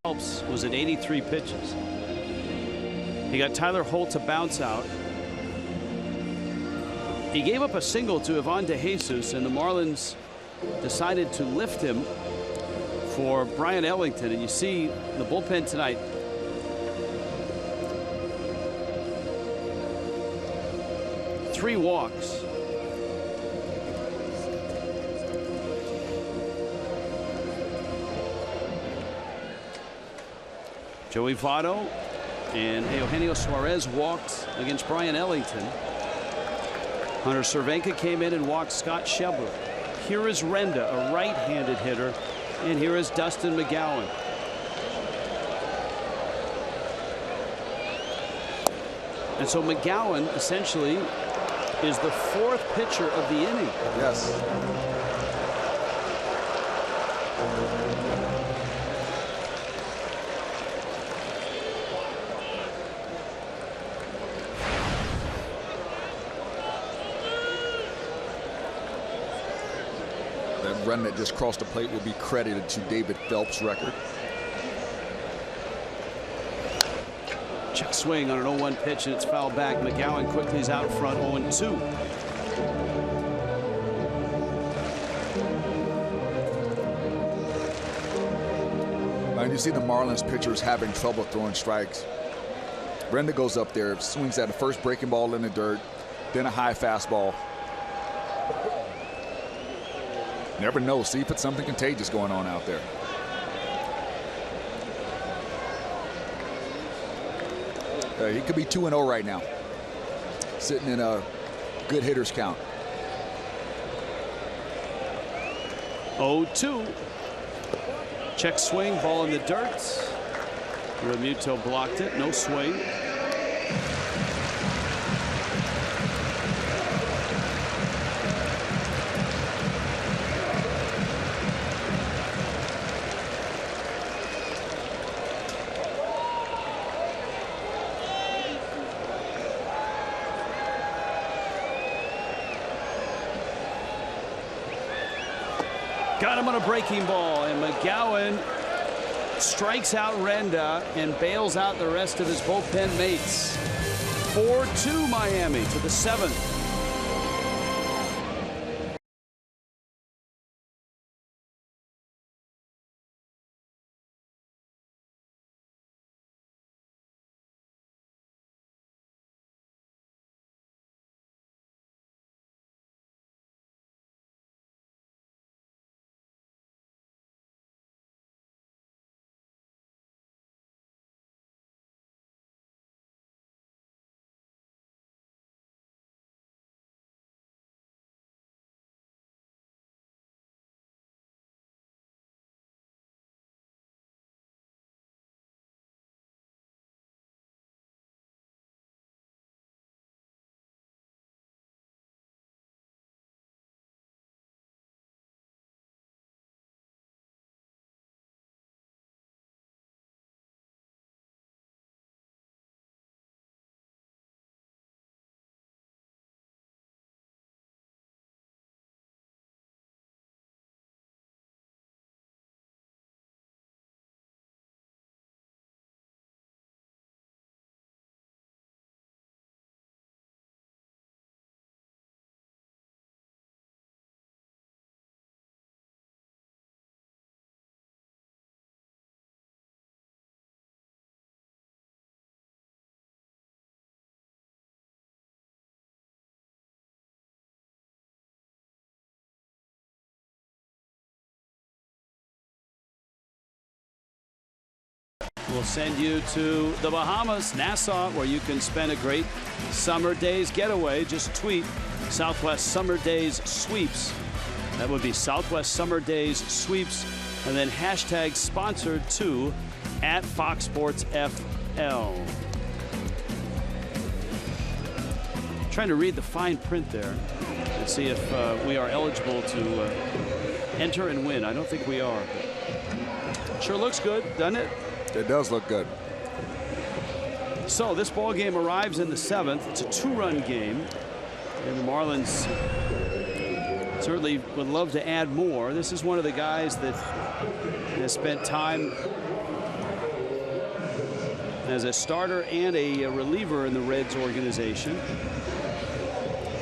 Phelps was at 83 pitches. He got Tyler Holt to bounce out. He gave up a single to Ivan DeJesus, and the Marlins decided to lift him for Brian Ellington. And you see the bullpen tonight. Three walks. Joey Votto and Eugenio Suarez walked against Brian Ellington. Hunter Cervenka came in and walked Scott Schebler. Here is Renda, a right-handed hitter, and here is Dustin McGowan. And so McGowan essentially is the fourth pitcher of the inning. Yes. That run that just crossed the plate will be credited to David Phelps' record. Check swing on an 0-1 pitch, and it's fouled back. McGowan quickly is out front, 0-2. And you see the Marlins pitchers having trouble throwing strikes. Renda goes up there, swings at the first breaking ball in the dirt, then a high fastball. Never know. See if it's something contagious going on out there. He could be 2-0 right now, sitting in a good hitter's count. 0-2. Check swing, ball in the dirt. Realmuto blocked it. No swing. Got him on a breaking ball, and McGowan strikes out Renda and bails out the rest of his bullpen mates. 4-2 Miami to the 7th. We'll send you to the Bahamas, Nassau, where you can spend a great summer days getaway. Just tweet Southwest Summer Days Sweeps. That would be Southwest Summer Days Sweeps, and then hashtag sponsored to @FoxSportsFL. Trying to read the fine print there and see if we are eligible to enter and win. I don't think we are. Sure looks good, doesn't it? It does look good. So this ball game arrives in the 7th. It's a 2-run game, and the Marlins certainly would love to add more. This is one of the guys that has spent time as a starter and a reliever in the Reds organization.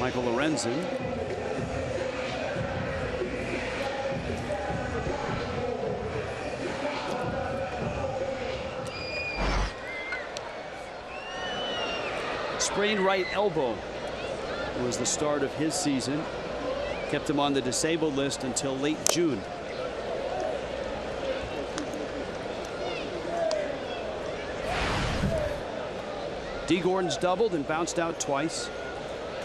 Michael Lorenzen. Sprained right elbow was the start of his season. Kept him on the disabled list until late June. D. Gordon's doubled and bounced out twice.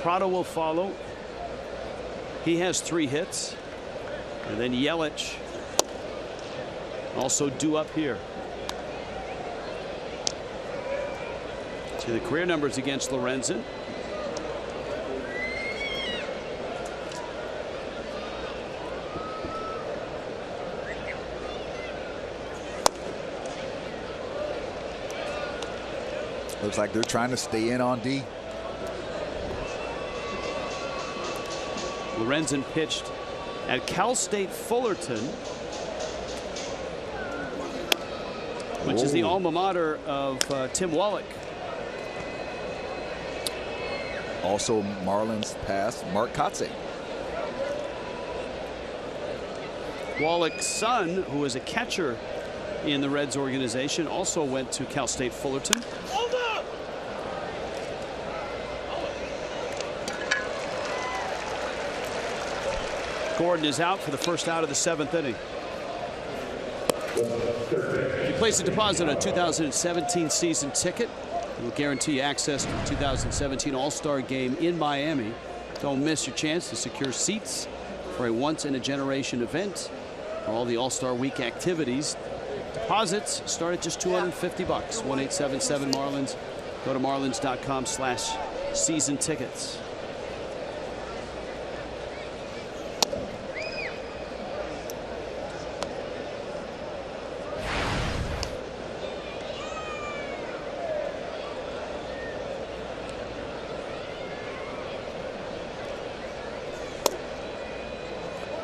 Prado will follow. He has 3 hits. And then Yelich also due up here. See the career numbers against Lorenzen. Looks like they're trying to stay in on D. Lorenzen pitched at Cal State Fullerton, which is the alma mater of Tim Wallach. Also Marlins past Mark Kotsay. Wallach's son, who is a catcher in the Reds organization, also went to Cal State Fullerton. Gordon is out for the first out of the 7th inning. You place a deposit on a 2017 season ticket. It will guarantee you access to the 2017 All-Star Game in Miami. Don't miss your chance to secure seats for a once-in-a-generation event for all the All-Star Week activities. Deposits start at just $250. 1-877 Marlins. Go to marlins.com/season tickets.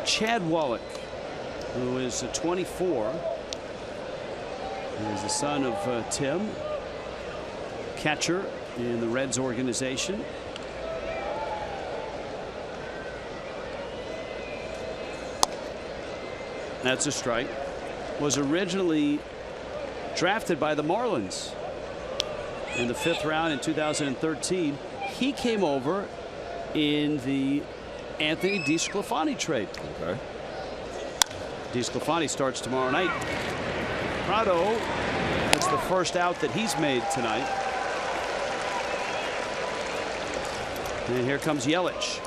Chad Wallach, who is 24, he is the son of Tim, catcher in the Reds organization. That's a strike. Was originally drafted by the Marlins in the 5th round in 2013. He came over in the Anthony DeSclafani trade. Okay. DeSclafani starts tomorrow night. Prado, that's the first out that he's made tonight. And here comes Yelich.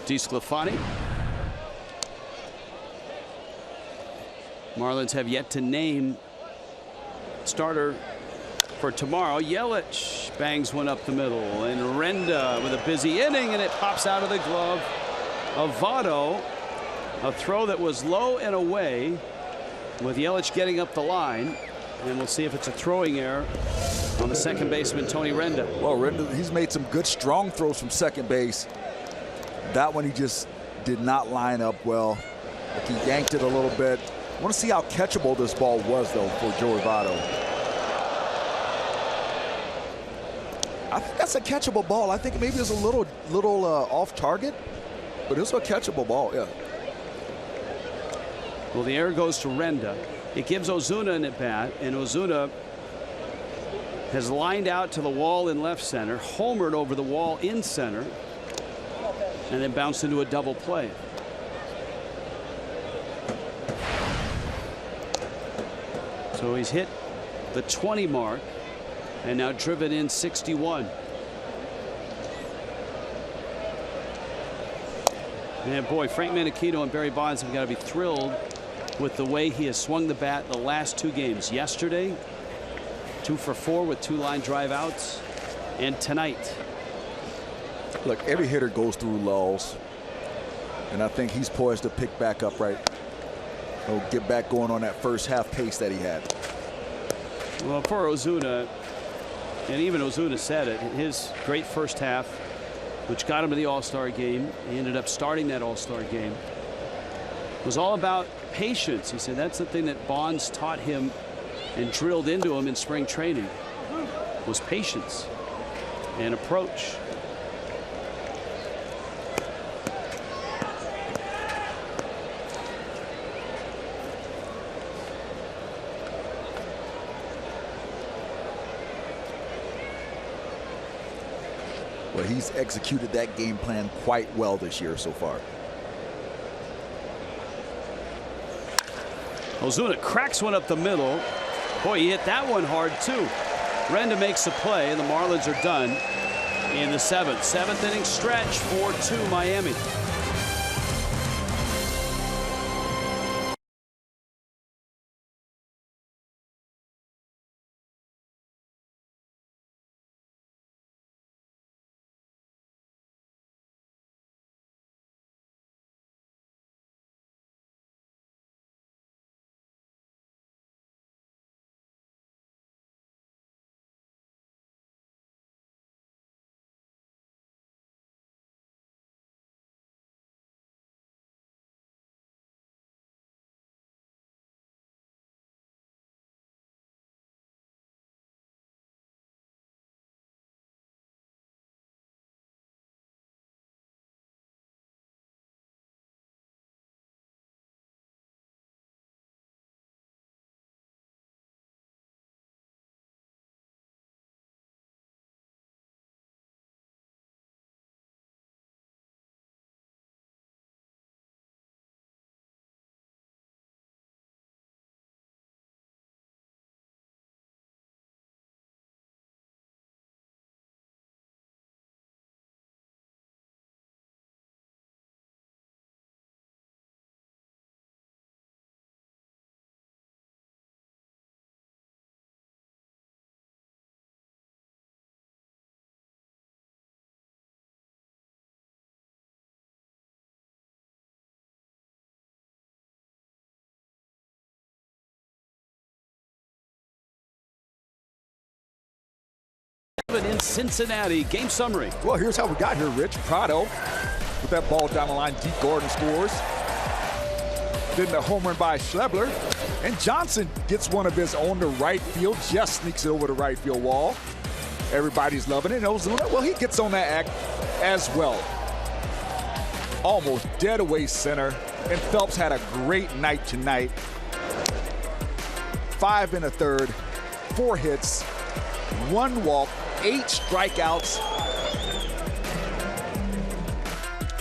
DeSclafani. Marlins have yet to name starter for tomorrow. Yelich bangs one up the middle, and Renda with a busy inning, and it pops out of the glove of Votto. A throw that was low and away, with Yelich getting up the line, and we'll see if it's a throwing error on the second baseman, Tony Renda. Well, Renda, he's made some good strong throws from second base. That one he just did not line up well. Like he yanked it a little bit. I want to see how catchable this ball was, though, for Joey Votto. I think that's a catchable ball. I think maybe it was a little off target, but it was a catchable ball, yeah. Well, the air goes to Renda. It gives Ozuna an at-bat, and Ozuna has lined out to the wall in left center, homered over the wall in center, and then bounced into a double play. So he's hit the 20 mark and now driven in 61. And boy, Frank Menechino and Barry Bonds have got to be thrilled with the way he has swung the bat the last 2 games. Yesterday, 2 for 4 with 2 line drive outs, and tonight. Look, every hitter goes through lulls, and I think he's poised to pick back up right. He'll get back going on that first half pace that he had. Well, for Ozuna, and even Ozuna said it, his great first half, which got him to the All-Star game, he ended up starting that All-Star game, was all about patience. He said that's the thing that Bonds taught him and drilled into him in spring training, was patience and approach. Well, he's executed that game plan quite well this year so far. Ozuna cracks one up the middle. Boy, he hit that one hard too. Renda makes a play, and the Marlins are done in the 7th. 7th inning stretch, 4-2 Miami. In Cincinnati, game summary. Well, here's how we got here, Rich. Prado with that ball down the line. Deep Gordon scores. Then the home run by Schebler. And Johnson gets one of his own to right field. Just sneaks it over the right field wall. Everybody's loving it. Ozuna, well, he gets on that act as well. Almost dead away center. And Phelps had a great night tonight. 5 in the 3rd, 4 hits, 1 walk, 8 strikeouts.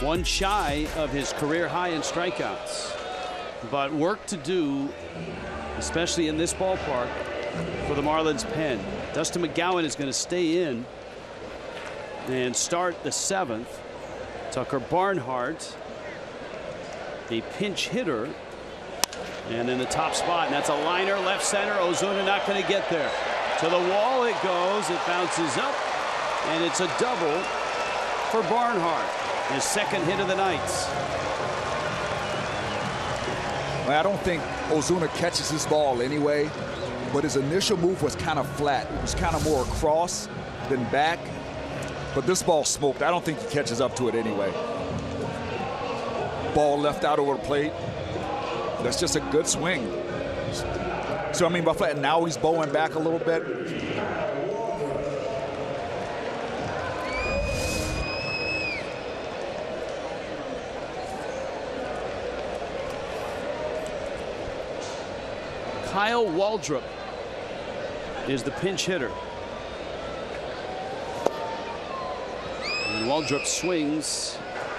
1 shy of his career high in strikeouts. But work to do, especially in this ballpark, for the Marlins pen. Dustin McGowan is going to stay in and start the 7th. Tucker Barnhart, a pinch hitter, and in the top spot, and that's a liner left center. Ozuna not going to get there. To the wall it goes. It bounces up, and it's a double for Barnhart. His 2nd hit of the night. I don't think Ozuna catches this ball anyway, but his initial move was kind of flat. It was kind of more across than back, but this ball smoked. I don't think he catches up to it anyway. Ball left out over the plate. That's just a good swing. So I mean, by flat, now he's bowing back a little bit. Kyle Waldrop is the pinch hitter. And Waldrop swings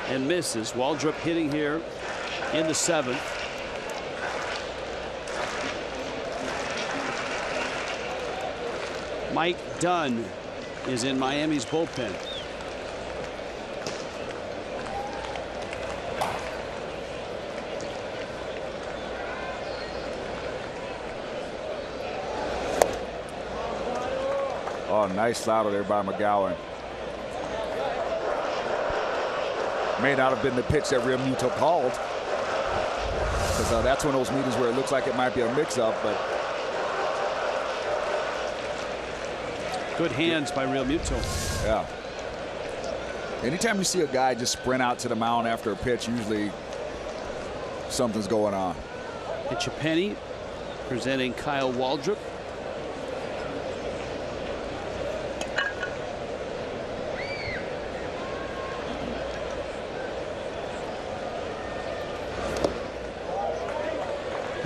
and misses. Waldrop hitting here in the 7th. Mike Dunn is in Miami's bullpen. Oh, nice slider there by McGowan. May not have been the pitch that Real Muto called, because that's one of those meetings where it looks like it might be a mix-up, but good hands by Real Muto. Yeah. Anytime you see a guy just sprint out to the mound after a pitch, usually something's going on. Pitch a penny, presenting Kyle Waldrop.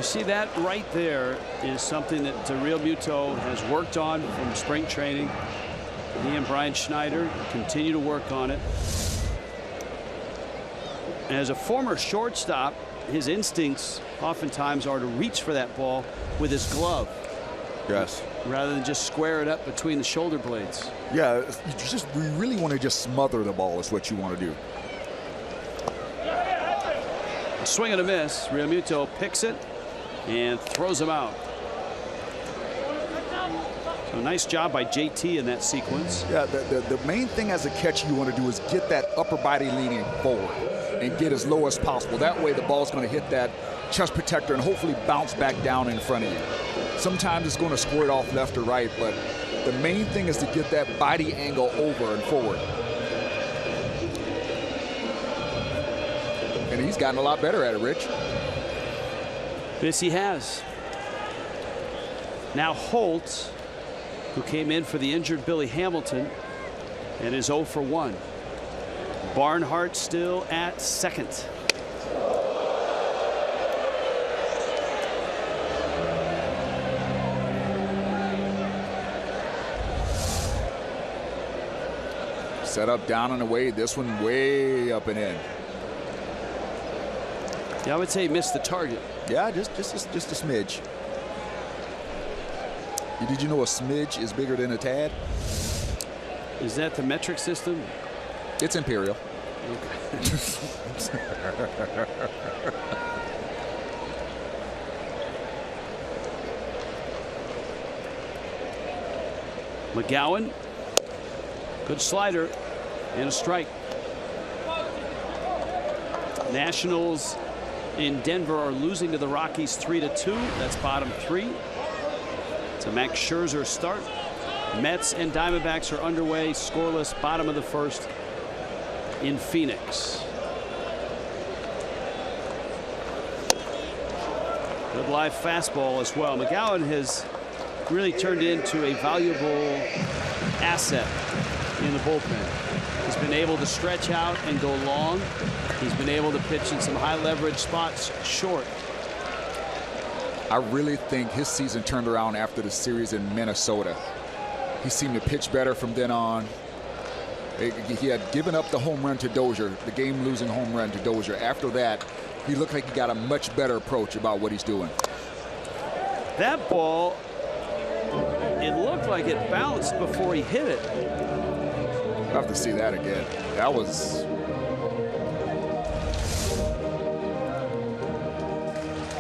See, that right there is something that Real Muto has worked on from spring training. He and Brian Schneider continue to work on it. And as a former shortstop, his instincts oftentimes are to reach for that ball with his glove. Yes. Rather than just square it up between the shoulder blades. Yeah, you really want to just smother the ball is what you want to do. Swing and a miss. Real Muto picks it and throws him out. So nice job by JT in that sequence. Yeah, the main thing as a catcher you want to do is get that upper body leaning forward and get as low as possible. That way the ball's going to hit that chest protector and hopefully bounce back down in front of you. Sometimes it's going to squirt off left or right, but the main thing is to get that body angle over and forward. And he's gotten a lot better at it, Rich. Yes, he has. Now Holt, who came in for the injured Billy Hamilton, and is 0 for 1. Barnhart still at second. Set up down and away. This one way up and in. Yeah, I would say he missed the target. Yeah, just a smidge. Did you know a smidge is bigger than a tad? Is that the metric system? It's imperial. Okay. McGowan, good slider and a strike. Nationals in Denver are losing to the Rockies 3-2. That's bottom 3. It's a Max Scherzer start. Mets and Diamondbacks are underway, scoreless, bottom of the first in Phoenix. Good live fastball as well. McGowan has really turned into a valuable asset in the bullpen. He's been able to stretch out and go long. He's been able to pitch in some high leverage spots short. I really think his season turned around after the series in Minnesota. He seemed to pitch better from then on. He had given up the home run to Dozier, the game-losing home run to Dozier. After that, he looked like he got a much better approach about what he's doing. That ball, it looked like it bounced before he hit it. I'll have to see that again. That was...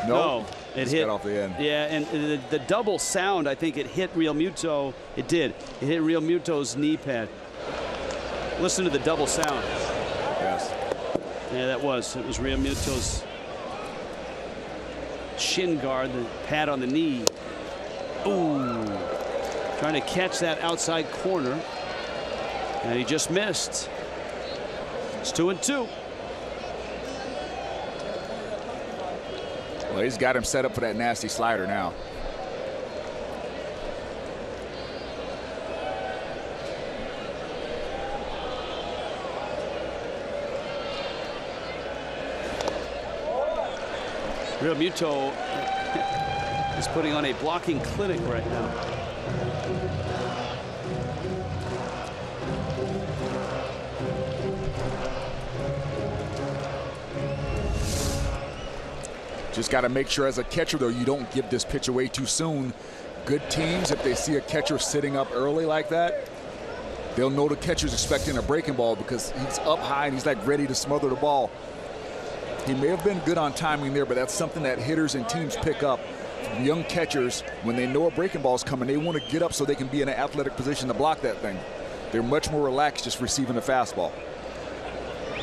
No, it hit off the end. Yeah, and the double sound, I think it hit Real Muto. It did. It hit Real Muto's knee pad. Listen to the double sound. Yes. Yeah, that was. It was Real Muto's shin guard, the pad on the knee. Ooh. Trying to catch that outside corner. And he just missed. It's 2-2. Well, he's got him set up for that nasty slider now. Real Muto is putting on a blocking clinic right now. Just got to make sure as a catcher, though, you don't give this pitch away too soon. Good teams, if they see a catcher sitting up early like that, they'll know the catcher's expecting a breaking ball because he's up high and he's like ready to smother the ball. He may have been good on timing there, but that's something that hitters and teams pick up. Young catchers, when they know a breaking ball is coming, they want to get up so they can be in an athletic position to block that thing. They're much more relaxed just receiving the fastball.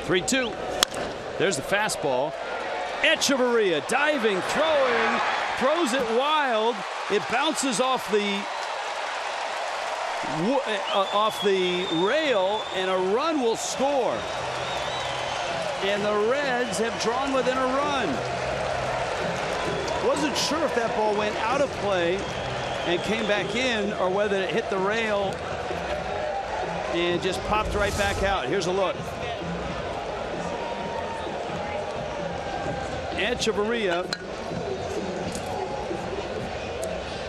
3-2. There's the fastball. Echeverria diving, throwing, throws it wild. It bounces off the rail, and a run will score. And the Reds have drawn within a run. Wasn't sure if that ball went out of play and came back in, or whether it hit the rail and just popped right back out. Here's a look. Echeverria.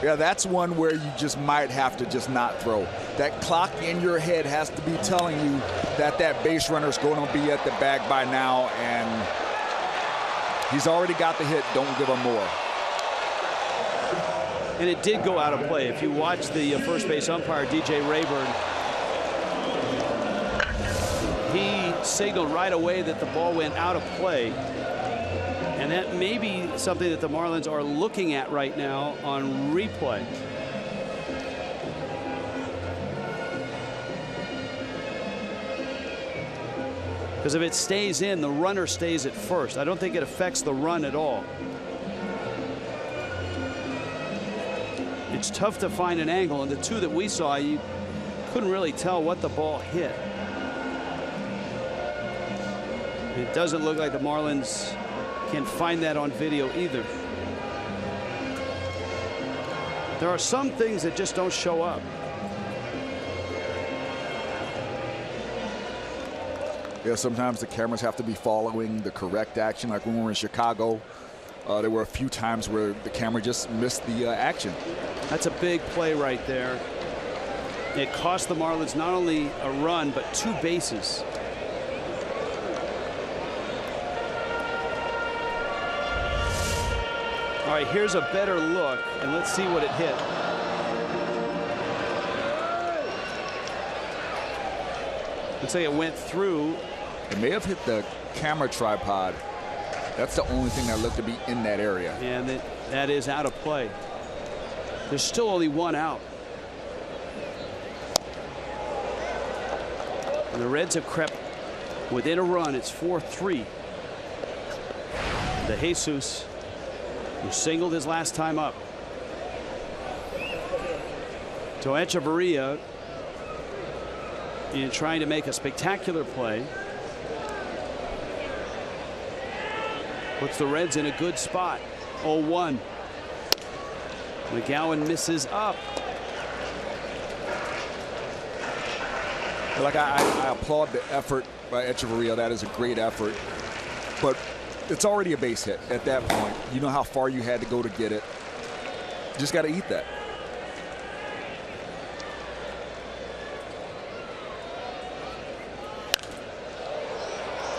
Yeah, that's one where you just might have to just not throw. That clock in your head has to be telling you that that base runner is going to be at the bag by now, and he's already got the hit. Don't give him more. And it did go out of play. If you watch the first base umpire, DJ Rayburn, he signaled right away that the ball went out of play. And that may be something that the Marlins are looking at right now on replay. Because if it stays in, the runner stays at first. I don't think it affects the run at all. It's tough to find an angle, and the two that we saw, you couldn't really tell what the ball hit. It doesn't look like the Marlins can find that on video either. There are some things that just don't show up. Yeah, sometimes the cameras have to be following the correct action. Like when we were in Chicago, there were a few times where the camera just missed the action. That's a big play right there. It cost the Marlins not only a run, but 2 bases. All right, here's a better look, and let's see what it hit. Looks like it went through. It may have hit the camera tripod. That's the only thing that looked to be in that area. And that is out of play. There's still only 1 out. And the Reds have crept within a run. It's 4-3. De Jesus, who singled his last time up. So Echeverria, in trying to make a spectacular play, puts the Reds in a good spot. 0-1. McGowan misses up. Like I applaud the effort by Echeverria. That is a great effort. But it's already a base hit at that point. You know how far you had to go to get it. Just got to eat that.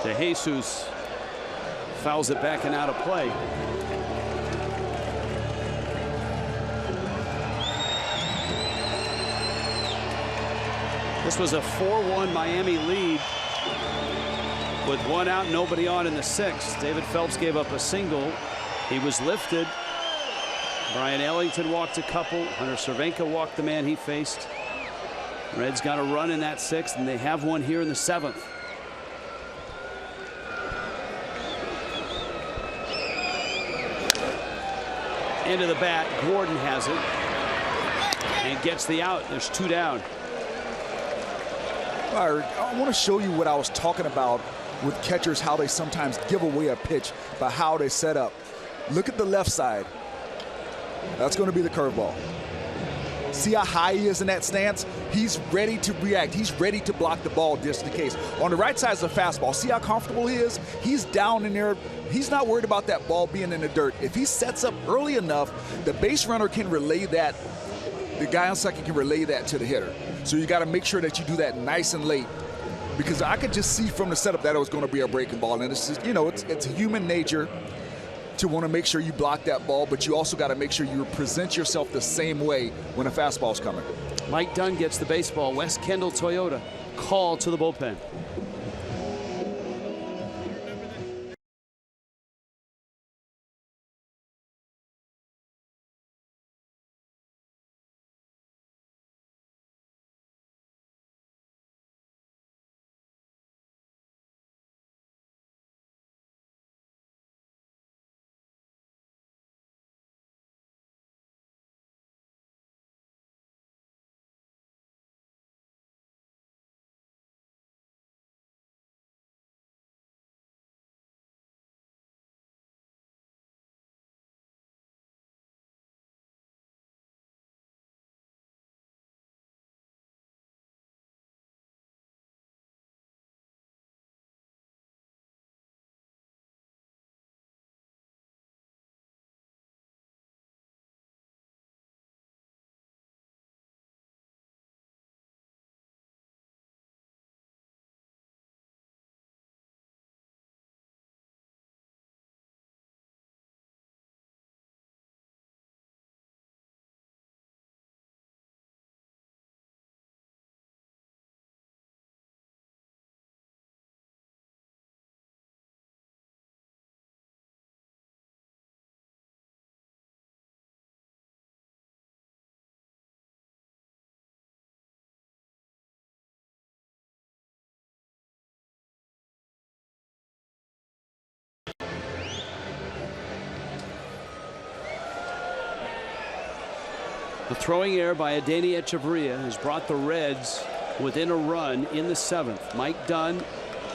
De Jesus fouls it back and out of play. This was a 4-1 Miami lead with 1 out, nobody on in the 6th. David Phelps gave up a single. He was lifted. Brian Ellington walked a couple. Hunter Cervenka walked the man he faced. Reds got a run in that 6th, and they have one here in the 7th. Into the bat, Gordon has it and gets the out. There's 2 down. I want to show you what I was talking about with catchers, how they sometimes give away a pitch by how they set up. Look at the left side. That's going to be the curveball. See how high he is in that stance? He's ready to react. He's ready to block the ball just in case. On the right side is the fastball. See how comfortable he is? He's down in there. He's not worried about that ball being in the dirt. If he sets up early enough, the base runner can relay that. The guy on second can relay that to the hitter. So you got to make sure that you do that nice and late, because I could just see from the setup that it was going to be a breaking ball. And it's just, you know, it's human nature to want to make sure you block that ball, but you also got to make sure you present yourself the same way when a fastball's coming. Mike Dunn gets the baseball. West Kendall Toyota call to the bullpen. The throwing error by Adeiny Echeverria has brought the Reds within a run in the 7th. Mike Dunn,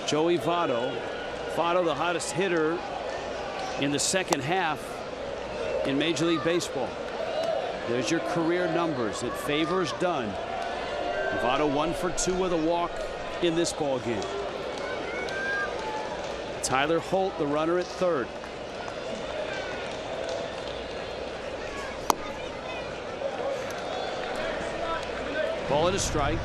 Joey Votto. Votto, the hottest hitter in the second half in Major League Baseball. There's your career numbers. It favors Dunn. Votto 1 for 2 with a walk in this ball game. Tyler Holt, the runner at third. Ball and a strike.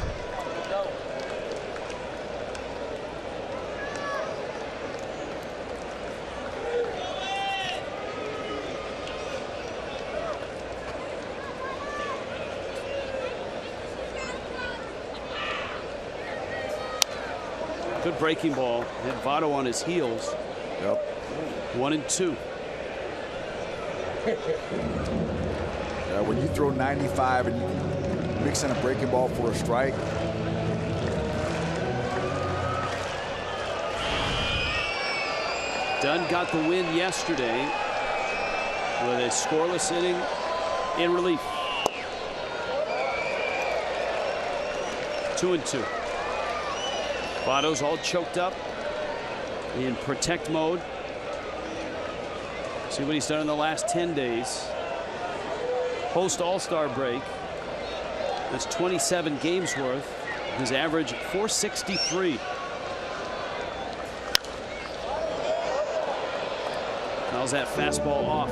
Good breaking ball. Had Votto on his heels. Yep. 1 and 2. When you throw 95 and you mix in a breaking ball for a strike. Dunn got the win yesterday with a scoreless inning in relief. 2 and 2. Votto's all choked up in protect mode. See what he's done in the last 10 days. Post All-Star break. That's 27 games worth. His average 463. How's that fastball off?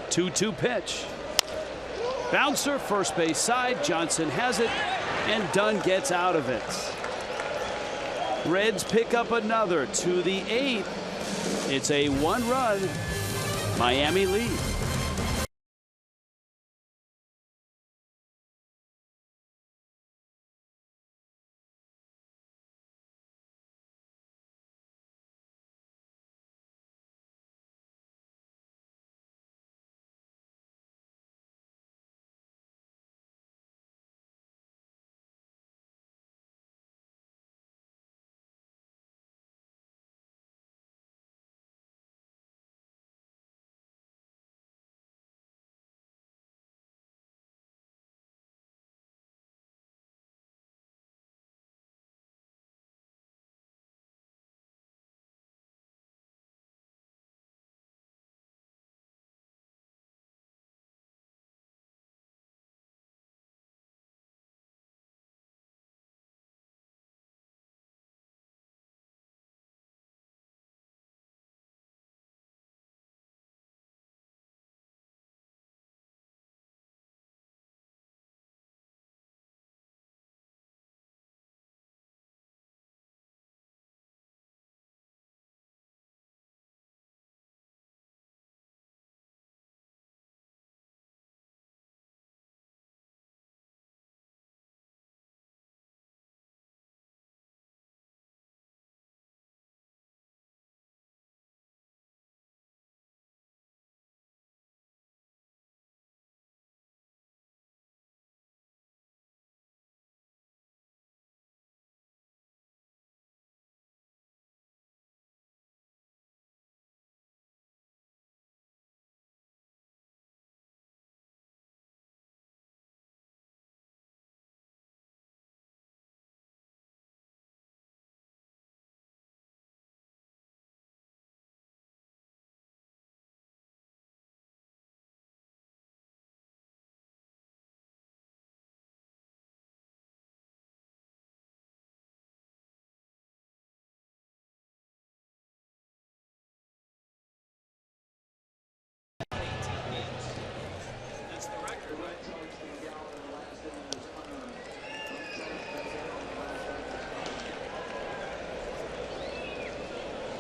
Two-two pitch. Bouncer, first base side. Johnson has it, and Dunn gets out of it. Reds pick up another to the 8th. It's a 1-run Miami lead.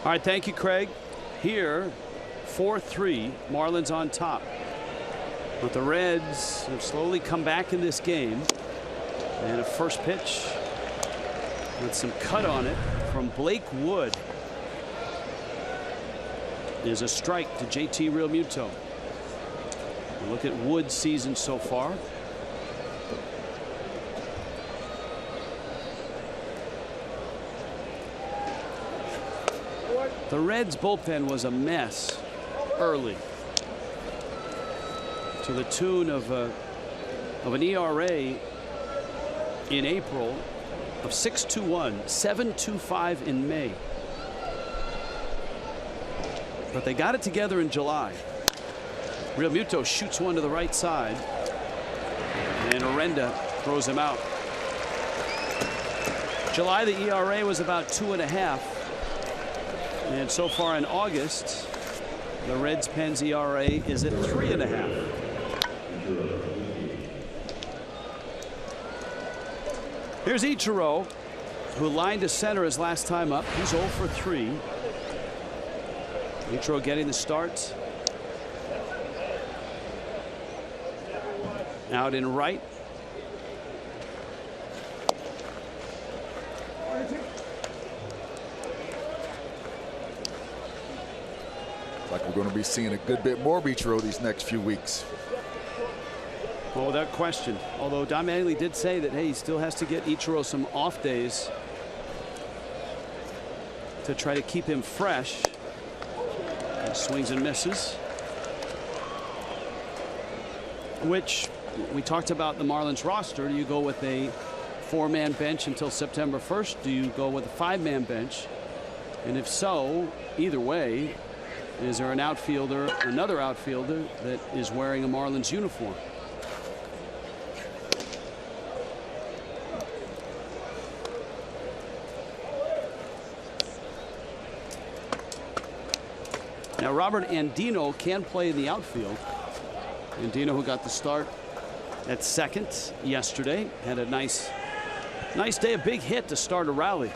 All right, thank you, Craig. Here, 4-3, Marlins on top. But the Reds have slowly come back in this game. And a first pitch with some cut on it from Blake Wood is a strike to JT Realmuto. Look at Wood's season so far. The Reds bullpen was a mess early, to the tune of an ERA in April of 6.21, 7.25 in May. But they got it together in July. Realmuto shoots one to the right side, and Arenda throws him out. July, the ERA was about 2.5. And so far in August, the Reds' Pens ERA is at 3.5. Here's Ichiro, who lined to center his last time up. He's 0 for 3. Ichiro getting the start. Out in right. Like we're going to be seeing a good bit more Ichiro these next few weeks. Well, without question. Although Don Mattingly did say that, hey, he still has to get Ichiro some off days to try to keep him fresh. And swings and misses. Which we talked about the Marlins roster. Do you go with a 4-man bench until September 1st? Do you go with a 5-man bench? And if so, either way, is there an outfielder, another outfielder that is wearing a Marlins uniform? Now Robert Andino can play in the outfield. Andino, who got the start at second yesterday, had a nice day, a big hit to start a rally.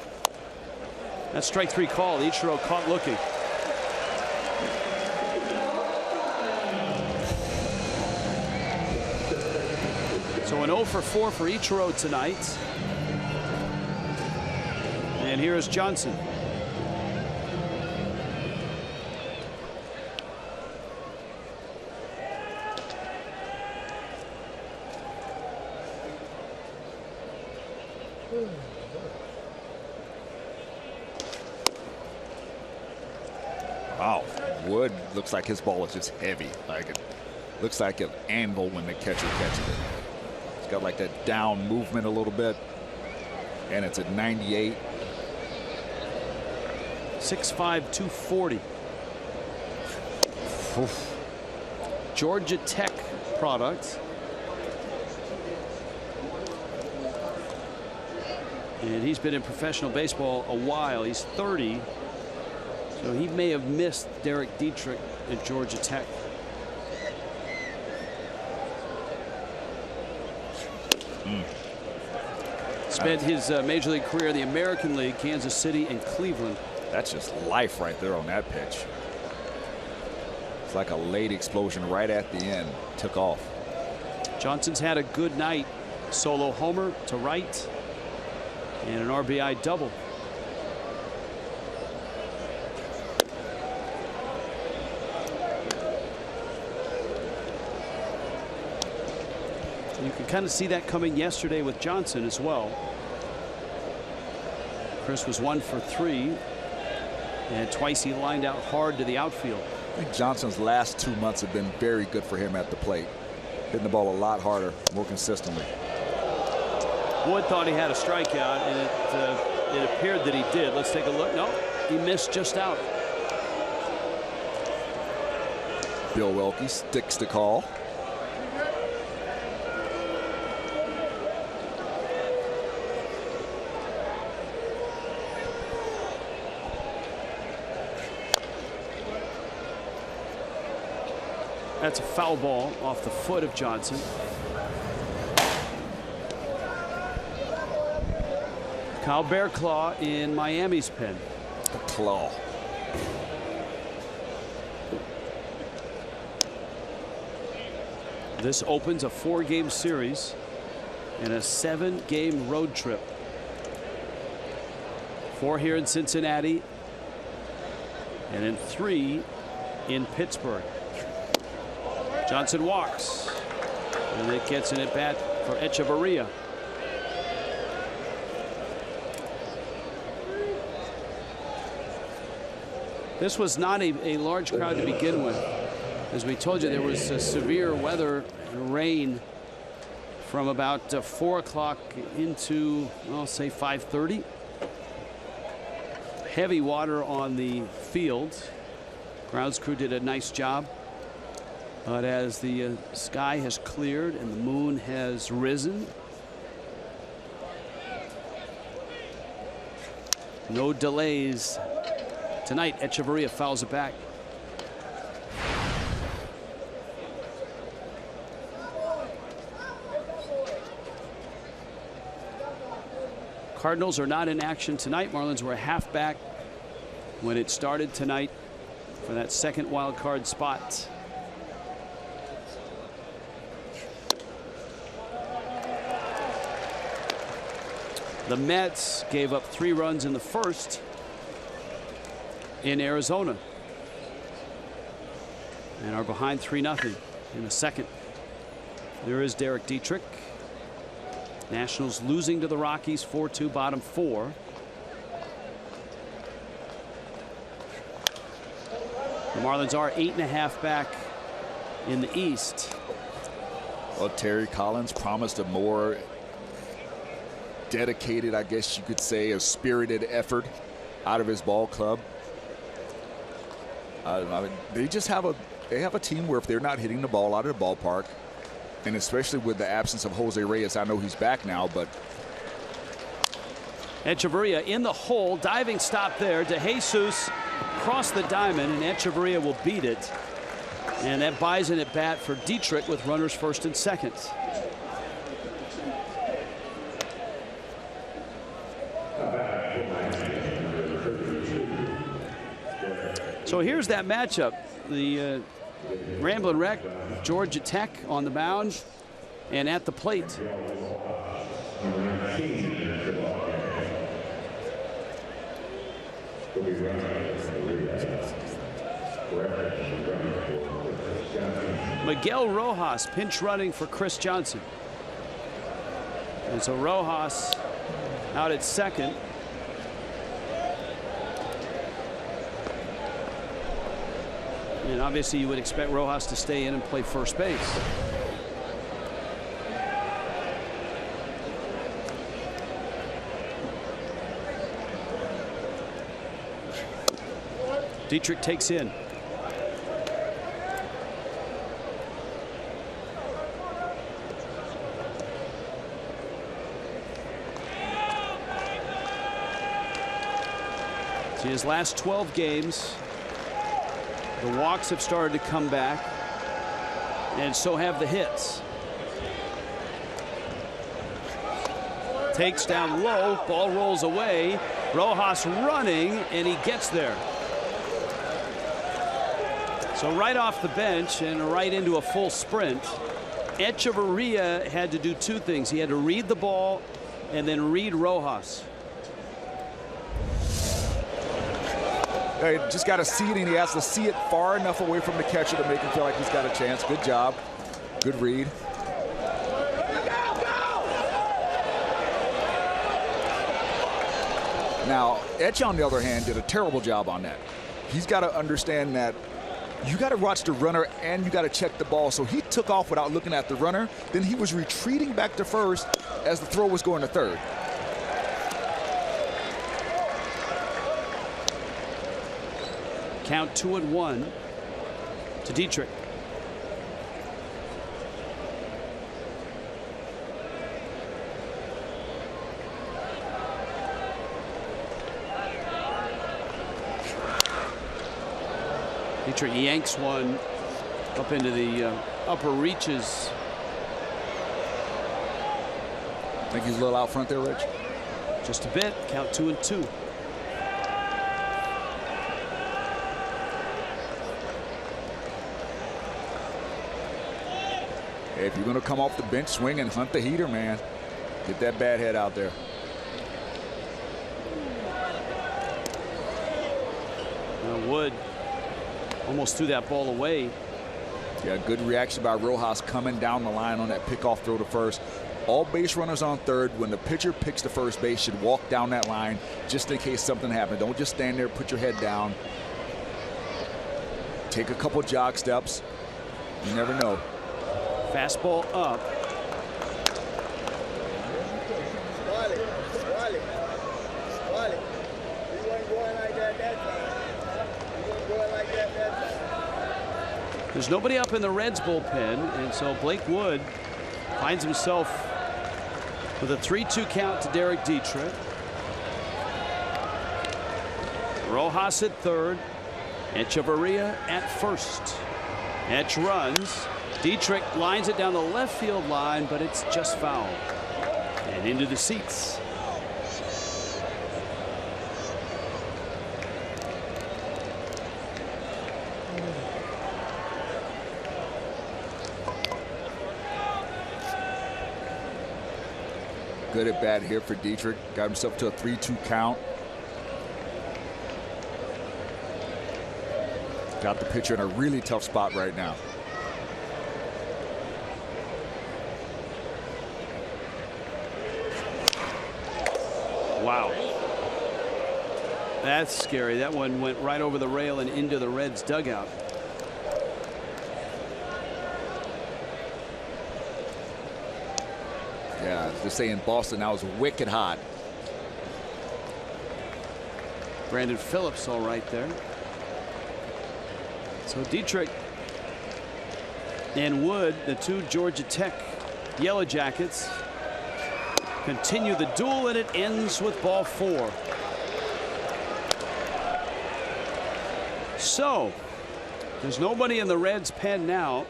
That's strike 3 call. Ichiro caught looking. So an 0 for 4 for Ichiro tonight. And here is Johnson. Wow, Wood looks like his ball is just heavy. Like it looks like an anvil when the catcher catches it. It's got like that down movement a little bit, and it's at 98. 6'5", 240. Oof. Georgia Tech product. And he's been in professional baseball a while. He's 30. So he may have missed Derek Dietrich at Georgia Tech. Spent his major league career in the American League, Kansas City and Cleveland. That's just life right there on that pitch. It's like a late explosion right at the end. Took off. Johnson's had a good night. Solo homer to right and an RBI double. You can kind of see that coming yesterday with Johnson as well. Chris was 1 for 3, and twice he lined out hard to the outfield. I think Johnson's last 2 months have been very good for him at the plate. Hitting the ball a lot harder, more consistently. Wood thought he had a strikeout, and it appeared that he did. Let's take a look. No, he missed just out. Bill Welke sticks the call. That's a foul ball off the foot of Johnson. Kyle Bearclaw in Miami's pen. The claw. This opens a 4-game series and a 7-game road trip. 4 here in Cincinnati and then 3 in Pittsburgh. Johnson walks and it gets an at bat for Echeverria. This was not a large crowd to begin with. As we told you, there was severe weather and rain from about 4 o'clock into, I'll say 5:30. Heavy water on the field. Grounds crew did a nice job. But as the sky has cleared and the moon has risen, no delays tonight. Echeverria fouls it back. Cardinals are not in action tonight. Marlins were half back when it started tonight for that second wild card spot. The Mets gave up 3 runs in the first in Arizona and are behind 3-0 in the second. There is Derek Dietrich. Nationals losing to the Rockies 4-2, bottom 4. The Marlins are 8.5 back in the East. Well, Terry Collins promised a more dedicated, I guess you could say, a spirited effort out of his ball club. I mean, they have a team where if they're not hitting the ball out of the ballpark, and especially with the absence of Jose Reyes, I know he's back now, but Echeverria in the hole, diving stop there. DeJesus crossed the diamond, and Echeverria will beat it, and that buys an at bat for Dietrich with runners first and second. So here's that matchup. The Ramblin' Wreck, Georgia Tech on the mound and at the plate. Miguel Rojas pinch running for Chris Johnson. And so Rojas out at second. And obviously you would expect Rojas to stay in and play first base. Dietrich takes in. See, his last 12 games, the walks have started to come back, and so have the hits. Takes down low, ball rolls away. Rojas running, and he gets there. So right off the bench and right into a full sprint. Echeverria had to do 2 things. He had to read the ball and then read Rojas. He just got to see it, and he has to see it far enough away from the catcher to make him feel like he's got a chance. Good job. Good read. Now, Etch, on the other hand, did a terrible job on that. He's got to understand that you got to watch the runner and you got to check the ball. So he took off without looking at the runner. Then he was retreating back to first as the throw was going to third. Count 2-1 to Dietrich. Dietrich yanks one up into the upper reaches. Think he's a little out front there, Rich? Just a bit. Count 2-2. If you're going to come off the bench, swing and hunt the heater, man. Get that bad head out there. Wood almost threw that ball away. Yeah, good reaction by Rojas coming down the line on that pickoff throw to first. All base runners on third. When the pitcher picks to first base, should walk down that line just in case something happens. Don't just stand there, put your head down. Take a couple jog steps. You never know. Fastball up. There's nobody up in the Reds bullpen, and so Blake Wood finds himself with a 3-2 count to Derek Dietrich. Rojas at third. Echeverria at first. Etch runs. Dietrich lines it down the left field line, but it's just foul. And into the seats. Good at bat here for Dietrich. Got himself to a 3-2 count. Got the pitcher in a really tough spot right now. Wow. That's scary. That one went right over the rail and into the Reds dugout. Yeah, just saying Boston now is wicked hot. Brandon Phillips all right there. So Dietrich and Wood, the two Georgia Tech Yellow Jackets, continue the duel, and it ends with ball 4. So there's nobody in the Reds pen now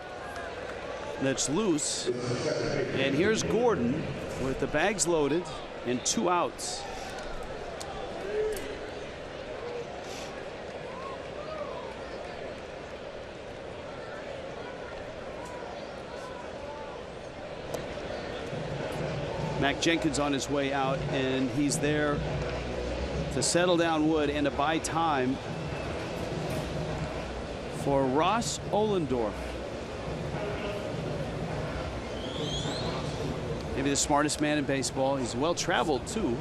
that's loose, and here's Gordon with the bags loaded and 2 outs. Mac Jenkins on his way out, and he's there to settle down Wood and to buy time for Ross Ohlendorf. Maybe the smartest man in baseball. He's well traveled too.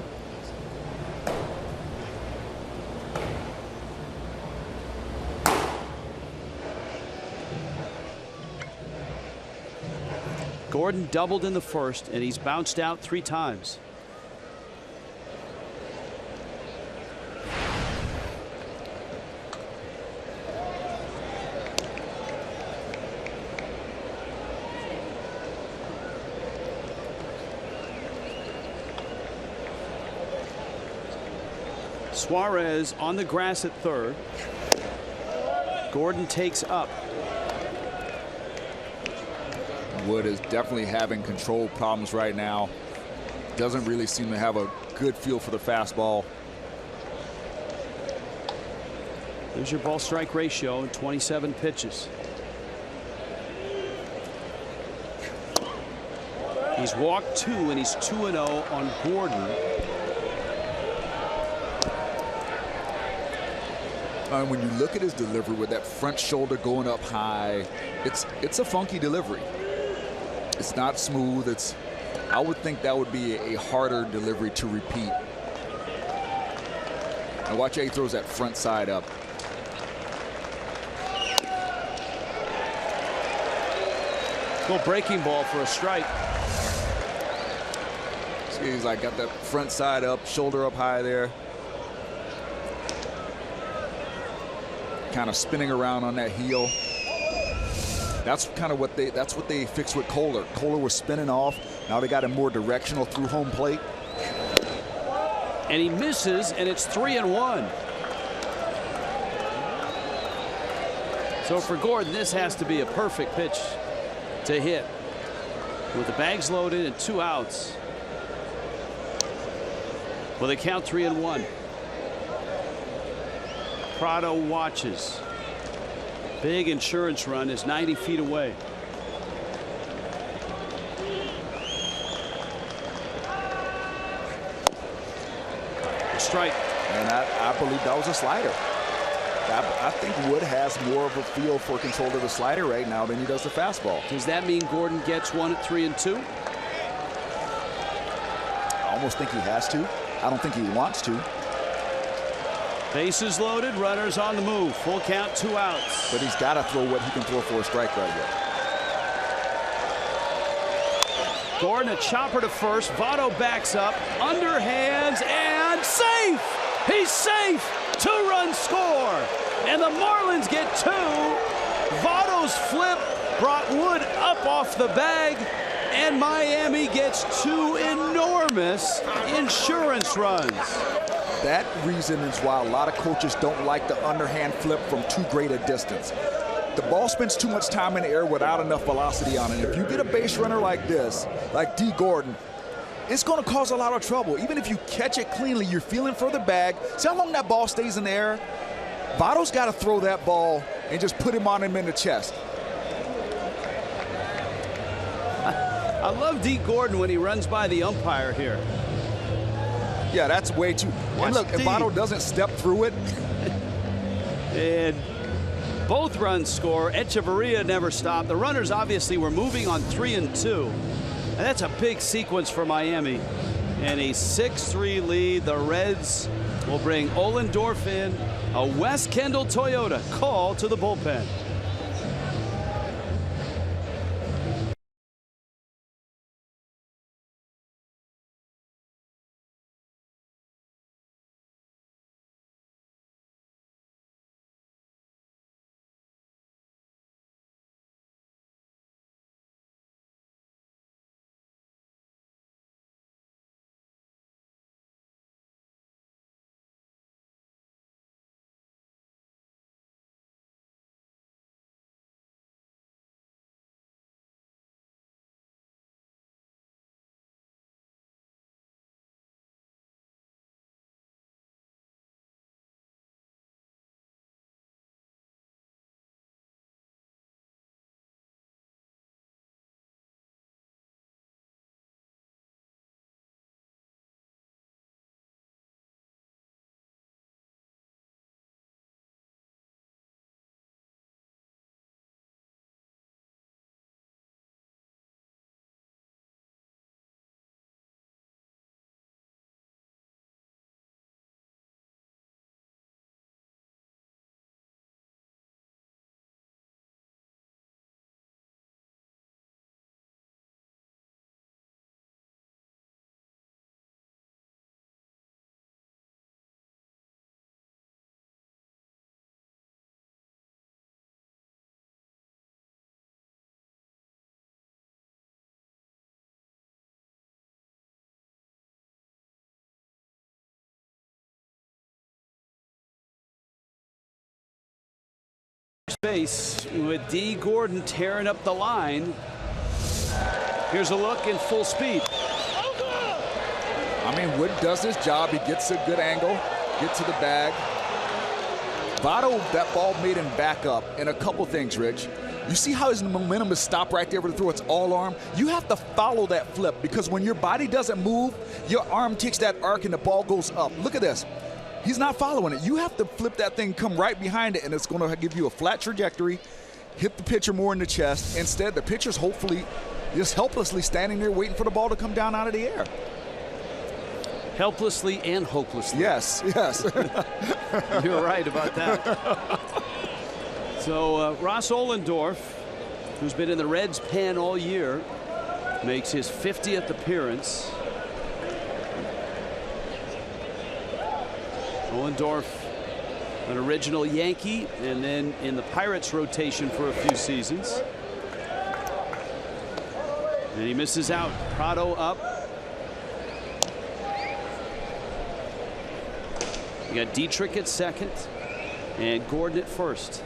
Gordon doubled in the first, and he's bounced out 3 times. Suarez on the grass at third. Gordon takes up. Wood is definitely having control problems right now. Doesn't really seem to have a good feel for the fastball. There's your ball strike ratio in 27 pitches. He's walked 2, and he's 2-0 on Gordon. When you look at his delivery with that front shoulder going up high, it's a funky delivery. It's not smooth. I would think that would be a harder delivery to repeat. And watch how he throws that front side up. Little breaking ball for a strike. See, he's like got that front side up, shoulder up high there. Kind of spinning around on that heel. That's kind of what they fixed with Kohler. Kohler was spinning off. Now they got him more directional through home plate. And he misses, and it's 3-1. So for Gordon, this has to be a perfect pitch to hit. With the bags loaded and 2 outs. Well, they count 3-1. Prado watches. Big insurance run is 90 feet away. strike. And I believe that was a slider. I think Wood has more of a feel for control of the slider right now than he does the fastball. Does that mean Gordon gets one at 3-2? I almost think he has to. I don't think he wants to. Bases loaded, runners on the move. Full count, 2 outs. But he's got to throw what he can throw for a strike right here. Gordon, a chopper to first. Votto backs up, underhands, and safe! He's safe! 2-run score! And the Marlins get 2. Votto's flip brought Wood up off the bag, and Miami gets 2 enormous insurance runs. That reason is why a lot of coaches don't like the underhand flip from too great a distance. The ball spends too much time in the air without enough velocity on it. If you get a base runner like this, like D. Gordon, it's going to cause a lot of trouble. Even if you catch it cleanly, you're feeling for the bag. See how long that ball stays in the air? Votto's got to throw that ball and just put him on him in the chest. I love D. Gordon when he runs by the umpire here. Yeah, that's way too. And look, if Votto doesn't step through it. And both runs score. Echeverria never stopped. The runners obviously were moving on 3-2. And that's a big sequence for Miami. And a 6-3 lead. The Reds will bring Ohlendorf in. A West Kendall Toyota call to the bullpen. Base with D. Gordon tearing up the line. Here's a look in full speed. I mean, Wood does his job. He gets a good angle, gets to the bag. Votto, that ball made him back up. And a couple things, Rich. You see how his momentum is stopped right there with the throw? It's all arm. You have to follow that flip because when your body doesn't move, your arm takes that arc and the ball goes up. Look at this. He's not following it. You have to flip that thing, come right behind it, and it's going to give you a flat trajectory, hit the pitcher more in the chest. Instead, the pitcher's hopefully just helplessly standing there waiting for the ball to come down out of the air. Helplessly and hopelessly. Yes, yes. You're right about that. So Ross Ohlendorf, who's been in the Reds' pen all year, makes his 50th appearance. Ohlendorf, an original Yankee, and then in the Pirates rotation for a few seasons. And he misses out. Prado up. You got Dietrich at second and Gordon at first.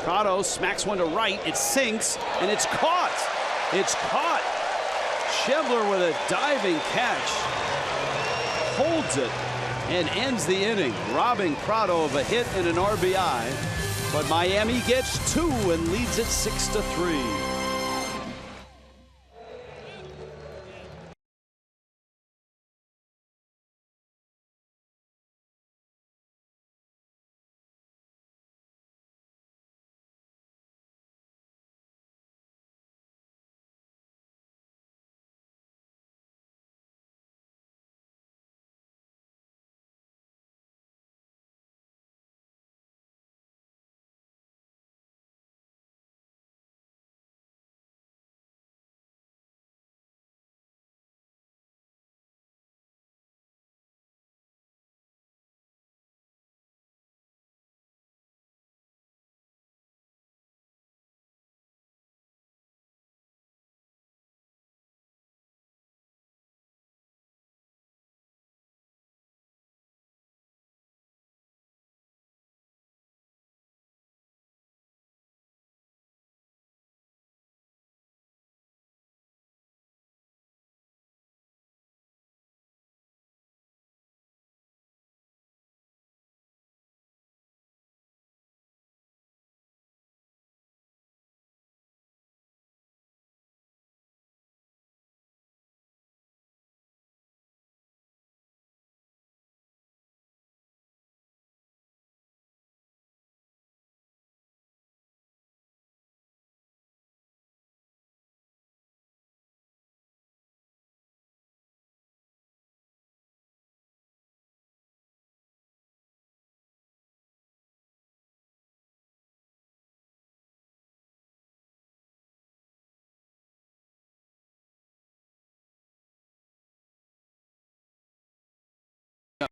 Prado smacks one to right. It sinks and it's caught. It's caught. Schebler with a diving catch, holds it and ends the inning, robbing Prado of a hit and an RBI. But Miami gets 2 and leads it 6-3.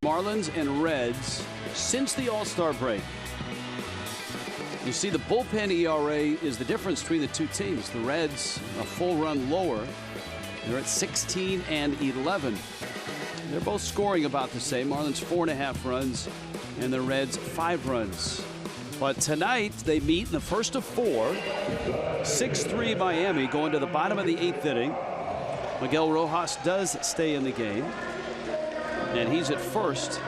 Marlins and Reds since the All-Star break. You see the bullpen ERA is the difference between the two teams. The Reds a full run lower. They're at 16 and 11. They're both scoring about the same. Marlins 4.5 runs and the Reds 5 runs. But tonight they meet in the first of 4. 6-3 Miami going to the bottom of the 8th inning. Miguel Rojas does stay in the game. And he's at first.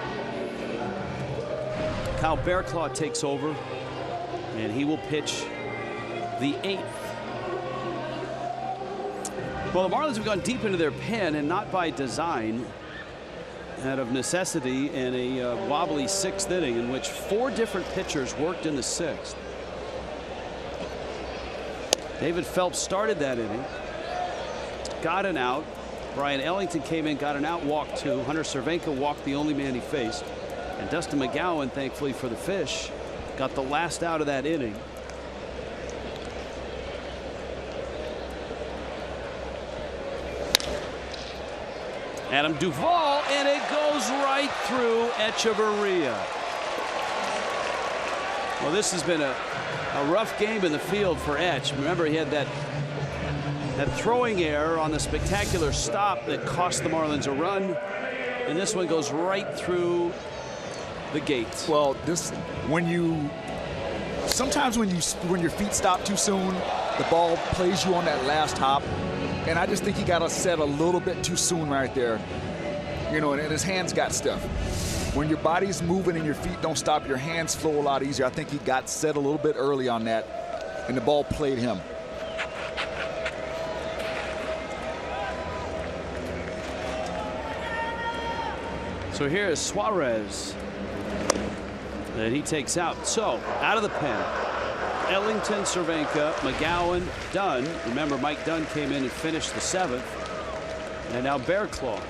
Kyle Bearclaw takes over. And he will pitch the 8th. Well, the Marlins have gone deep into their pen, and not by design, out of necessity, in a wobbly 6th inning in which 4 different pitchers worked in the 6th. David Phelps started that inning, got an out. Brian Ellington came in, got an out, walked 2. Hunter Cervenka walked the only man he faced. And Dustin McGowan, thankfully for the Fish, got the last out of that inning. Adam Duvall, and it goes right through Echeverria. Well, this has been a rough game in the field for Etch. Remember, he had that throwing error on the spectacular stop that cost the Marlins a run, and this one goes right through the gate. Well, sometimes when your feet stop too soon, the ball plays you on that last hop. And I just think he got us set a little bit too soon right there. You know, and his hands got stuff. When your body's moving and your feet don't stop, your hands flow a lot easier. I think he got set a little bit early on that, and the ball played him. So here is Suarez that he takes out. So out of the pen, Ellington, Cervenka, McGowan, Dunn. Remember, Mike Dunn came in and finished the 7th. And now Bearclaw.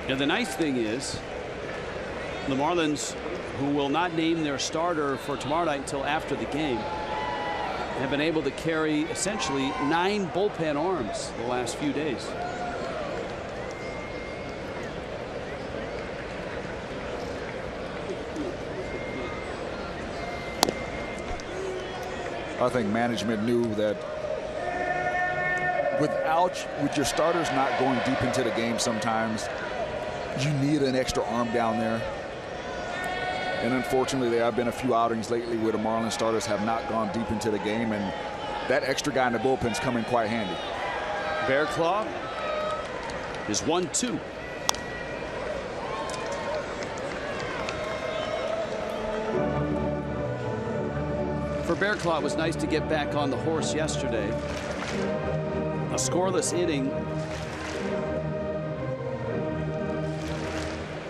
And the nice thing is, the Marlins, who will not name their starter for tomorrow night until after the game, have been able to carry essentially 9 bullpen arms the last few days. I think management knew that with your starters not going deep into the game sometimes, you need an extra arm down there. And unfortunately, there have been a few outings lately where the Marlins starters have not gone deep into the game, and that extra guy in the bullpen's coming quite handy. Bearclaw is 1-2. For Bearclaw, it was nice to get back on the horse yesterday. A scoreless inning.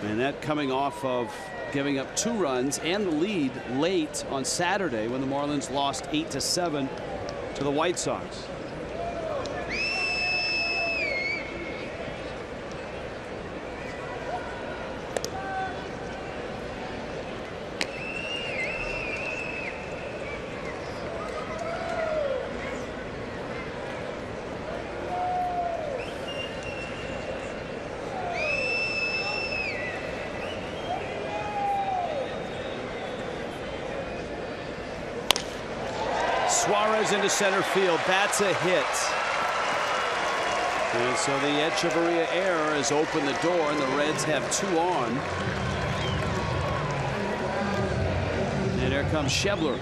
And that coming off of giving up 2 runs and the lead late on Saturday when the Marlins lost 8-7 to the White Sox. Suarez into center field. That's a hit. And so the Echeverria error has opened the door, and the Reds have 2 on. And here comes Schebler.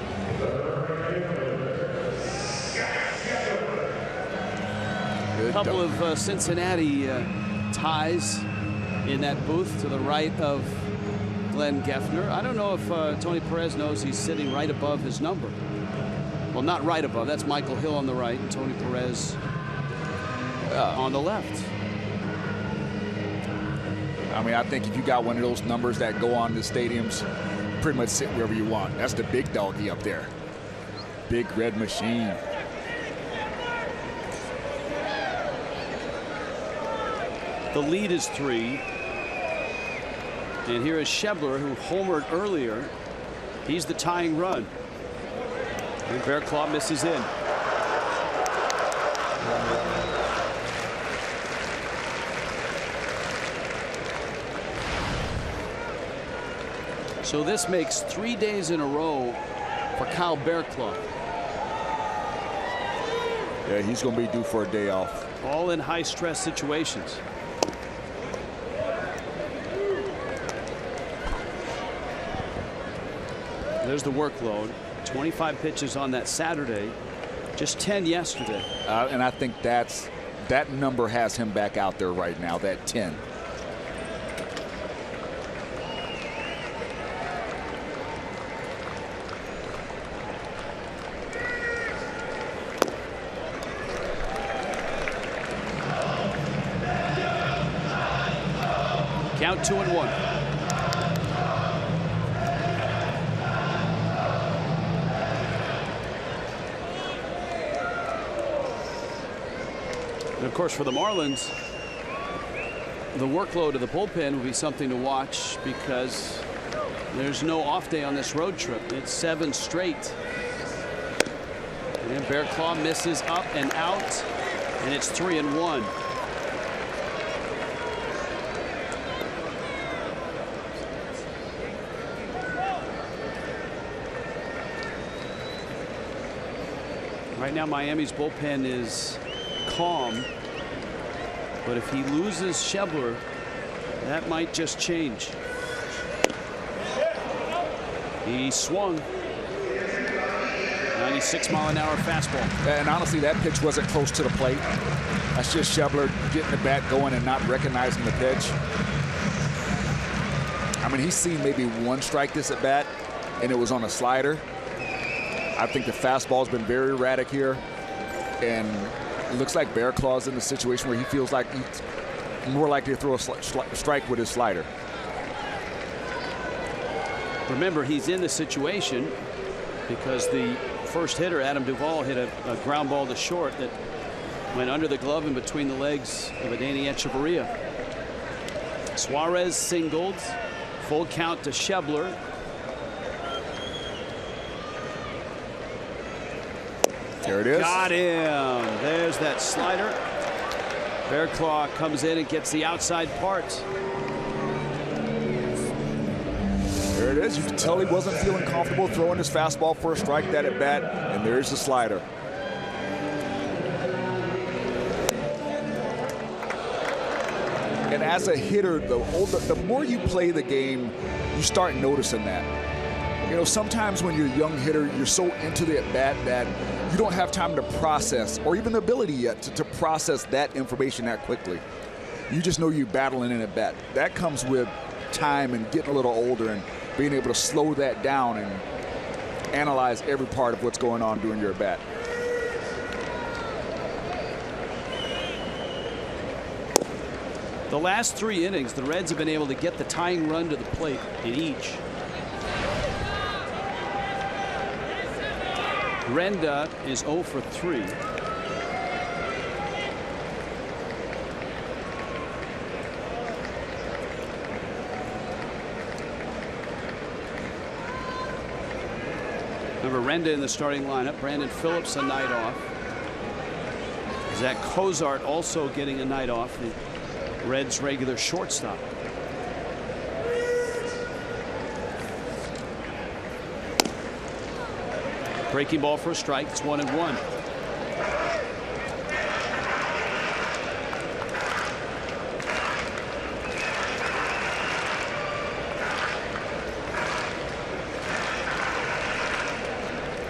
A couple of Cincinnati ties in that booth to the right of Glenn Geffner. I don't know if Tony Perez knows he's sitting right above his number. Well, not right above. That's Michael Hill on the right and Tony Perez on the left. I mean, I think if you got one of those numbers that go on the stadiums, pretty much sit wherever you want. That's the big doggy up there. Big red machine. The lead is 3. And here is Schebler, who homered earlier. He's the tying run. And Bearclaw misses in. So this makes 3 days in a row for Kyle Bearclaw. Yeah, he's going to be due for a day off. All in high-stress situations. There's the workload. 25 pitches on that Saturday. Just 10 yesterday. And I think that number has him back out there right now, that 10. Count 2-1. And of course, for the Marlins, the workload of the bullpen will be something to watch because there's no off day on this road trip. It's 7 straight. And Bearclaw misses up and out, and it's 3-1. Right now, Miami's bullpen is calm, but if he loses Schebler, that might just change. He swung. 96-mile-an-hour fastball. And honestly, that pitch wasn't close to the plate. That's just Schebler getting the bat going and not recognizing the pitch. I mean, he's seen maybe 1 strike this at bat, and it was on a slider. I think the fastball's been very erratic here, and it looks like Bearclaw's in the situation where he feels like he's more likely to throw a strike with his slider. Remember, he's in the situation because the first hitter, Adam Duvall, hit a ground ball to short that went under the glove and between the legs of Adeiny Echeverria. Suarez singled. Full count to Schebler. There it is. Got him. There's that slider. Bearclaw comes in and gets the outside part. There it is. You can tell he wasn't feeling comfortable throwing his fastball for a strike that at bat, and there's the slider. And as a hitter, the more you play the game, you start noticing that. You know, sometimes when you're a young hitter, you're so into the at-bat that you don't have time to process, or even the ability yet to process that information that quickly. You just know you're battling an at-bat. That comes with time and getting a little older and being able to slow that down and analyze every part of what's going on during your at-bat. The last 3 innings, the Reds have been able to get the tying run to the plate in each. Renda is 0 for 3. Remember, Renda in the starting lineup. Brandon Phillips a night off. Zach Cozart also getting a night off. The Reds' regular shortstop. Breaking ball for a strike. It's 1-1.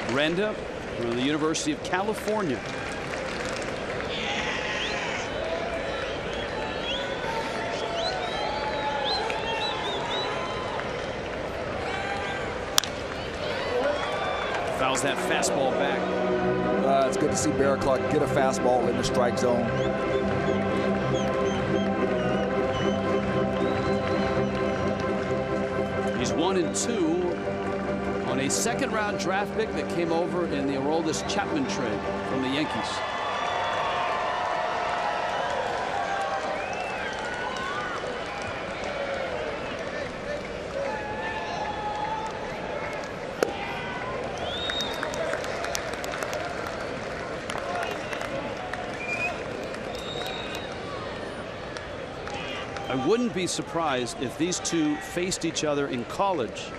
Renda from the University of California. Fouls that fastball back. It's good to see Bearclaw get a fastball in the strike zone. He's 1-2 on a second-round draft pick that came over in the Aroldis Chapman trade from the Yankees. I wouldn't be surprised if these two faced each other in college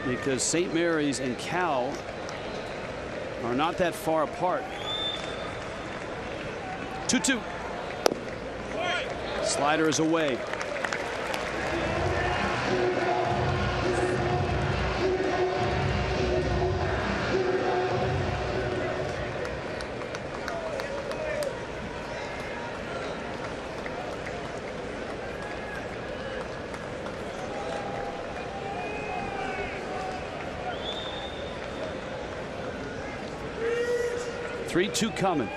because St. Mary's and Cal are not that far apart. 2-2. Slider is away. Three-two coming.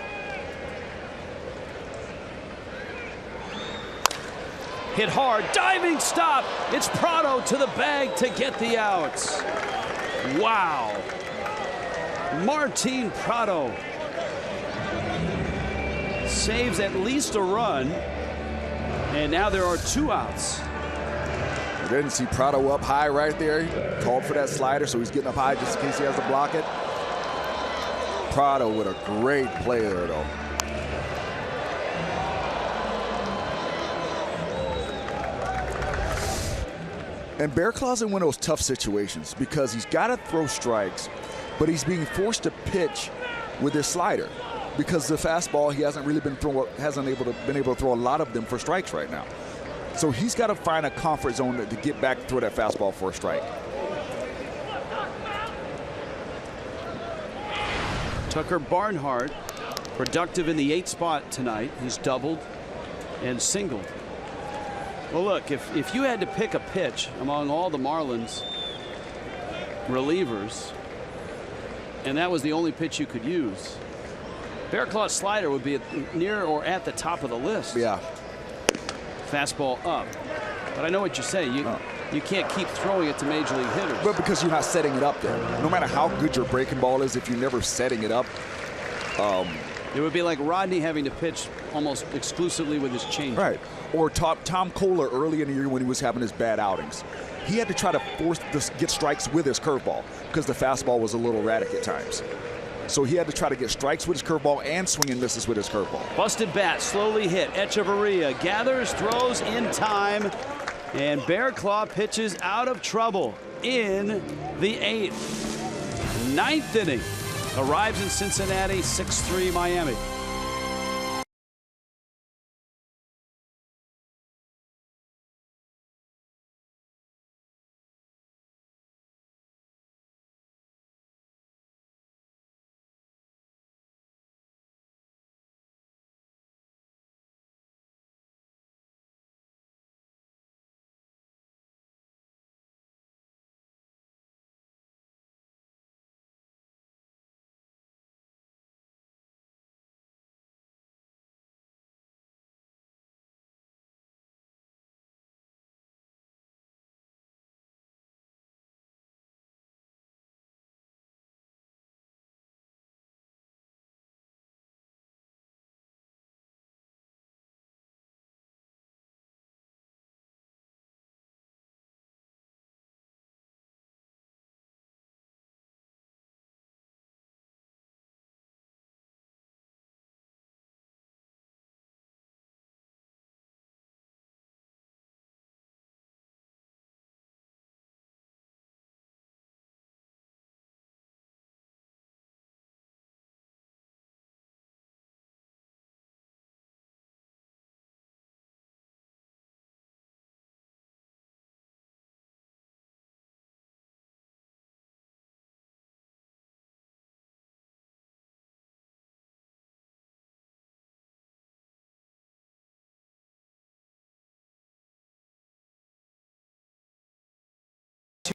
Hit hard, diving stop. It's Prado to the bag to get the outs. Wow. Martin Prado saves at least a run, and now there are 2 outs. I didn't see Prado up high right there. He called for that slider, so he's getting up high just in case he has to block it. Prado with a great play there, though. And Bear Claw's in one of those tough situations because he's got to throw strikes, but he's being forced to pitch with his slider because the fastball he hasn't really been able to throw a lot of them for strikes right now. So he's got to find a comfort zone to get back and throw that fastball for a strike. Tucker Barnhart, productive in the 8th spot tonight. He's doubled and singled. Well, look, if you had to pick a pitch among all the Marlins relievers, and that was the only pitch you could use, Bear Claw's slider would be near or at the top of the list. Yeah. Fastball up. But I know what you're saying. You can't keep throwing it to major league hitters. But because you're not setting it up there. No matter how good your breaking ball is, if you're never setting it up. It would be like Rodney having to pitch almost exclusively with his changeup. Right. Or Tom Kohler early in the year when he was having his bad outings. He had to try to force get strikes with his curveball because the fastball was a little erratic at times. So he had to try to get strikes with his curveball and swing and misses with his curveball. Busted bat, slowly hit. Echeverria gathers, throws in time, and Bear Claw pitches out of trouble in the 8th. 9th inning arrives in Cincinnati, 6-3 Miami.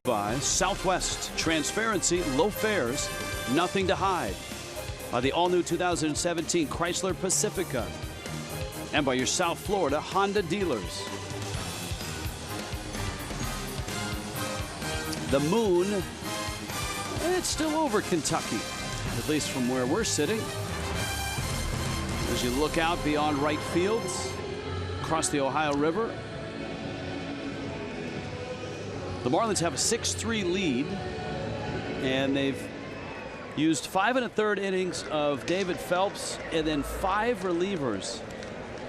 By Southwest, transparency, low fares, nothing to hide. By the all-new 2017 Chrysler Pacifica. And by your South Florida Honda dealers. The moon, it's still over Kentucky, at least from where we're sitting. As you look out beyond right fields, across the Ohio River, the Marlins have a 6-3 lead, and they've used 5 1/3 innings of David Phelps and then 5 relievers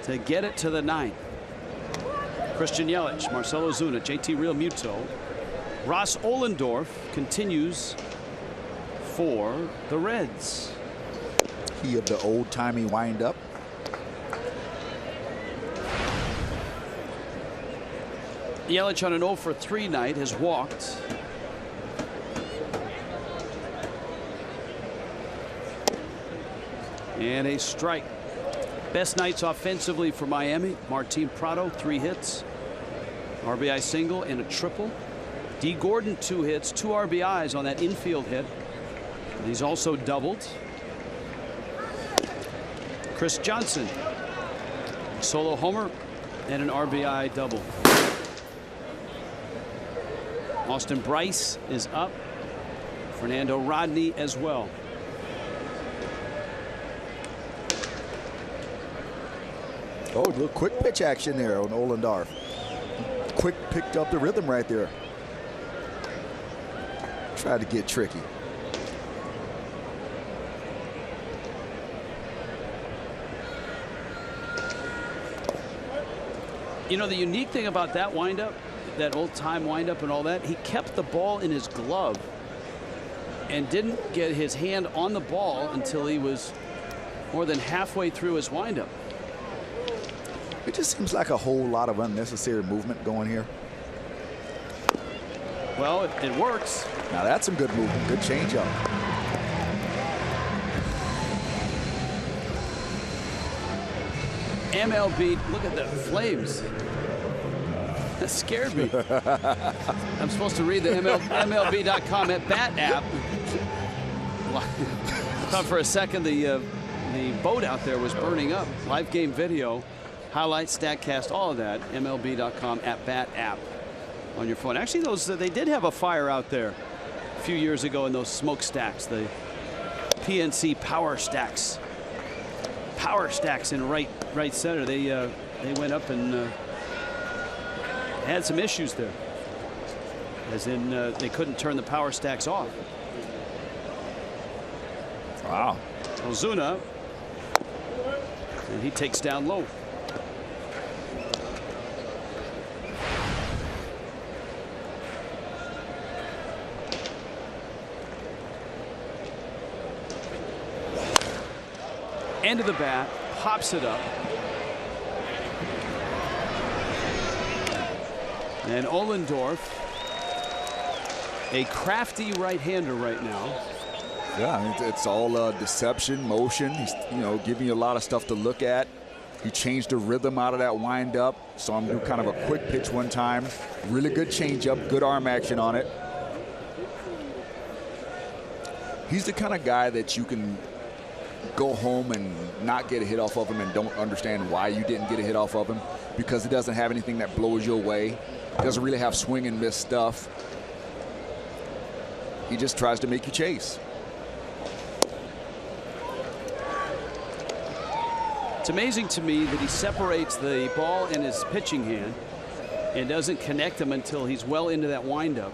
to get it to the 9th. Christian Yelich, Marcell Ozuna, JT Realmuto, Ross Ohlendorf continues for the Reds. He of the old-timey windup. Yelich on an 0 for 3 night has walked. And a strike. Best nights offensively for Miami. Martin Prado, 3 hits. RBI single and a triple. D. Gordon, 2 hits, 2 RBIs on that infield hit. And he's also doubled. Chris Johnson, solo homer and an RBI double. Austin Bryce is up. Fernando Rodney as well. Oh, a little quick pitch action there on Ohlendorf. Quick picked up the rhythm right there. Tried to get tricky. You know, the unique thing about that windup, that old-time windup and all that, he kept the ball in his glove and didn't get his hand on the ball until he was more than halfway through his windup. It just seems like a whole lot of unnecessary movement going here. Well, it works. Now that's some good movement, good changeup. MLB, look at the flames. That scared me. I'm supposed to read the MLB.com at bat app. I thought for a second the boat out there was burning up. Live game video, highlights, StatCast, all of that. MLB.com at bat app on your phone. Actually, those they did have a fire out there a few years ago in those smokestacks, the PNC Power Stacks. Power Stacks in right center. They went up and had some issues there, as in they couldn't turn the Power Stacks off. Wow. Ozuna, and he takes down low. End of the bat, pops it up. And Ohlendorf, a crafty right-hander right now. Yeah, I mean, it's all deception, motion. He's, giving you a lot of stuff to look at. He changed the rhythm out of that windup. Saw him do kind of a quick pitch one time. Really good changeup, good arm action on it. He's the kind of guy that you can go home and not get a hit off of him and don't understand why you didn't get a hit off of him, because he doesn't have anything that blows you away. He doesn't really have swing and miss stuff. He just tries to make you chase. It's amazing to me that he separates the ball in his pitching hand and doesn't connect him until he's well into that windup.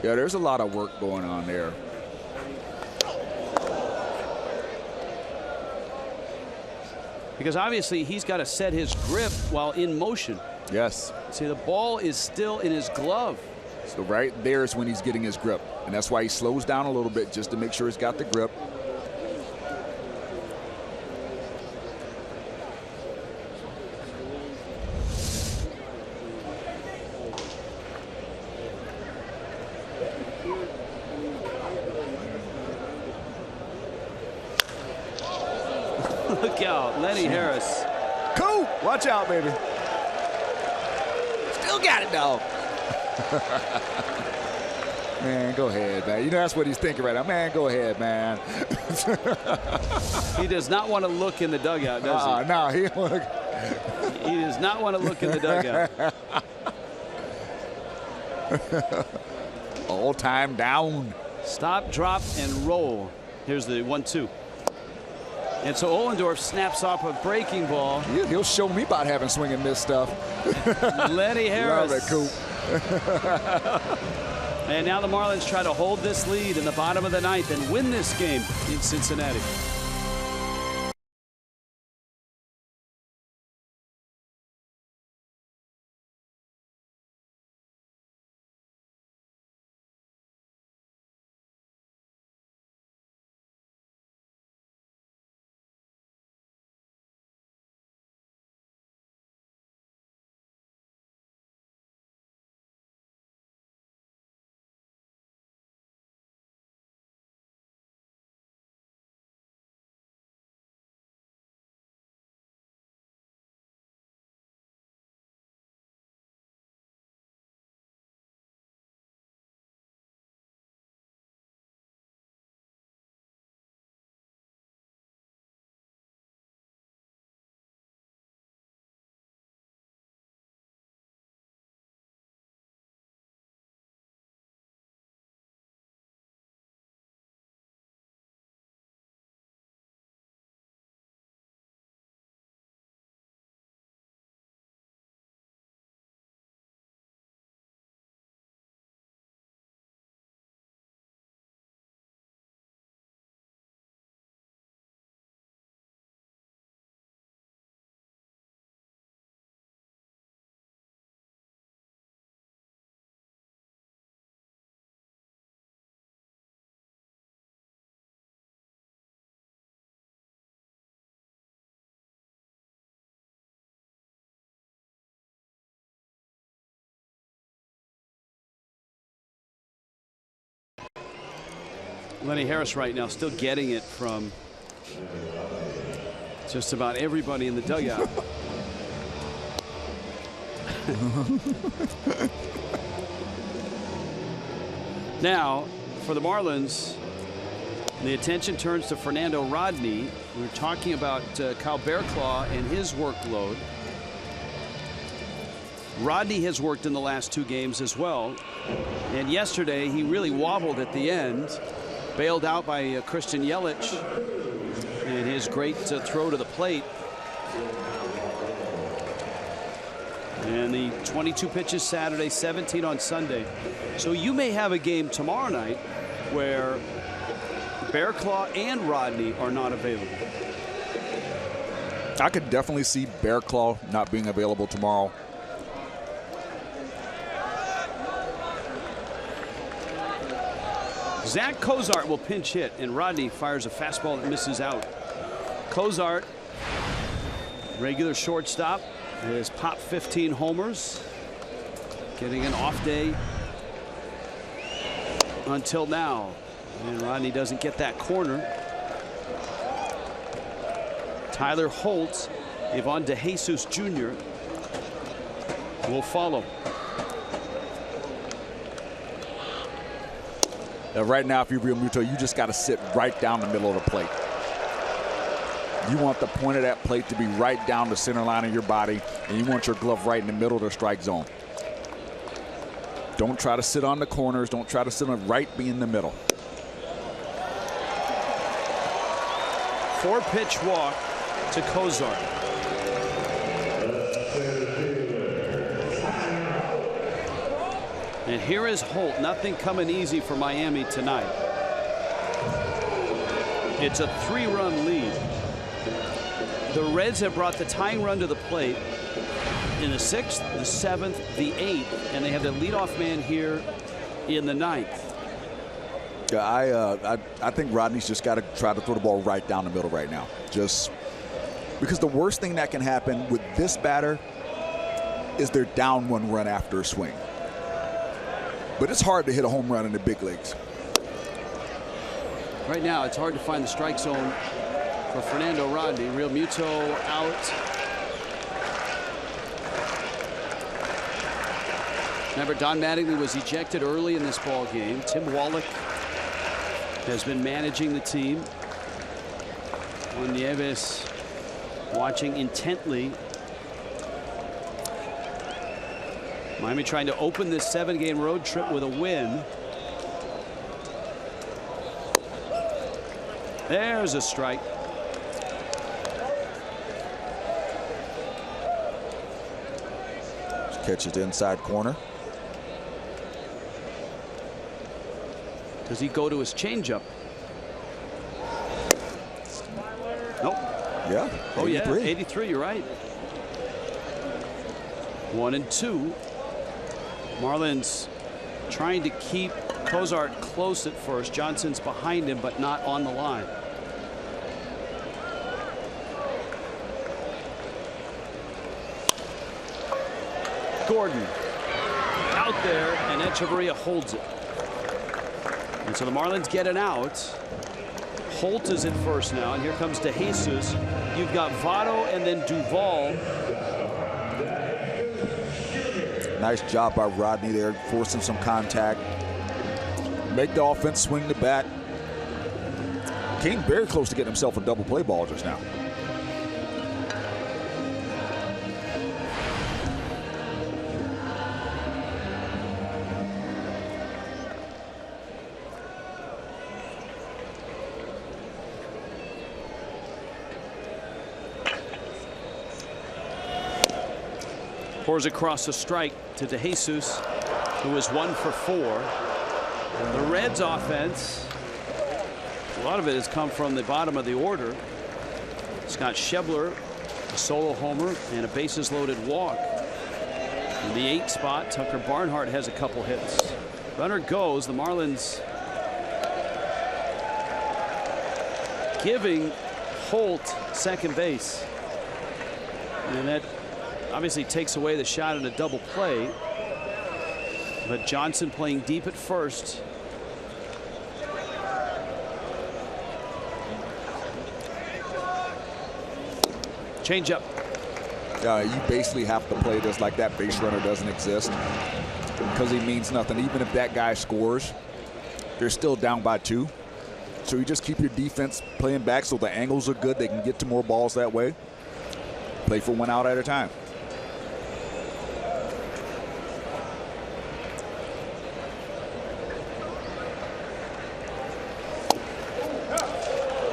Yeah, there's a lot of work going on there. Because obviously he's got to set his grip while in motion. Yes. See, the ball is still in his glove. So right there is when he's getting his grip. And that's why he slows down a little bit, just to make sure he's got the grip. Look out, Lenny Harris. Cool. Watch out, baby. Still got it, dog. Man, go ahead, man. That's what he's thinking right now. Man, go ahead, man. He does not want to look in the dugout, does he? No, He does not want to look in the dugout. All time down. Stop, drop, and roll. Here's the 1-2. And so Ohlendorf snaps off a breaking ball. He'll show me about having swing and miss stuff. Lenny Harris. Love it, Coop. And now the Marlins try to hold this lead in the bottom of the ninth and win this game in Cincinnati. Lenny Harris right now still getting it from just about everybody in the dugout. Now, for the Marlins, the attention turns to Fernando Rodney. We're talking about Kyle Bearclaw and his workload. Rodney has worked in the last 2 games as well. And yesterday, he really wobbled at the end, bailed out by Christian Yelich and his great throw to the plate. And the 22 pitches Saturday, 17 on Sunday. So you may have a game tomorrow night where Bearclaw and Rodney are not available. I could definitely see Bearclaw not being available tomorrow. Zach Cozart will pinch hit, and Rodney fires a fastball that misses out. Cozart, regular shortstop, has popped 15 homers, getting an off day until now. And Rodney doesn't get that corner. Tyler Holt, Ivan DeJesus Jr. will follow. Right now, if you're Real Muto, you just got to sit right down the middle of the plate. You want the point of that plate to be right down the center line of your body, and you want your glove right in the middle of the strike zone. Don't try to sit on the corners. Don't try to sit on right, be in the middle. 4-pitch walk to Cozart. And here is Holt. Nothing coming easy for Miami tonight. It's a 3-run lead. The Reds have brought the tying run to the plate in the 6th, the 7th, the 8th, and they have the leadoff man here in the 9th. Yeah, I think Rodney's just got to try to throw the ball right down the middle right now. Just because the worst thing that can happen with this batter is they're down 1 run after a swing. But it's hard to hit a home run in the big leagues. Right now, it's hard to find the strike zone for Fernando Rodney. Real Muto out. Remember, Don Mattingly was ejected early in this ball game. Tim Wallach has been managing the team. Juan Nieves watching intently. Miami trying to open this 7-game road trip with a win. There's a strike. Catches the inside corner. Does he go to his changeup? Nope. Yeah. 83. Oh, yeah. 83. You're right. 1-2. Marlins trying to keep Cozart close at first. Johnson's behind him, but not on the line. Gordon out there, and Echeverria holds it. And so the Marlins get an out. Holt is at first now, and here comes DeJesus. You've got Votto and then Duvall. Nice job by Rodney there, forcing some contact. Make the offense swing the bat. Came very close to getting himself a double play ball just now. Pours across the strike to DeJesus, who is 1 for 4. The Reds offense, a lot of it has come from the bottom of the order. Scott Schebler, a solo homer and a bases loaded walk. In the 8th spot, Tucker Barnhart has a couple hits. Runner goes. The Marlins giving Holt second base. And that obviously takes away the shot at a double play. But Johnson playing deep at first. Change up. You basically have to play this like that base runner doesn't exist, because he means nothing. Even if that guy scores, they're still down by 2. So you just keep your defense playing back so the angles are good. They can get to more balls that way. Play for 1 out at a time.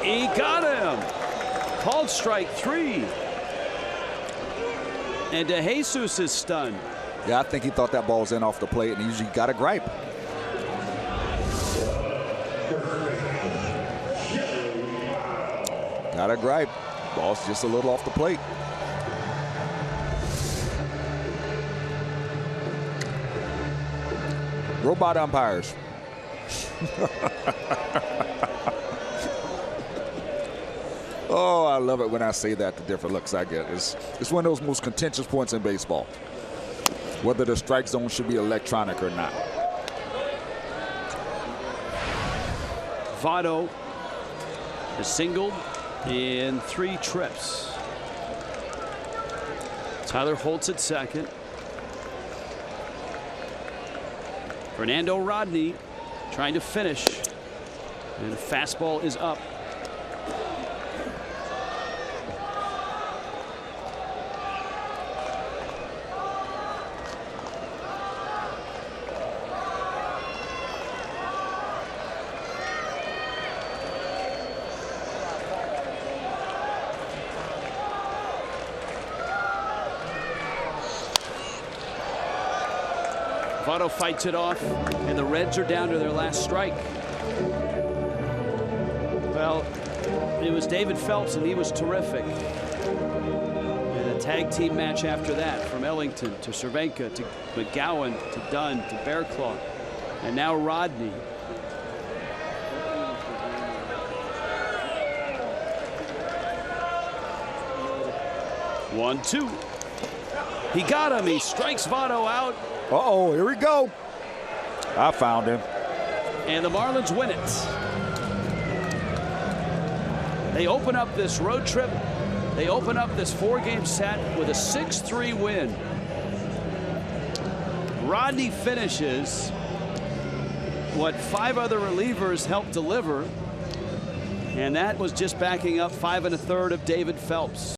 He got him. Called strike 3. And DeJesus is stunned. Yeah, I think he thought that ball was in off the plate, and he usually got a gripe. Got a gripe. Ball's just a little off the plate. Robot umpires. Oh, I love it when I say that, the different looks I get. It's one of those most contentious points in baseball, whether the strike zone should be electronic or not. Votto is singled in 3 trips. Tyler Holtz at second. Fernando Rodney trying to finish, and the fastball is up. Votto fights it off, and the Reds are down to their last strike. Well, it was David Phelps, and he was terrific. And a tag team match after that, from Ellington to Cervenka to McGowan to Dunn to Bearclaw, and now Rodney. One, two. He got him. He strikes Votto out. Uh-oh, here we go. I found him. And the Marlins win it. They open up this road trip. They open up this 4-game set with a 6-3 win. Rodney finishes what 5 other relievers helped deliver, and that was just backing up 5 1/3 of David Phelps.